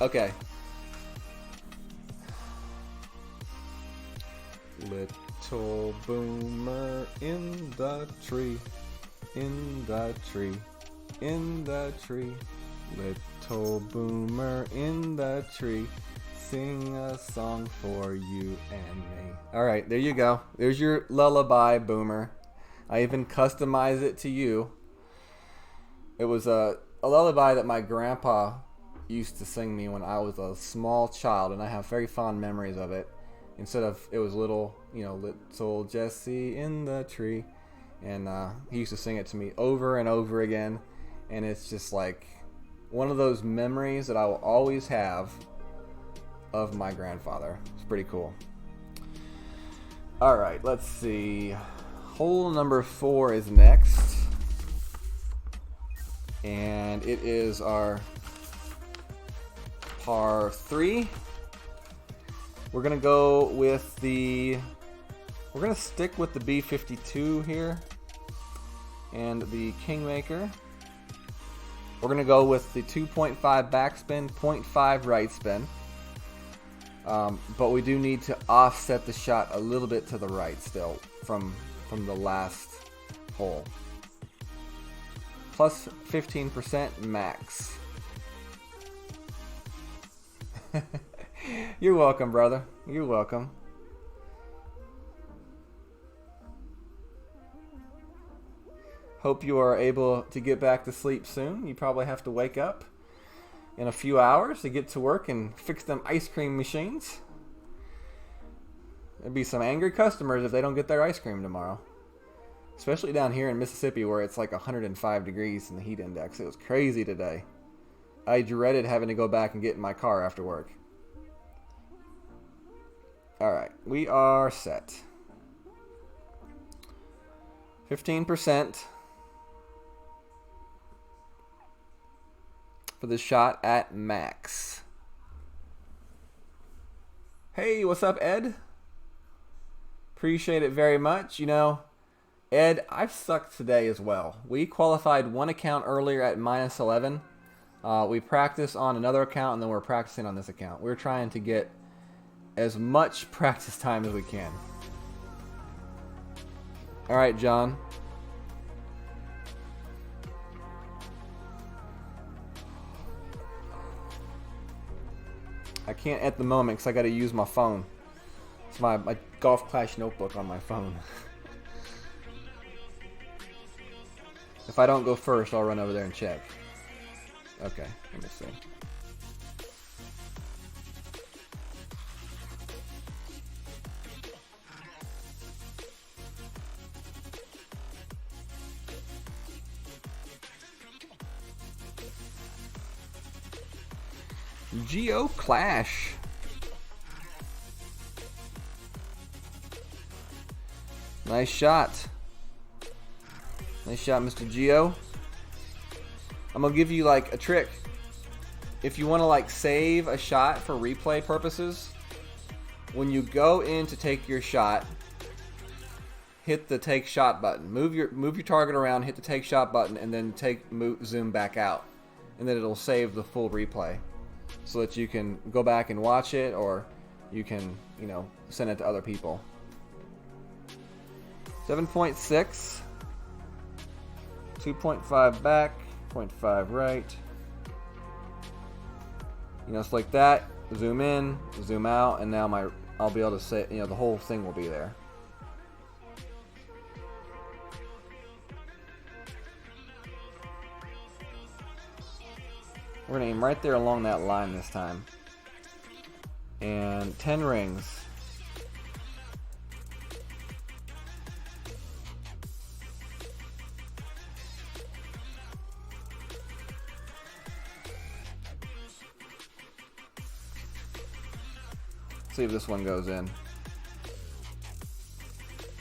Okay. Little boomer in the tree. In the tree. In the tree. Little boomer in the tree. Sing a song for you and me. Alright, there you go. There's your lullaby, Boomer. I even customized it to you. It was a lullaby that my grandpa used to sing me when I was a small child, and I have very fond memories of it. Instead of, it was little Jesse in the tree. And he used to sing it to me over and over again. And it's just like one of those memories that I will always have of my grandfather. It's pretty cool. Alright, let's see. Hole number 4 is next. And it is our par 3. We're going to go with the... We're going to stick with the B52 here. And the Kingmaker. We're going to go with the 2.5 backspin, 0.5 right spin. But we do need to offset the shot a little bit to the right still from the last hole. Plus 15% max. You're welcome, brother. You're welcome. Hope you are able to get back to sleep soon. You probably have to wake up in a few hours to get to work and fix them ice cream machines. There'd be some angry customers if they don't get their ice cream tomorrow. Especially down here in Mississippi where it's like 105 degrees in the heat index. It was crazy today. I dreaded having to go back and get in my car after work. Alright, we are set. 15% for the shot at max. Hey, what's up, Ed? Appreciate it very much. You know, Ed, I've sucked today as well. We qualified one account earlier at minus 11. We practiced on another account, and then we're practicing on this account. We're trying to get as much practice time as we can. All right, John. I can't at the moment because I got to use my phone. It's my Golf Clash notebook on my phone. If I don't go first, I'll run over there and check. Okay, let me see. Geo Clash. Nice shot. Nice shot, Mr. Geo. I'm gonna give you like a trick. If you want to like save a shot for replay purposes, when you go in to take your shot, hit the take shot button. Move your target around, hit the take shot button, and then zoom back out, and then it'll save the full replay, so that you can go back and watch it, or you can, send it to other people. 7.6. 2.5 back, 0.5 right. You know, it's like that. Zoom in, zoom out, and now I'll be able to say, you know, the whole thing will be there. We're gonna aim right there along that line this time. And 10 rings. See if this one goes in.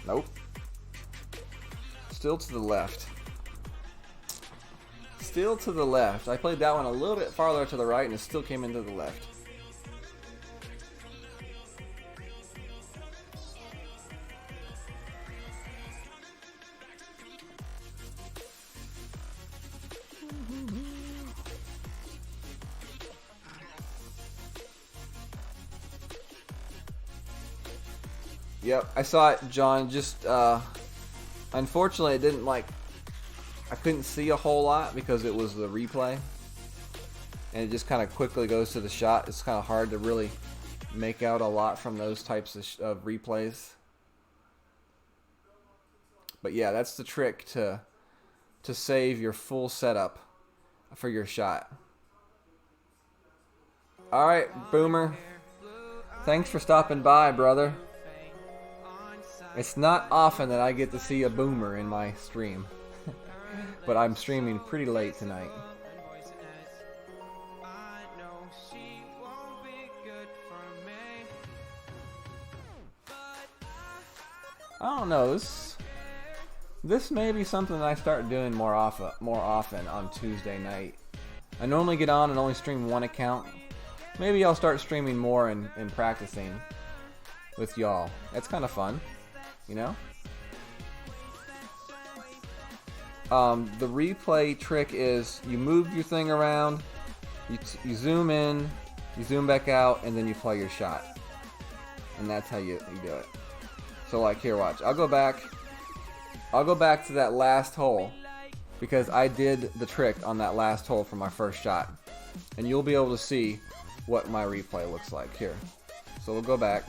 Nope. Still to the left. Still to the left. I played that one a little bit farther to the right and it still came into the left. Yep, I saw it, John. Just unfortunately, it didn't I couldn't see a whole lot because it was the replay, and it just kind of quickly goes to the shot. It's kind of hard to really make out a lot from those types of replays. But yeah, that's the trick to save your full setup for your shot. All right, Boomer. Thanks for stopping by, brother. It's not often that I get to see a Boomer in my stream, but I'm streaming pretty late tonight. I don't know. This may be something that I start doing more often on Tuesday night. I normally get on and only stream one account. Maybe I'll start streaming more and practicing with y'all. That's kind of fun, you know? The replay trick is you move your thing around, you zoom in, you zoom back out, and then you play your shot. And that's how you do it. So like here, watch. I'll go back to that last hole because I did the trick on that last hole for my first shot. And you'll be able to see what my replay looks like here. So we'll go back.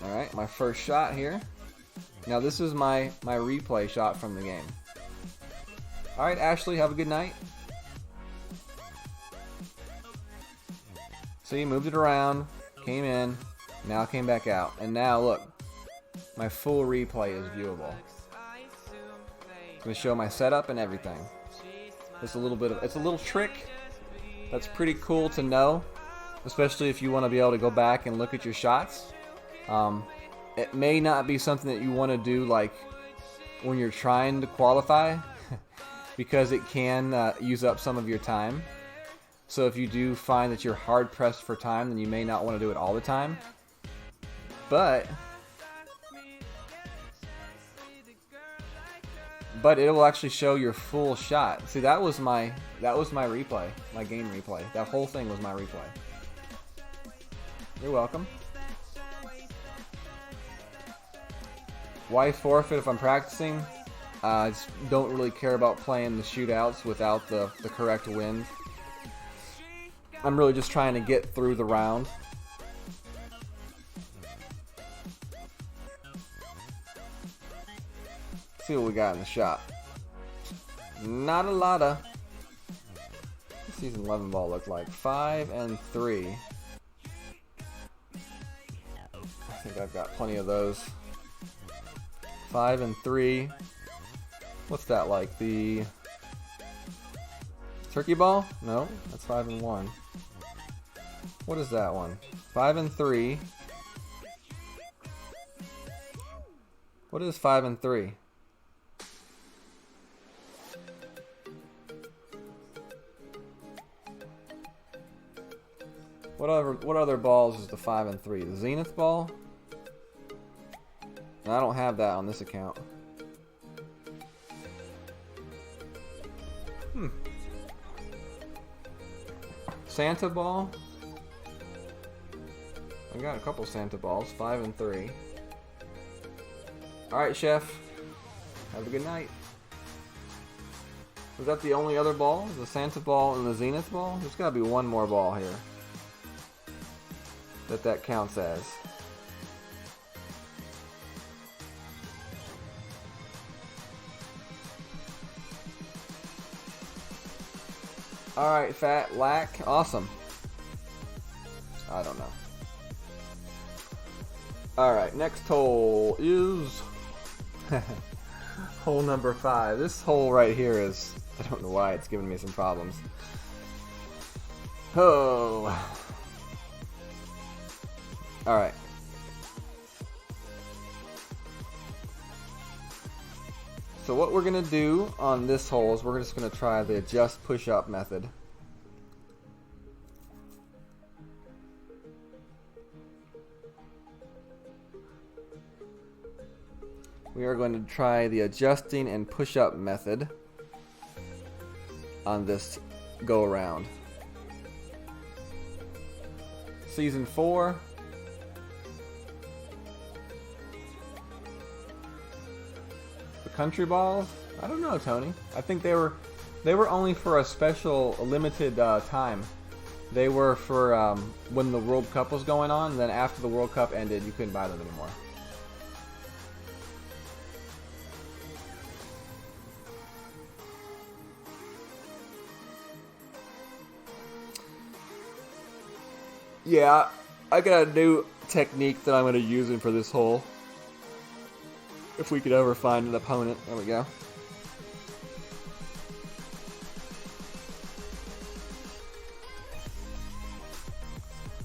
Alright, my first shot here. Now this is my replay shot from the game. Alright, Ashley, have a good night. See, moved it around, came in, now came back out. And now look, my full replay is viewable. It's going to show my setup and everything. It's a little trick that's pretty cool to know, especially if you want to be able to go back and look at your shots. It may not be something that you want to do like when you're trying to qualify because it can use up some of your time. So if you do find that you're hard pressed for time, then you may not want to do it all the time. But it will actually show your full shot. See, that was my replay, my game replay. That whole thing was my replay. You're welcome. Why forfeit if I'm practicing? I just don't really care about playing the shootouts without the correct wind. I'm really just trying to get through the round. See what we got in the shot. Not a lot of. What does season 11 ball look like? 5 and 3. I think I've got plenty of those. 5 and 3. What's that like? The turkey ball? No, that's 5 and 1. What is that one? 5 and 3. What is 5 and 3? What other balls is the 5 and 3? The Zenith ball? I don't have that on this account. Santa ball. I got a couple Santa balls, 5 and 3. Alright, chef. Have a good night. Was that the only other ball? The Santa ball and the Zenith ball? There's gotta be one more ball here that counts as. Alright, Fat Lack. Awesome. I don't know. Alright, next hole is hole number 5. This hole right here is, I don't know why it's giving me some problems. Oh. Alright. So what we're going to do on this hole is we're just going to try the adjust push-up method. We are going to try the adjusting and push-up method on this go-around. Season 4. The country balls? I don't know, Tony. I think they were only for a special, limited time. They were for when the World Cup was going on. Then after the World Cup ended, you couldn't buy them anymore. Yeah, I got a new technique that I'm going to use for this hole. If we could ever find an opponent. There we go.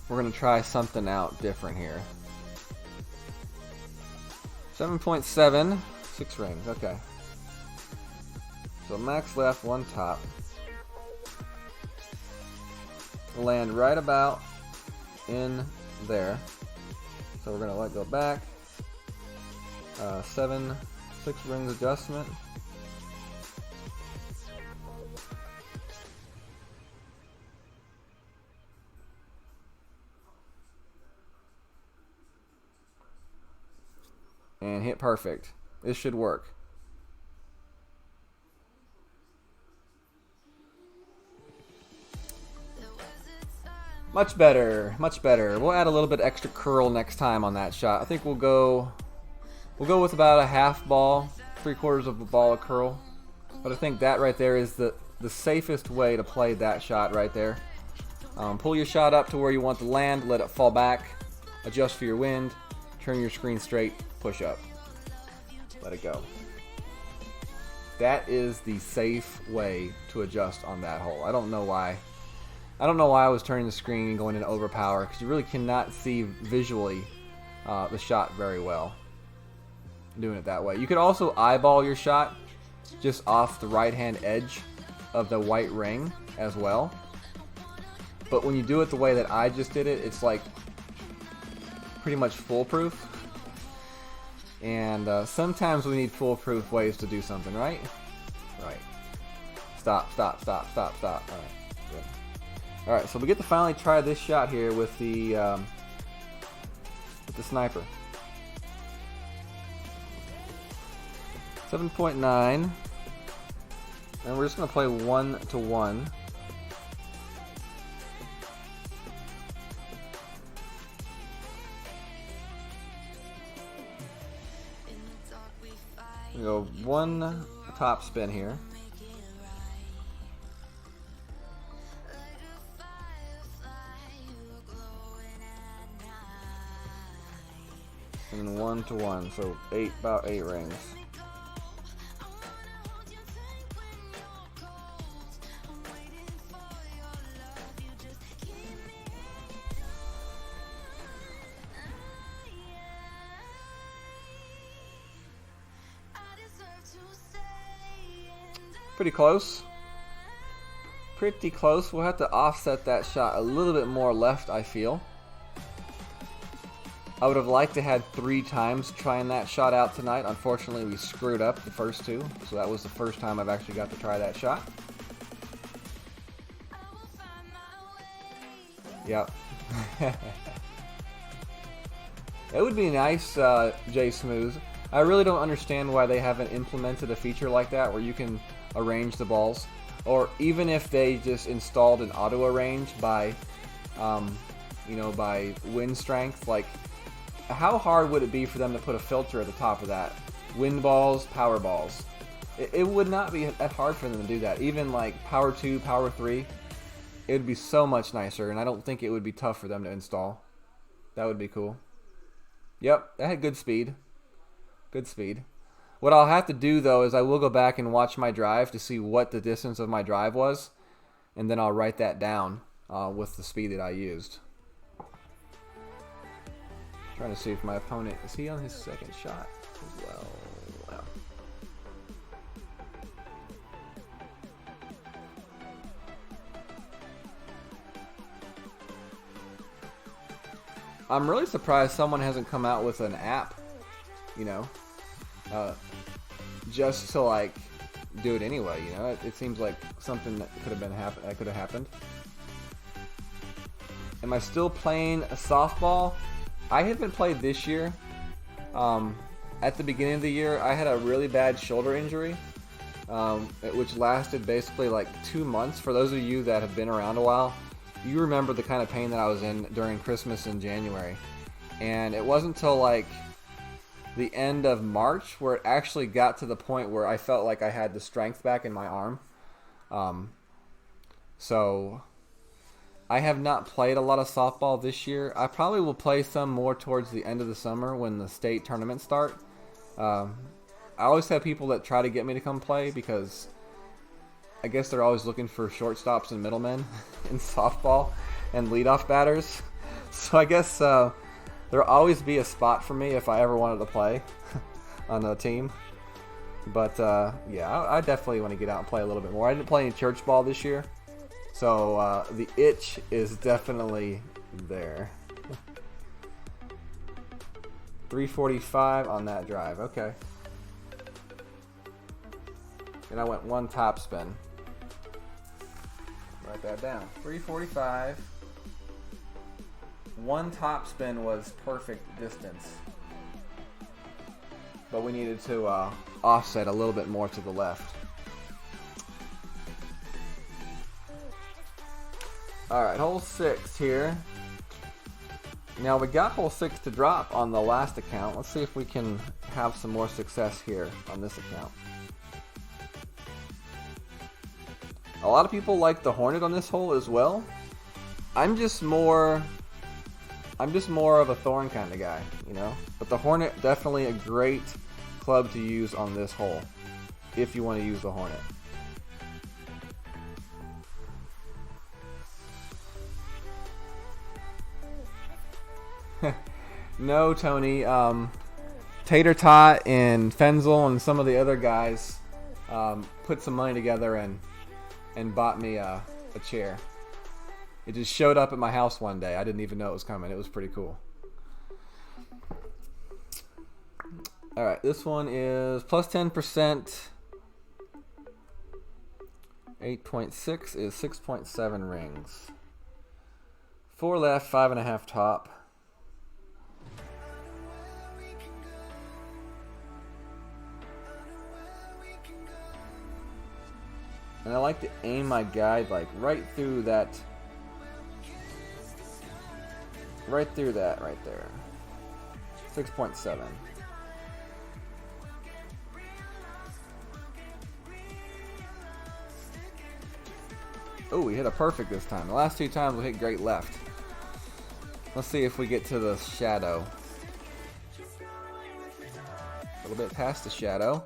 We're going to try something out different here. 7.7, 6 rings, okay. So max left, 1 top. Land right about in there. So we're going to let go back. 6 rings adjustment. And hit perfect. This should work. Much better, much better. We'll add a little bit extra curl next time on that shot. I think we'll go with about a half ball, 3/4 of a ball of curl. But I think that right there is the safest way to play that shot right there. Pull your shot up to where you want to land, let it fall back, adjust for your wind, turn your screen straight, push up. Let it go. That is the safe way to adjust on that hole. I don't know why I was turning the screen and going into overpower, because you really cannot see visually the shot very well doing it that way. You could also eyeball your shot just off the right hand edge of the white ring as well. But when you do it the way that I just did it, it's like pretty much foolproof. And sometimes we need foolproof ways to do something, right? Right. Stop. Alright, good. Alright, so we get to finally try this shot here with the sniper. 7.9. And we're just going to play 1-to-1. We go 1 top spin here. And 1-to-1, so about 8 rings. Pretty close. Pretty close. We'll have to offset that shot a little bit more left, I feel. I would have liked to had 3 times trying that shot out tonight. Unfortunately, we screwed up the first 2, so that was the first time I've actually got to try that shot. Yep. It would be nice, J Smooth. I really don't understand why they haven't implemented a feature like that where you can arrange the balls, or even if they just installed an auto arrange by, you know, by wind strength. Like, how hard would it be for them to put a filter at the top of that? Wind balls, power balls. It would not be that hard for them to do that. Even like power 2, power 3, it would be so much nicer, and I don't think it would be tough for them to install. That would be cool. Yep, that had good speed. Good speed. What I'll have to do though is I will go back and watch my drive to see what the distance of my drive was, and then I'll write that down with the speed that I used. Trying to see if my opponent, is he on his second shot as well? Wow. I'm really surprised someone hasn't come out with an app, you know, just to like do it anyway. You know, it seems like something that could have happened. Am I still playing a softball? I haven't played this year. At the beginning of the year, I had a really bad shoulder injury, which lasted basically like 2 months. For those of you that have been around a while, you remember the kind of pain that I was in during Christmas in January. And it wasn't until like the end of March where it actually got to the point where I felt like I had the strength back in my arm. So I have not played a lot of softball this year. I probably will play some more towards the end of the summer when the state tournaments start. I always have people that try to get me to come play because I guess they're always looking for shortstops and middlemen in softball and leadoff batters. So I guess there'll always be a spot for me if I ever wanted to play on a team. But yeah, I definitely want to get out and play a little bit more. I didn't play any church ball this year, so the itch is definitely there. 345 on that drive. Okay. And I went one top spin. Write that down. 345. One top spin was perfect distance. But we needed to offset a little bit more to the left. Alright, hole 6 here. Now we got hole 6 to drop on the last account. Let's see if we can have some more success here on this account. A lot of people like the Hornet on this hole as well. I'm just more of a Thorn kind of guy, you know. But the Hornet, definitely a great club to use on this hole if you want to use the Hornet. No, Tony. Tater Tot and Fenzel and some of the other guys put some money together and bought me a chair. It just showed up at my house one day. I didn't even know it was coming. It was pretty cool. Alright, this one is plus 10%. 8.6 is 6.7 rings. 4 left, 5.5 top. And I like to aim my guide like right through that right there. 6.7. Oh, we hit a perfect this time. The last 2 times we hit great left. Let's see if we get to the shadow. A little bit past the shadow.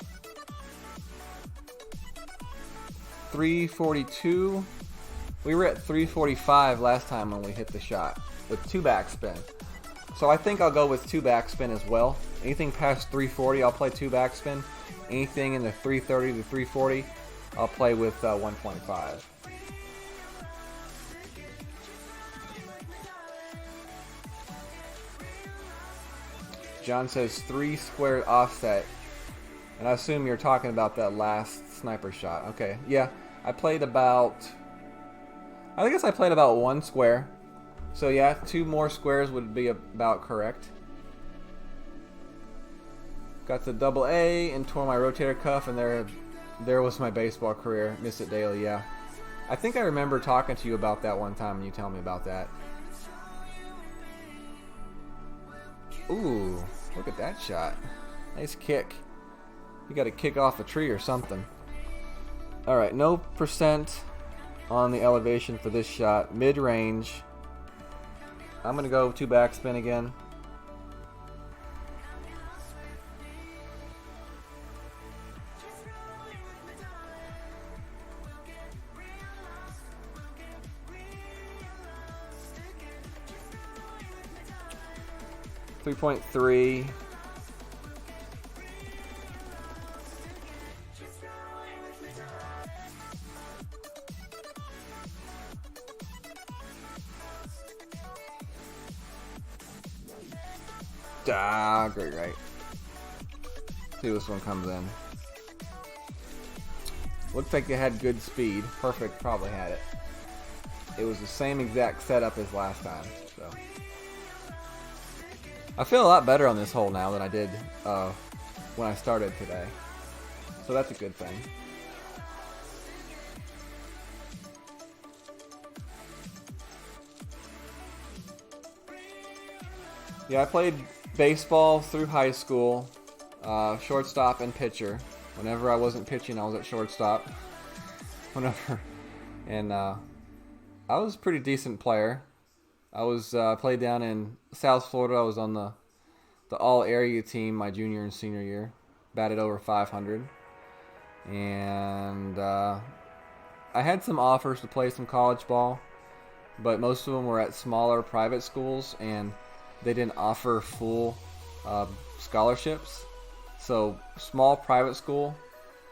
342. We were at 345 last time when we hit the shot with 2 backspin. So I think I'll go with 2 backspin as well. Anything past 340, I'll play 2 backspin. Anything in the 330 to 340, I'll play with 125. John says 3 square offset. And I assume you're talking about that last sniper shot. Okay, yeah. I guess I played about 1 square. So yeah, 2 more squares would be about correct. Got the double A and tore my rotator cuff, and there was my baseball career. Miss it daily, yeah. I think I remember talking to you about that one time, and you tell me about that. Ooh, look at that shot. Nice kick. You got to kick off a tree or something. Alright, no percent on the elevation for this shot. Mid-range. I'm going to go 2 backspin again. .3. Great, right. See if this one comes in. Looks like it had good speed. Perfect, probably had it. It was the same exact setup as last time, so. I feel a lot better on this hole now than I did when I started today. So that's a good thing. Yeah, I played baseball through high school, shortstop and pitcher. Whenever I wasn't pitching, I was at shortstop. And I was a pretty decent player. I was played down in South Florida. I was on the all-area team my junior and senior year. Batted over 500. And I had some offers to play some college ball, but most of them were at smaller private schools, and they didn't offer full scholarships. So small private school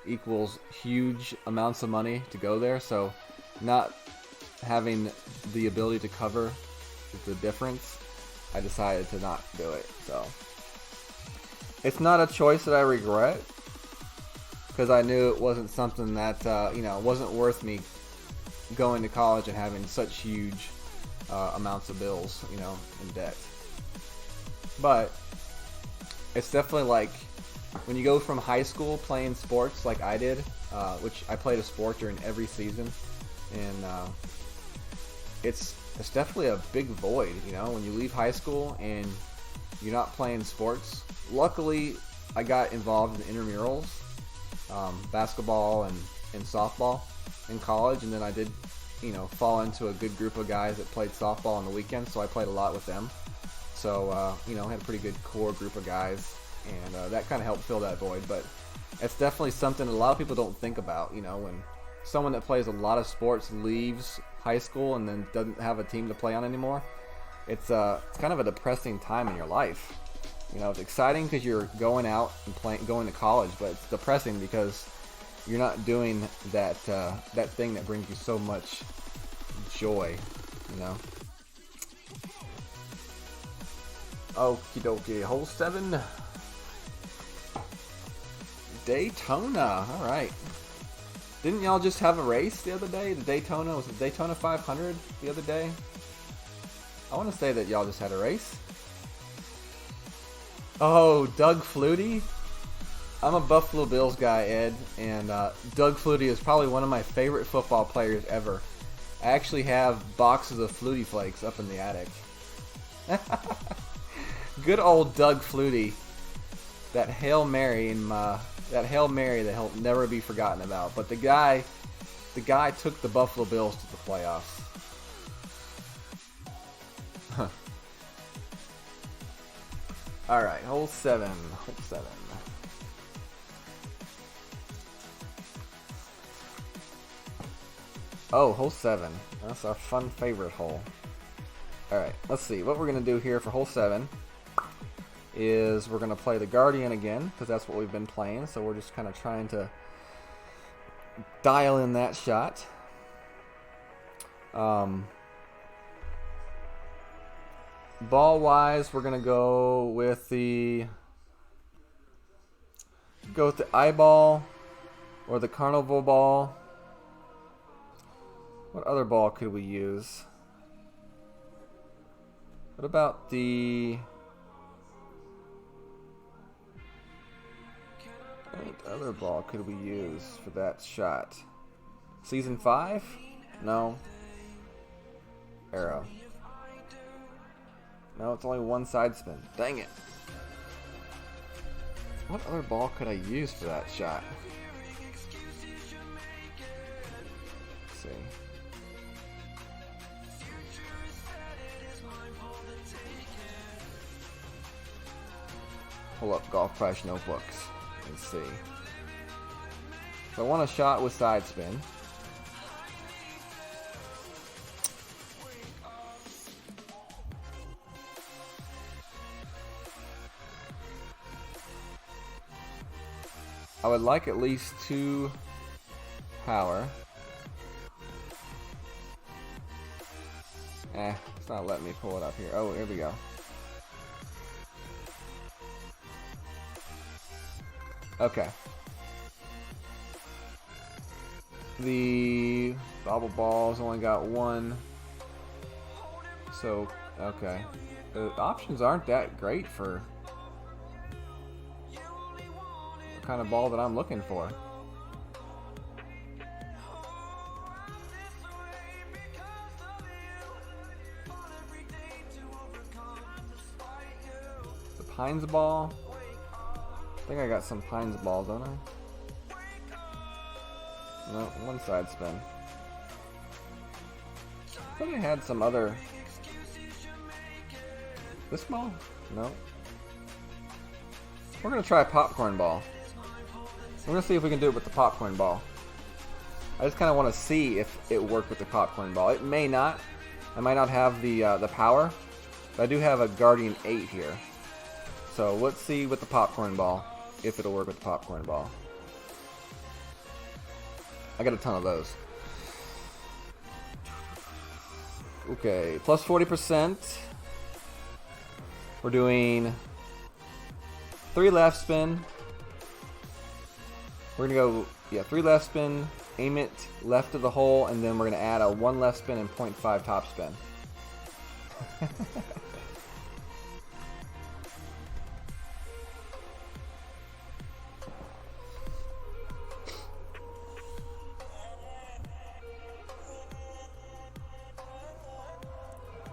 equals huge amounts of money to go there. So not having the ability to cover the difference, I decided to not do it. So it's not a choice that I regret, because I knew it wasn't something that it wasn't worth me going to college and having such huge amounts of bills, in debt. But it's definitely like when you go from high school playing sports like I did, which I played a sport during every season, and it's definitely a big void, when you leave high school and you're not playing sports. Luckily, I got involved in intramurals, basketball and softball in college, and then I did, fall into a good group of guys that played softball on the weekends, so I played a lot with them. So, I had a pretty good core group of guys, and that kind of helped fill that void. But it's definitely something a lot of people don't think about, when someone that plays a lot of sports leaves high school and then doesn't have a team to play on anymore. It's kind of a depressing time in your life. It's exciting because you're going out and going to college, but it's depressing because you're not doing that thing that brings you so much joy, Okie dokie, hole 7. Daytona, alright. Didn't y'all just have a race the other day? Was the Daytona 500 the other day? I want to say that y'all just had a race. Oh, Doug Flutie? I'm a Buffalo Bills guy, Ed, and Doug Flutie is probably one of my favorite football players ever. I actually have boxes of Flutie Flakes up in the attic. Good old Doug Flutie. That Hail Mary that he'll never be forgotten about. But the guy took the Buffalo Bills to the playoffs. All right, hole 7. Oh, hole 7. That's our fun favorite hole. All right, let's see what we're gonna do here for hole 7. Is we're going to play the Guardian again, because that's what we've been playing, so we're just kind of trying to dial in that shot. Ball wise, we're going to go with the eyeball or the carnival ball. What other ball could we use? What about the... What other ball could we use for that shot? Season 5? No. Arrow. No, it's only one side spin. Dang it. What other ball could I use for that shot? Let's see. Pull up Golf Price notebooks and see. So I want a shot with side spin. I would like at least 2 power. It's not letting me pull it up here. Oh, here we go. Okay. The bobble ball's only got 1. So, okay. The options aren't that great for the kind of ball that I'm looking for. The Pines ball. I think I got some Pines ball, don't I? No, one side spin. I thought I had some other... This ball? No. We're going to try popcorn ball. We're going to see if we can do it with the popcorn ball. I just kind of want to see if it worked with the popcorn ball. It may not. I might not have the power. But I do have a Guardian 8 here. So let's see with the popcorn ball if it'll work with the popcorn ball. I got a ton of those. Okay, plus 40%. We're doing 3 left spin. We're gonna go, 3 left spin, aim it left of the hole, and then we're gonna add a 1 left spin and 0.5 top spin.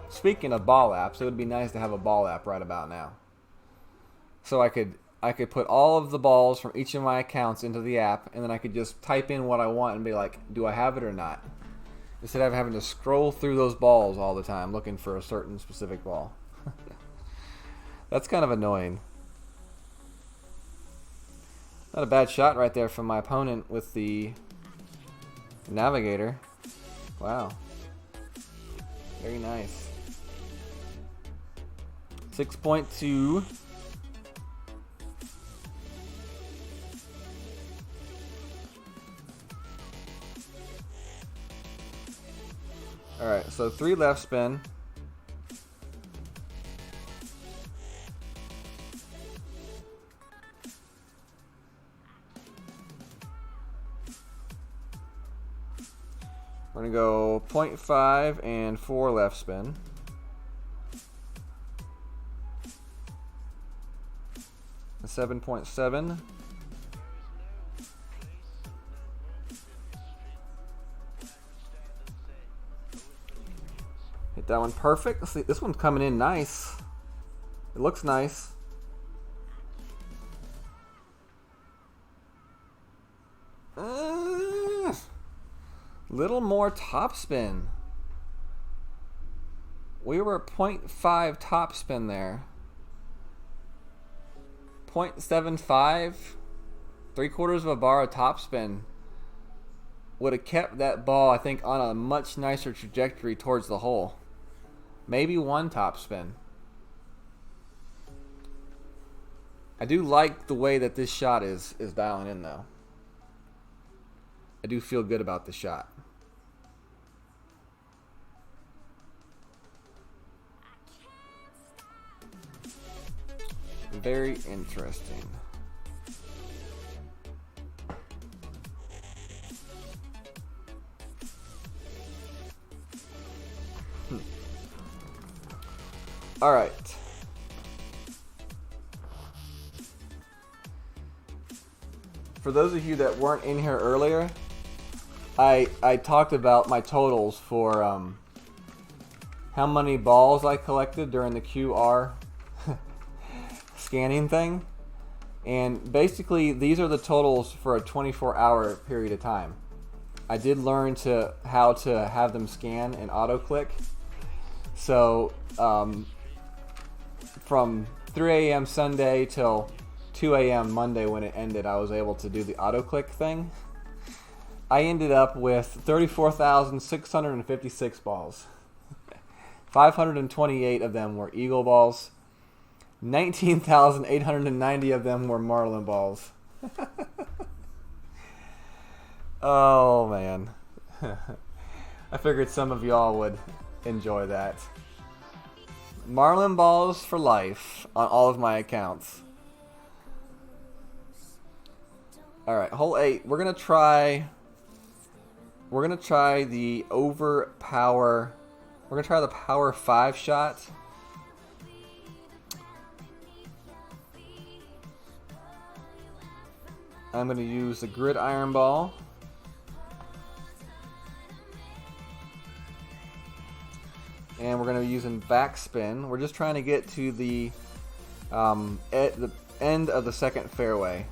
Speaking of ball apps, it would be nice to have a ball app right about now. So I could put all of the balls from each of my accounts into the app, and then I could just type in what I want and be like, do I have it or not? Instead of having to scroll through those balls all the time looking for a certain specific ball. That's kind of annoying. Not a bad shot right there from my opponent with the navigator. Wow. Very nice. 6.2. Alright, so 3 left spin. We're going to go 0.5 and 4 left spin. A 7.7. Hit that one perfect. Let's see, this one's coming in nice. It looks nice. Little more top spin. We were 0.5 top spin there. 0.75, 3/4 of a bar of top spin would have kept that ball, I think, on a much nicer trajectory towards the hole. Maybe 1 top spin. I do like the way that this shot is dialing in, though. I do feel good about the shot. Very interesting. All right. For those of you that weren't in here earlier, I talked about my totals for how many balls I collected during the QR scanning thing. And basically, these are the totals for a 24-hour period of time. I did learn how to have them scan and auto-click. So from 3 a.m. Sunday till 2 a.m. Monday when it ended, I was able to do the auto-click thing. I ended up with 34,656 balls. 528 of them were Eagle balls. 19,890 of them were Marlin balls. Oh, man. I figured some of y'all would enjoy that. Marlin balls for life on all of my accounts. All right, hole 8. We're gonna try the overpower. We're gonna try the power 5 shot. I'm gonna use the gridiron ball. And we're gonna be using backspin. We're just trying to get to the at the end of the second fairway.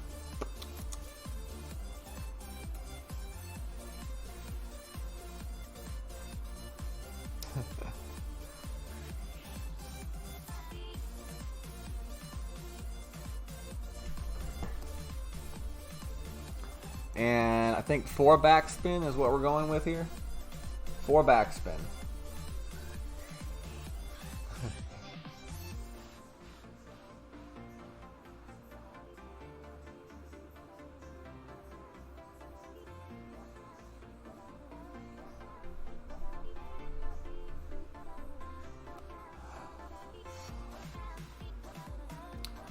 And I think 4 backspin is what we're going with here. 4 backspin.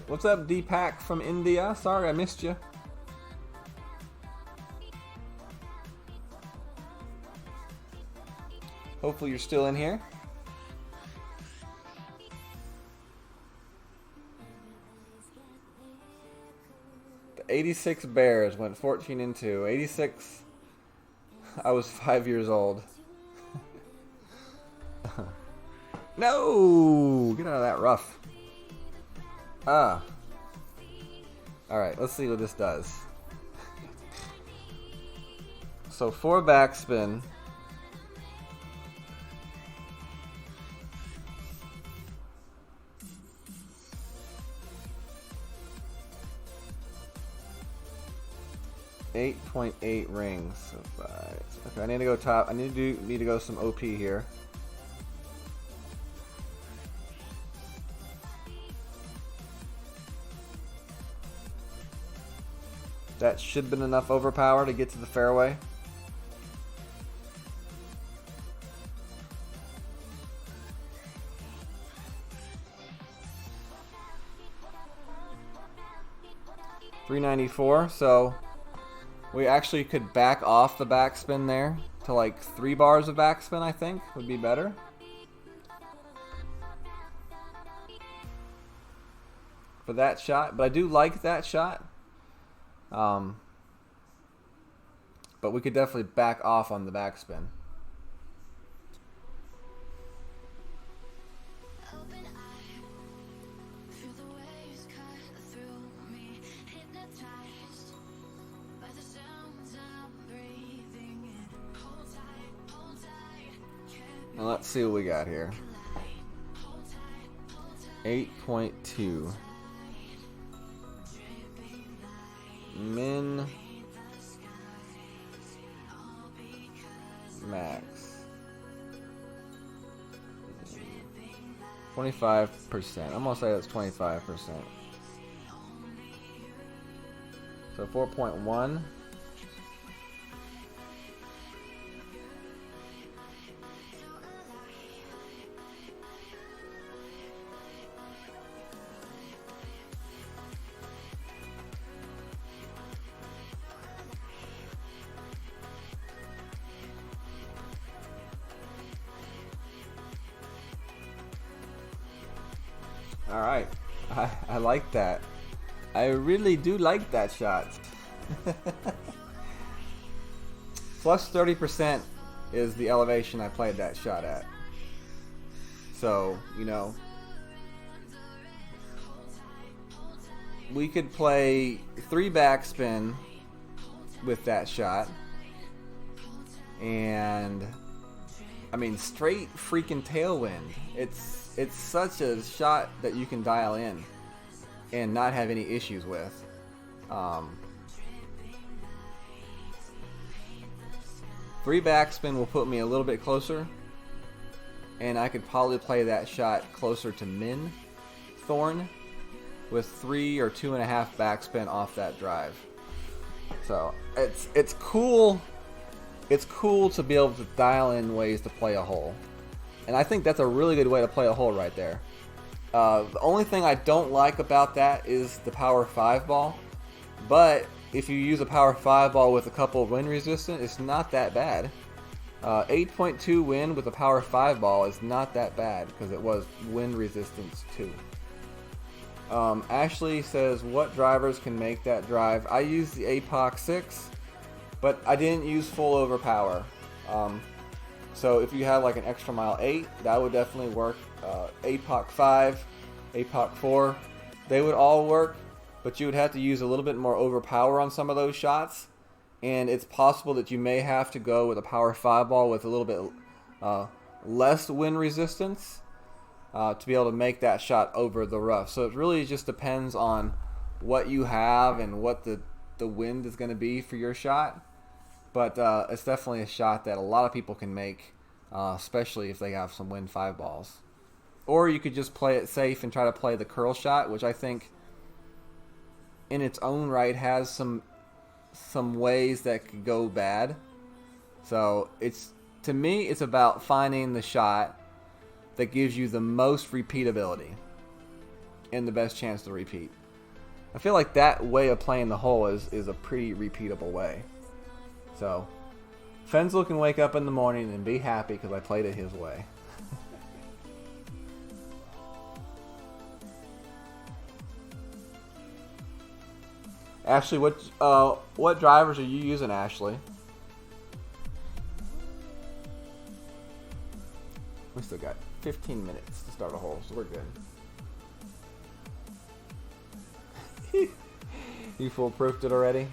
What's up, Deepak from India? Sorry I missed you. Hopefully you're still in here. The 86 Bears went 14 and 2. 86. I was 5 years old. No! Get out of that rough. Alright, let's see what this does. So 4 backspin. .8 rings. Okay, I need to go top. I need to go some OP here. That should have been enough overpower to get to the fairway. .394, so we actually could back off the backspin there to like 3 bars of backspin, I think would be better. For that shot, but I do like that shot. But we could definitely back off on the backspin. Open eye, feel the waves cut through me, hypnotized by the sounds I'm breathing in. Hold tight, can't Now let's see what we got here. hold tight, 8.2. Min max 25%. I'm gonna say that's 25%. So 4.1. All right, I like that. I really do like that shot. Plus 30% is the elevation I played that shot at. So, you know, we could play 3 backspin with that shot. And I mean, straight freaking tailwind. It's such a shot that you can dial in and not have any issues with. 3 backspin will put me a little bit closer, and I could probably play that shot closer to min thorn with 3 or 2.5 backspin off that drive. So it's cool. It's cool to be able to dial in ways to play a hole, and I think that's a really good way to play a hole right there. The only thing I don't like about that is the power 5 ball, but if you use a power 5 ball with a couple of wind resistant, it's not that bad. 8.2 wind with a power 5 ball is not that bad because it was wind resistance 2. Ashley says, what drivers can make that drive? I used the APOC 6, but I didn't use full overpower. So if you have like an extra mile 8, that would definitely work. APOC 5, APOC 4, they would all work, but you would have to use a little bit more overpower on some of those shots. And it's possible that you may have to go with a power 5 ball with a little bit less wind resistance to be able to make that shot over the rough. So it really just depends on what you have and what the wind is going to be for your shot. But it's definitely a shot that a lot of people can make, especially if they have some wind 5 balls. Or you could just play it safe and try to play the curl shot, which I think in its own right has some ways that could go bad. So to me it's about finding the shot that gives you the most repeatability and the best chance to repeat. I feel like that way of playing the hole is a pretty repeatable way. So Fenzel can wake up in the morning and be happy because I played it his way. Ashley, what drivers are you using, Ashley? We still got 15 minutes to start a hole, so we're good. You foolproofed it already?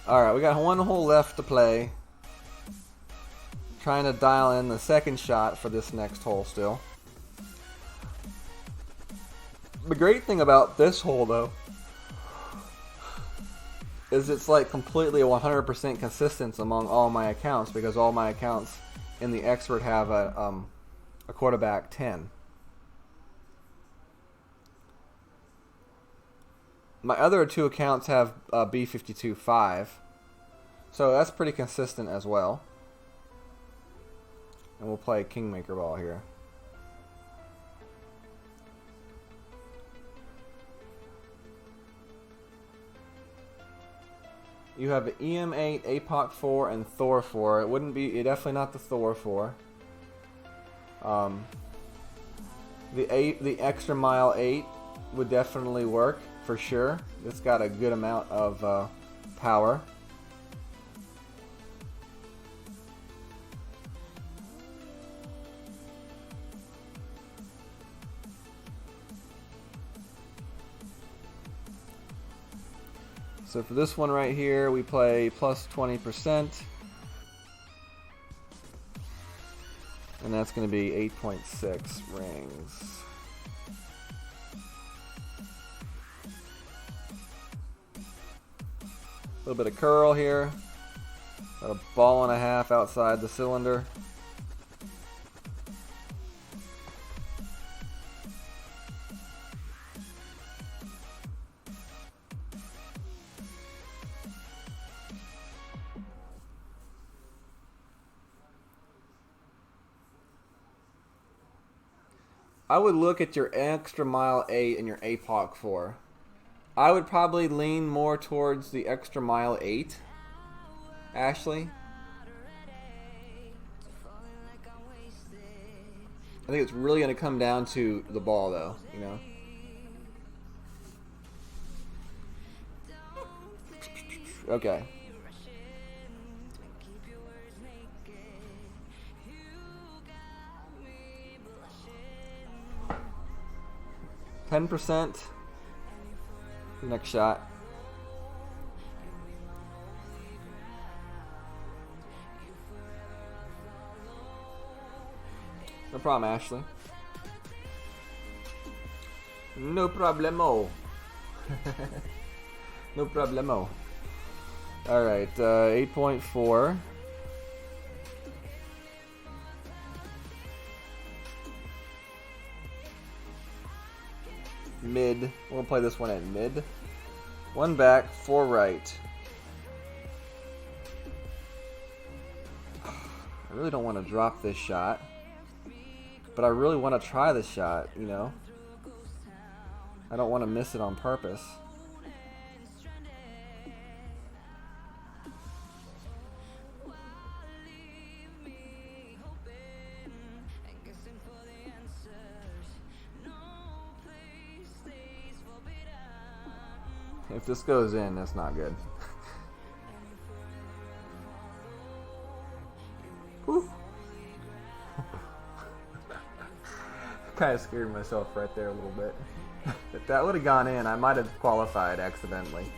Alright, we got one hole left to play. Trying to dial in the second shot for this next hole still. The great thing about this hole, though, is it's like completely 100% consistent among all my accounts, because all my accounts in the expert have a quarterback 10. My other 2 accounts have B52 5, so that's pretty consistent as well. And we'll play Kingmaker ball here. You have an EM8, APOC 4, and Thor 4. It wouldn't be, definitely not the Thor 4. The extra mile 8 would definitely work for sure. It's got a good amount of power. So for this one right here, we play plus 20%. And that's going to be 8.6 rings. A little bit of curl here. Got a ball and a half outside the cylinder. I would look at your extra mile 8 and your APOC 4. I would probably lean more towards the extra mile 8 Ashley. I think it's really going to come down to the ball, though, you know. Okay. %. Next shot. No problem, Ashley. No problemo. No problemo. Alright, 8.4. Mid. We're gonna play this one at mid. 1 back, 4 right. I really don't want to drop this shot, but I really want to try this shot, you know. I don't want to miss it on purpose. If this goes in, that's not good. Whew. Kind of scared myself right there a little bit. If that would have gone in, I might have qualified accidentally.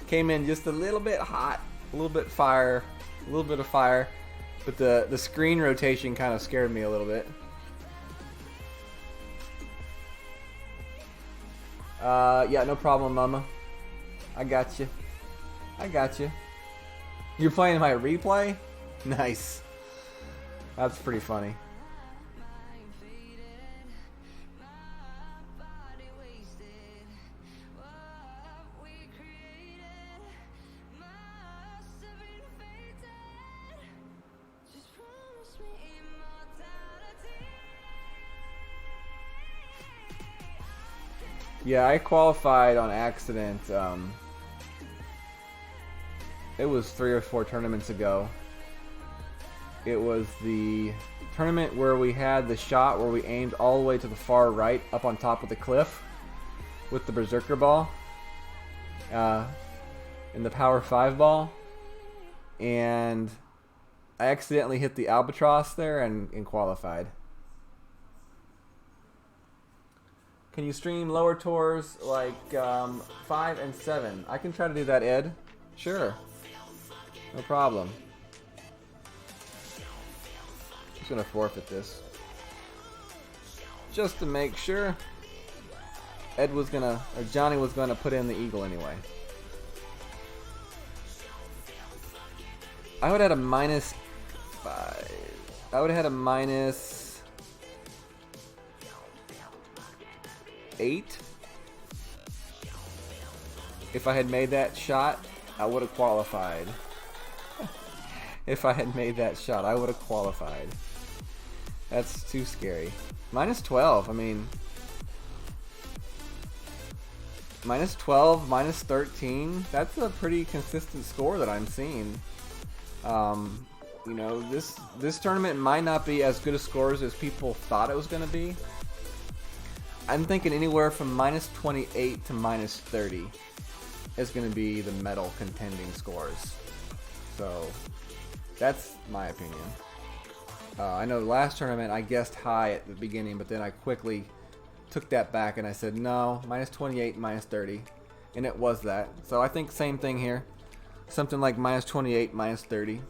Came in just a little bit hot, a little bit fire, a little bit of fire, but the screen rotation kind of scared me a little bit. Yeah, no problem, Mama. I got you. I got you. You're playing my replay? Nice. That's pretty funny. Yeah, I qualified on accident. It was 3 or 4 tournaments ago. It was the tournament where we had the shot where we aimed all the way to the far right up on top of the cliff with the Berserker ball and the Power 5 ball. And I accidentally hit the albatross there and qualified. Can you stream lower tours like 5 and 7? I can try to do that, Ed. Sure. No problem. Just gonna forfeit this. Just to make sure. Ed was gonna, or Johnny was gonna put in the eagle anyway. I would have had a -5. I would have had a -8. If I had made that shot, I would have qualified. If I had made that shot, I would have qualified. That's too scary. -12, I mean. -12, -13, that's a pretty consistent score that I'm seeing. You know, this tournament might not be as good a scores as people thought it was going to be. I'm thinking anywhere from -28 to -30 is going to be the medal contending scores. So, that's my opinion. I know the last tournament I guessed high at the beginning, but then I quickly took that back and I said no, -28, -30, and it was that. So I think same thing here, something like -28, -30.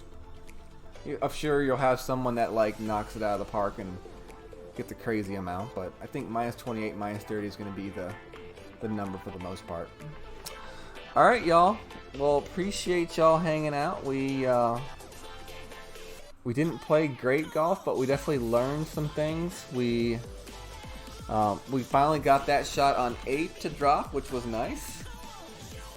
I'm sure you'll have someone that like knocks it out of the park and get the crazy amount, but I think -28, -30 is going to be the number for the most part. All right, y'all. Well, appreciate y'all hanging out. We didn't play great golf, but we definitely learned some things. We finally got that shot on 8 to drop, which was nice.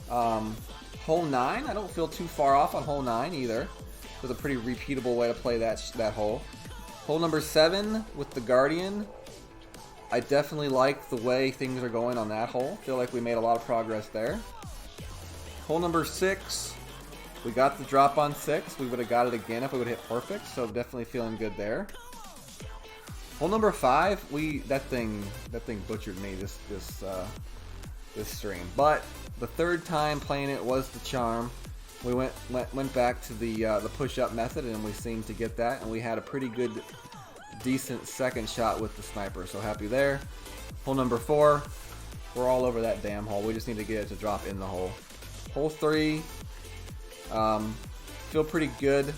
Hole 9, I don't feel too far off on hole 9 either. It was a pretty repeatable way to play that hole. Hole number 7 with the Guardian, I definitely like the way things are going on that hole. Feel like we made a lot of progress there. Hole number 6. We got the drop on 6. We would have got it again if we would have hit perfect, so definitely feeling good there. Hole number 5, that thing butchered me this stream. But the third time playing it was the charm. We went back to the push-up method, and we seemed to get that, and we had a pretty good, decent second shot with the sniper. So happy there. Hole number 4, we're all over that damn hole. We just need to get it to drop in the hole. Hole 3, feel pretty good.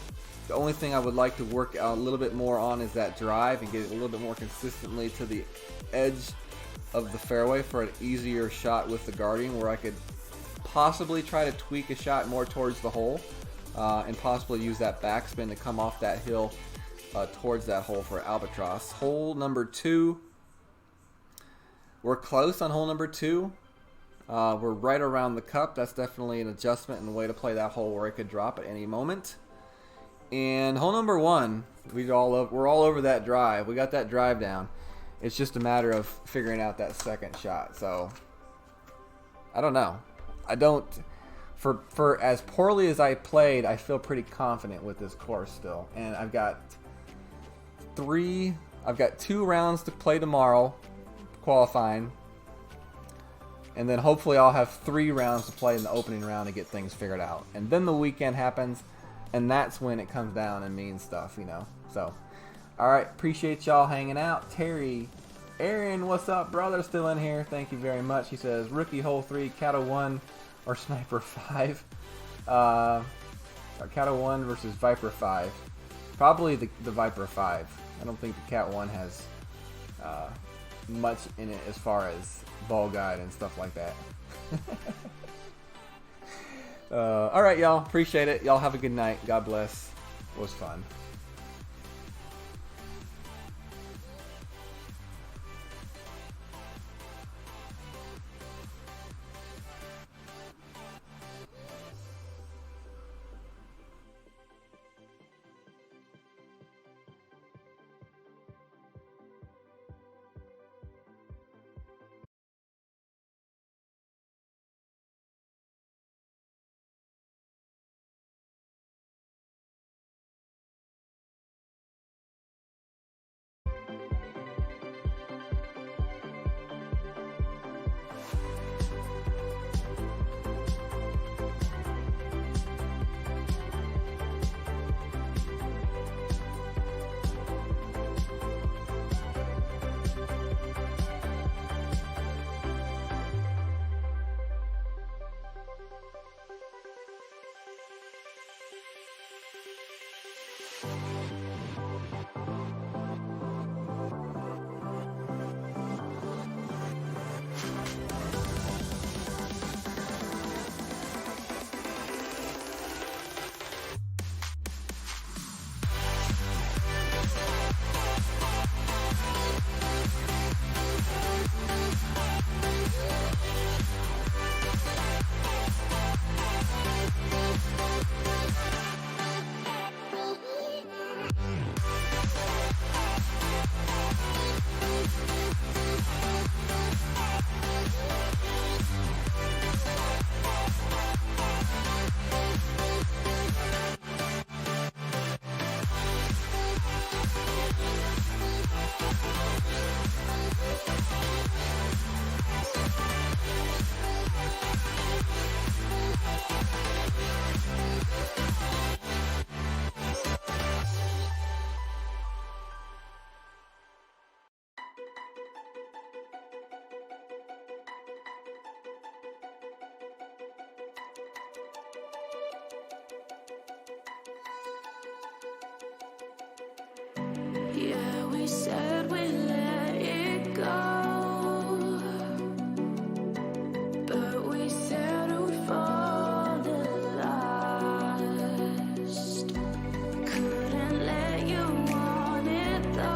The only thing I would like to work out a little bit more on is that drive and get it a little bit more consistently to the edge of the fairway for an easier shot with the Guardian, where I could possibly try to tweak a shot more towards the hole and possibly use that backspin to come off that hill towards that hole for Albatross. Hole number 2, we're close on hole number 2. We're right around the cup. That's definitely an adjustment and a way to play that hole where it could drop at any moment. And hole number 1, we're all over that drive. We got that drive down. It's just a matter of figuring out that second shot. So I don't know. For as poorly as I played, I feel pretty confident with this course still. And I've got 2 rounds to play tomorrow, qualifying. And then hopefully I'll have 3 rounds to play in the opening round to get things figured out. And then the weekend happens, and that's when it comes down and means stuff, you know. So, alright, appreciate y'all hanging out. Terry, Aaron, what's up, brother? Still in here. Thank you very much. He says, rookie hole 3, Cato 1 or Sniper 5. Cato 1 versus Viper 5. Probably the Viper 5. I don't think the Cat 1 has much in it as far as ball guide and stuff like that. Alright, y'all. Appreciate it. Y'all have a good night. God bless. It was fun. Yeah, we said we let it go, but we settled for the last. Couldn't let you want it though.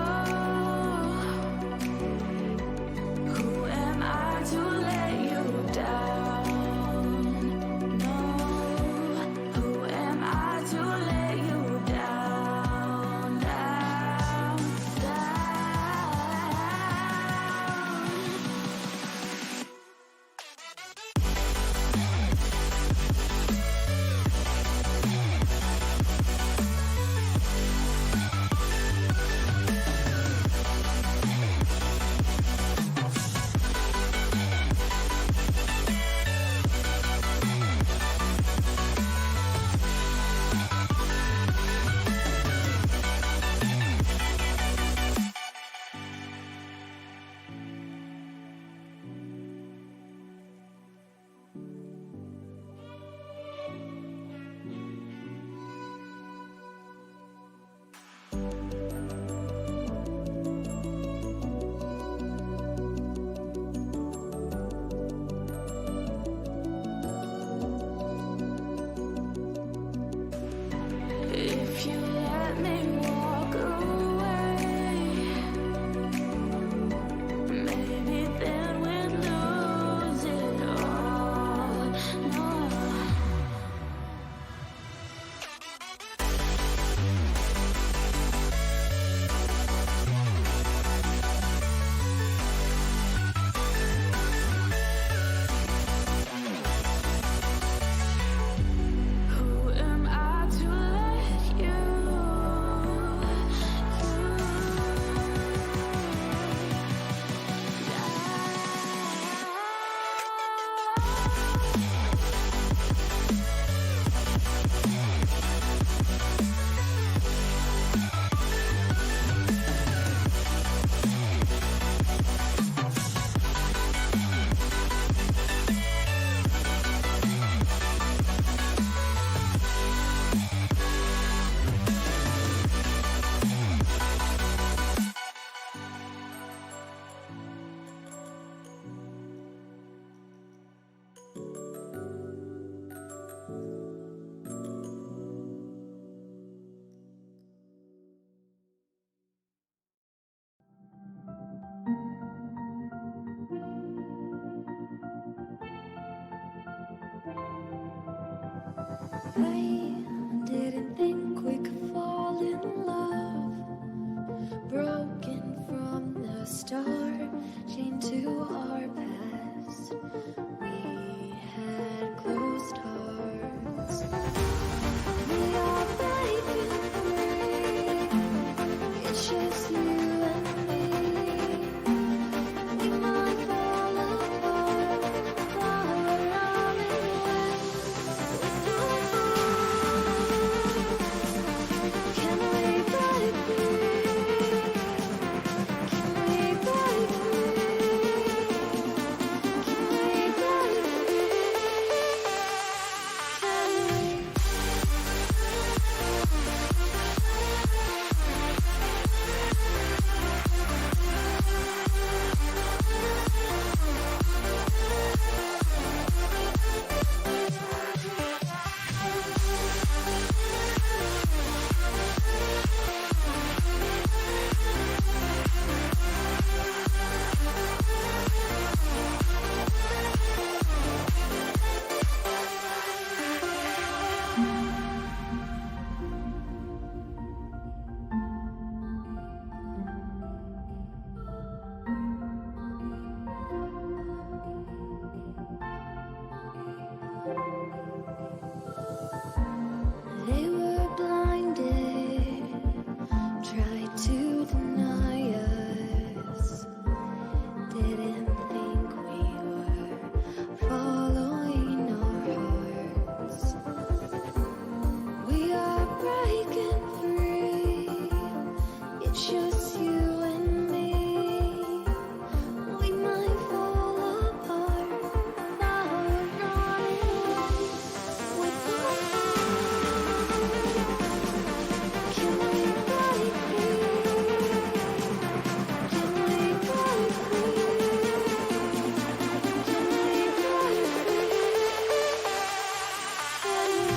Who am I to let you down? No, who am I to let you down? if you let me walk away. Maybe then we'd lose it all. No. Who am I to let you I didn't think we could fall in love. Broken from the start, chained to our past. We had closed hearts. We are breaking free. It's just you and me. We might fall apart while we're running away. Can we break free? Can we break free? Can we break free? Can we? They were blinded, tried to deny us. Didn't think we were following our hearts. We are breaking free. It's just you and me. We might fall apart. Now we're running away. We both can we break free? Can we break free? Can we break free? Can we?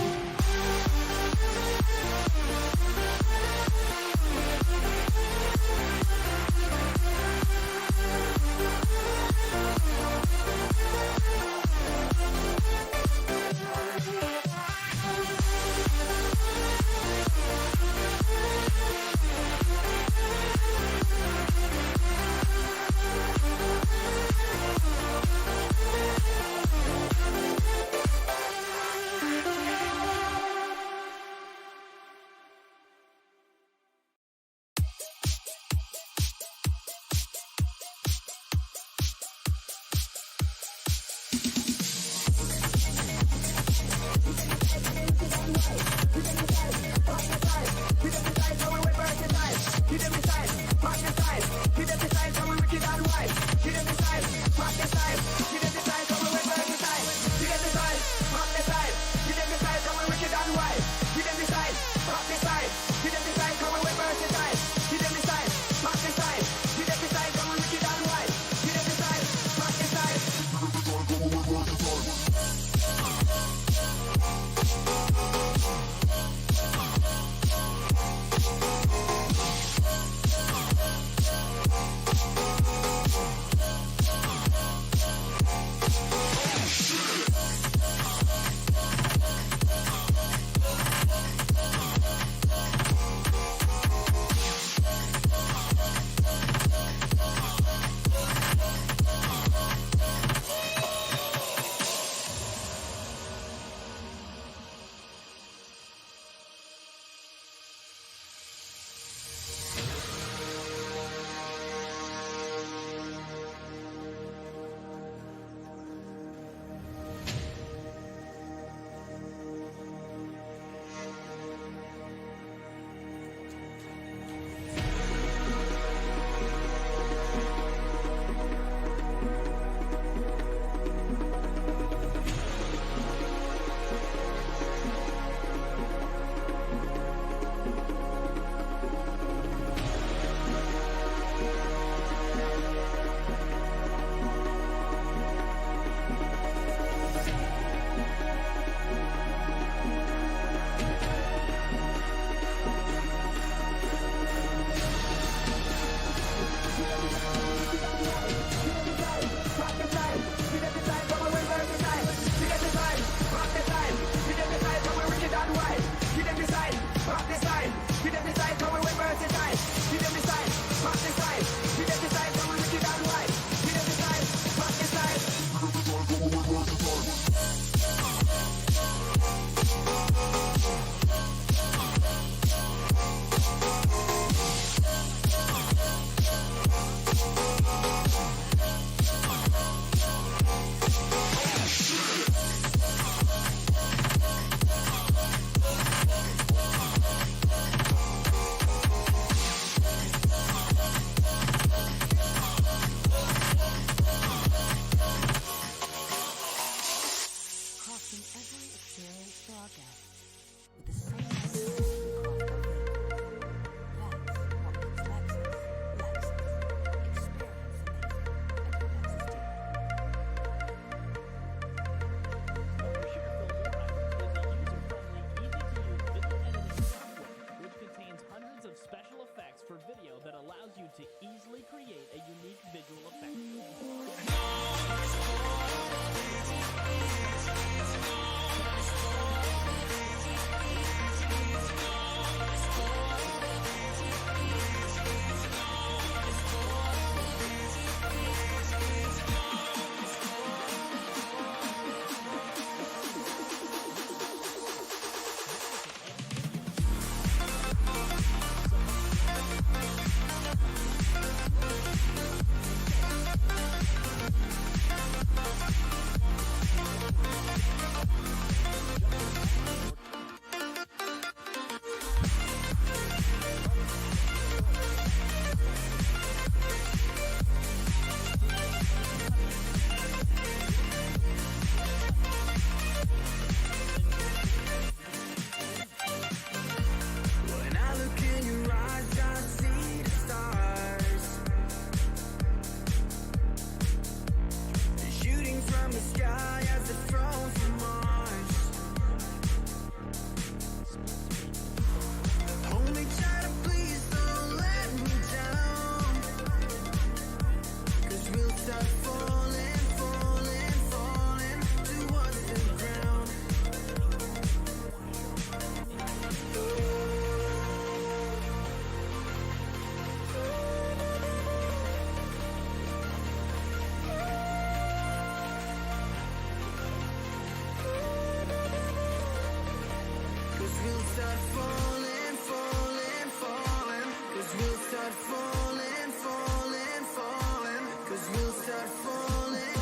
start falling, falling, falling. 'Cause we'll start falling, falling, falling. 'Cause we'll start falling.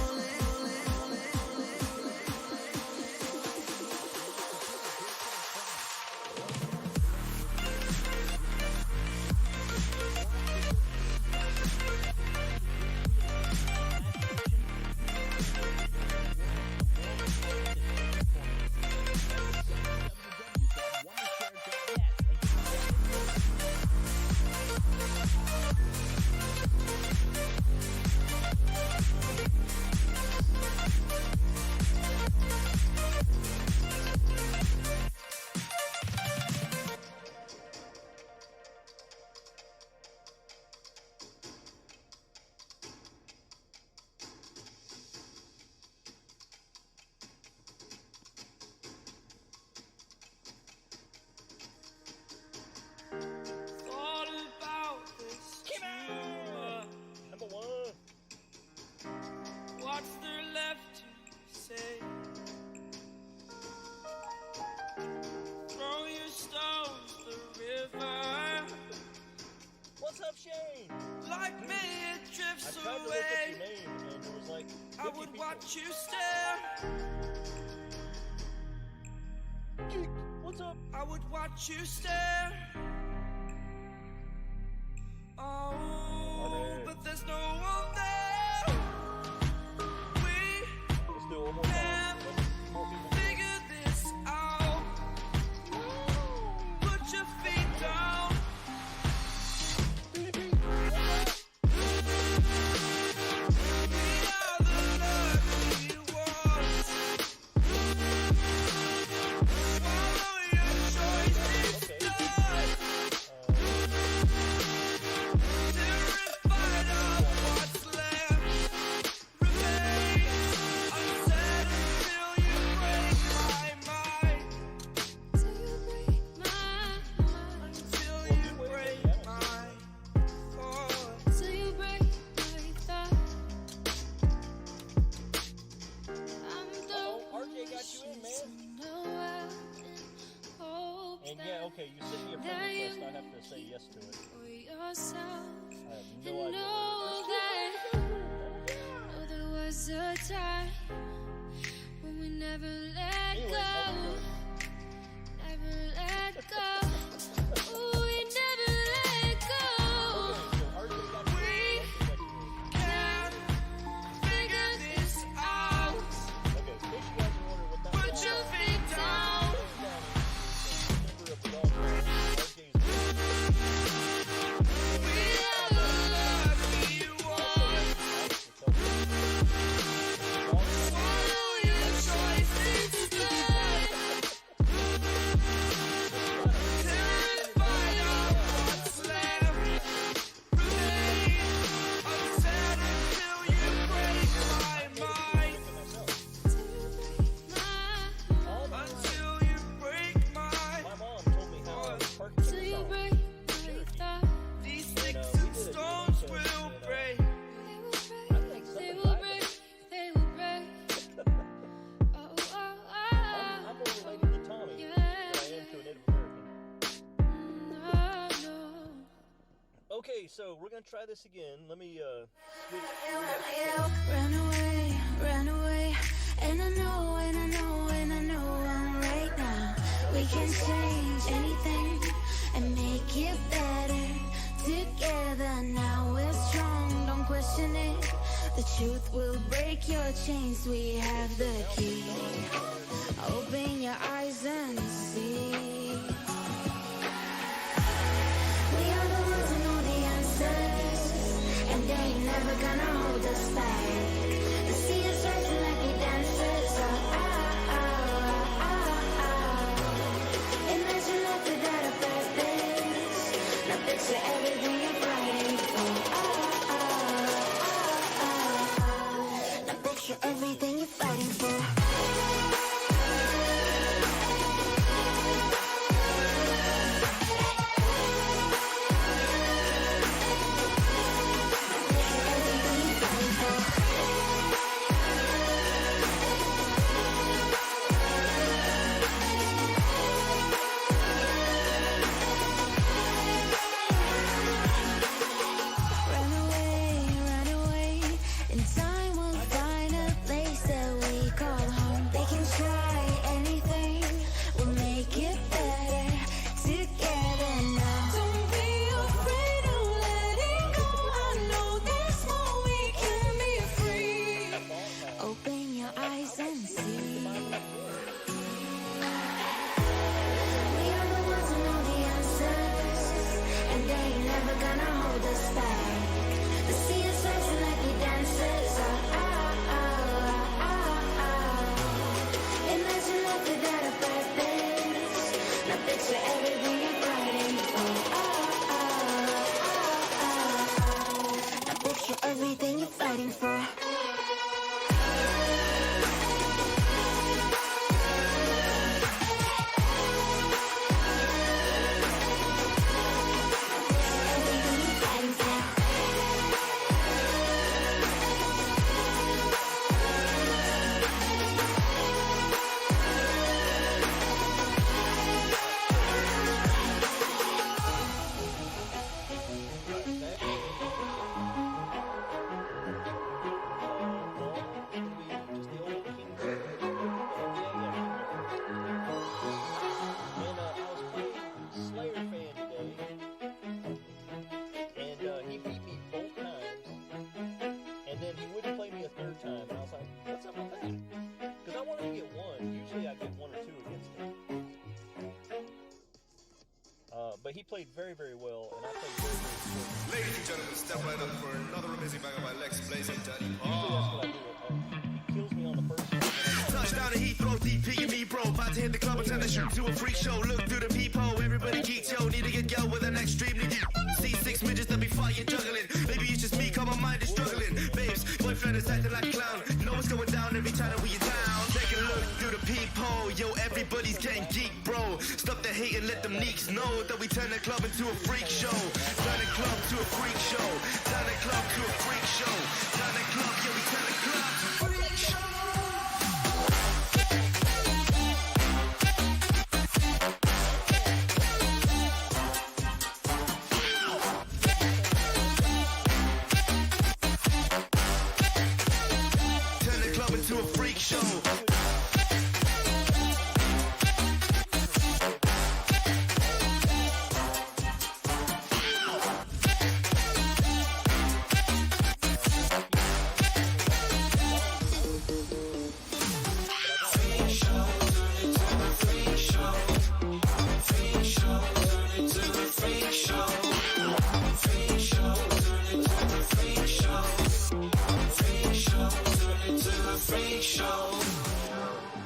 Thought about this Number one. What's there left to say? Throw your stones the river. What's up, Shane? Like me, it I drifts tried to look up your away. name, and it was like 50 I would people. watch you stare. What's up? I would watch you stare. Oh, Alright. but there's no one there. We Let's do it one more time. Let's more people. figure this out. Put your feet down. We are the lucky ones. Follow your choice, it's Okay. done. Terrified of what's left remains unsaid until you break my mind. Till you break my heart. Until you break my heart. Till you break my thought. I'm Uh-oh, RJ got you in, man. And yeah, okay, you sent me a friend request. I have to say yes to it. For yourself. I have And no idea. know that there was a time when we never let Anyways, go. Never let go. Ooh, we never let go. Okay, so RJ got you in. Can figure this out. Okay, in case you guys are wondering what that Put was, your feet down. member of the dog RJ's We are the lucky ones. Follow your choice, it's done. Terrified of what's left remains unsaid until you break my mind. Until you break my My mom told me how parking Till you was break my thought. These sticks and stones will break. They will break. They will break. Oh, oh, oh. I'm more related to Tommy than I am to a Native American. No, no. Okay, so we're gonna try this again. Let me switch. Run away, run away. And I know, and I know, and I know I'm right now. We can change anything and make it better together. Now we're strong, don't question it. The truth will break your chains. We have the key. Open your eyes and see. We are the ones who know the answers, and they ain't never gonna hold us back. The sea is rising like we dancers. Imagine life without a purpose. Now picture everything you're fighting for. Now picture everything you're fighting for. Everything you're fighting for. us back. The sea is rising like we dancers. Imagine life without a purpose. Now picture everything you're fighting for. Now picture everything you're fighting for. But he played very, very well, and I played very, very good. Ladies and gentlemen, step right up for another amazing banger by Lex Blazing Daddy. Usually that's what I do. Kills me on the first one. Touchdown to Heathrow, DP and me, bro. About to hit the club and turn the shoot to a freak show. Look through the peephole, everybody geek, yo. Need to get girl with an extremely deep. See 6 midgets that be fire juggling. Maybe it's just me, cause my mind is struggling. Babes, boyfriend is acting like a clown. You know what's going down every time that we are down. Take a look through the peephole, yo. Everybody's getting geek, bro. Stop the hate and let them neeks know that we turn the club into a freak show. Turn the club to a freak show. Turn the club to a freak show. Turn the club, yeah, we turn the club to a freak show. Turn the club into a freak show.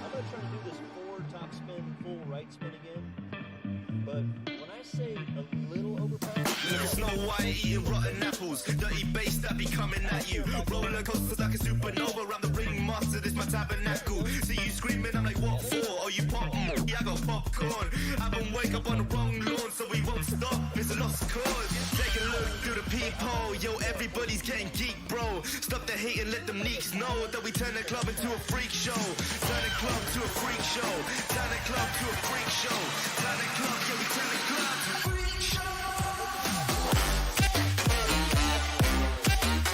I'm gonna try to do this forward top spin, full right spin again. But when I say a little overpowered, Look at Snow White eating rotten apples. Dirty bass that be coming at you. Roller coasters like a supernova. I'm the ringmaster, this my tabernacle. See you screaming, I'm like, what for? Oh, you pop? Yeah, I got popcorn. I've been wake up on the wrong lawn, so we won't stop. It's a lost cause. Take a look through the peephole. Yo, everybody's getting geek, bro. Stop the hate and let them neeks know that we turn the club into a freak show. Turn the club to a freak show. Turn the club to a freak show. Turn the club, yeah, we turn the club to a freak show.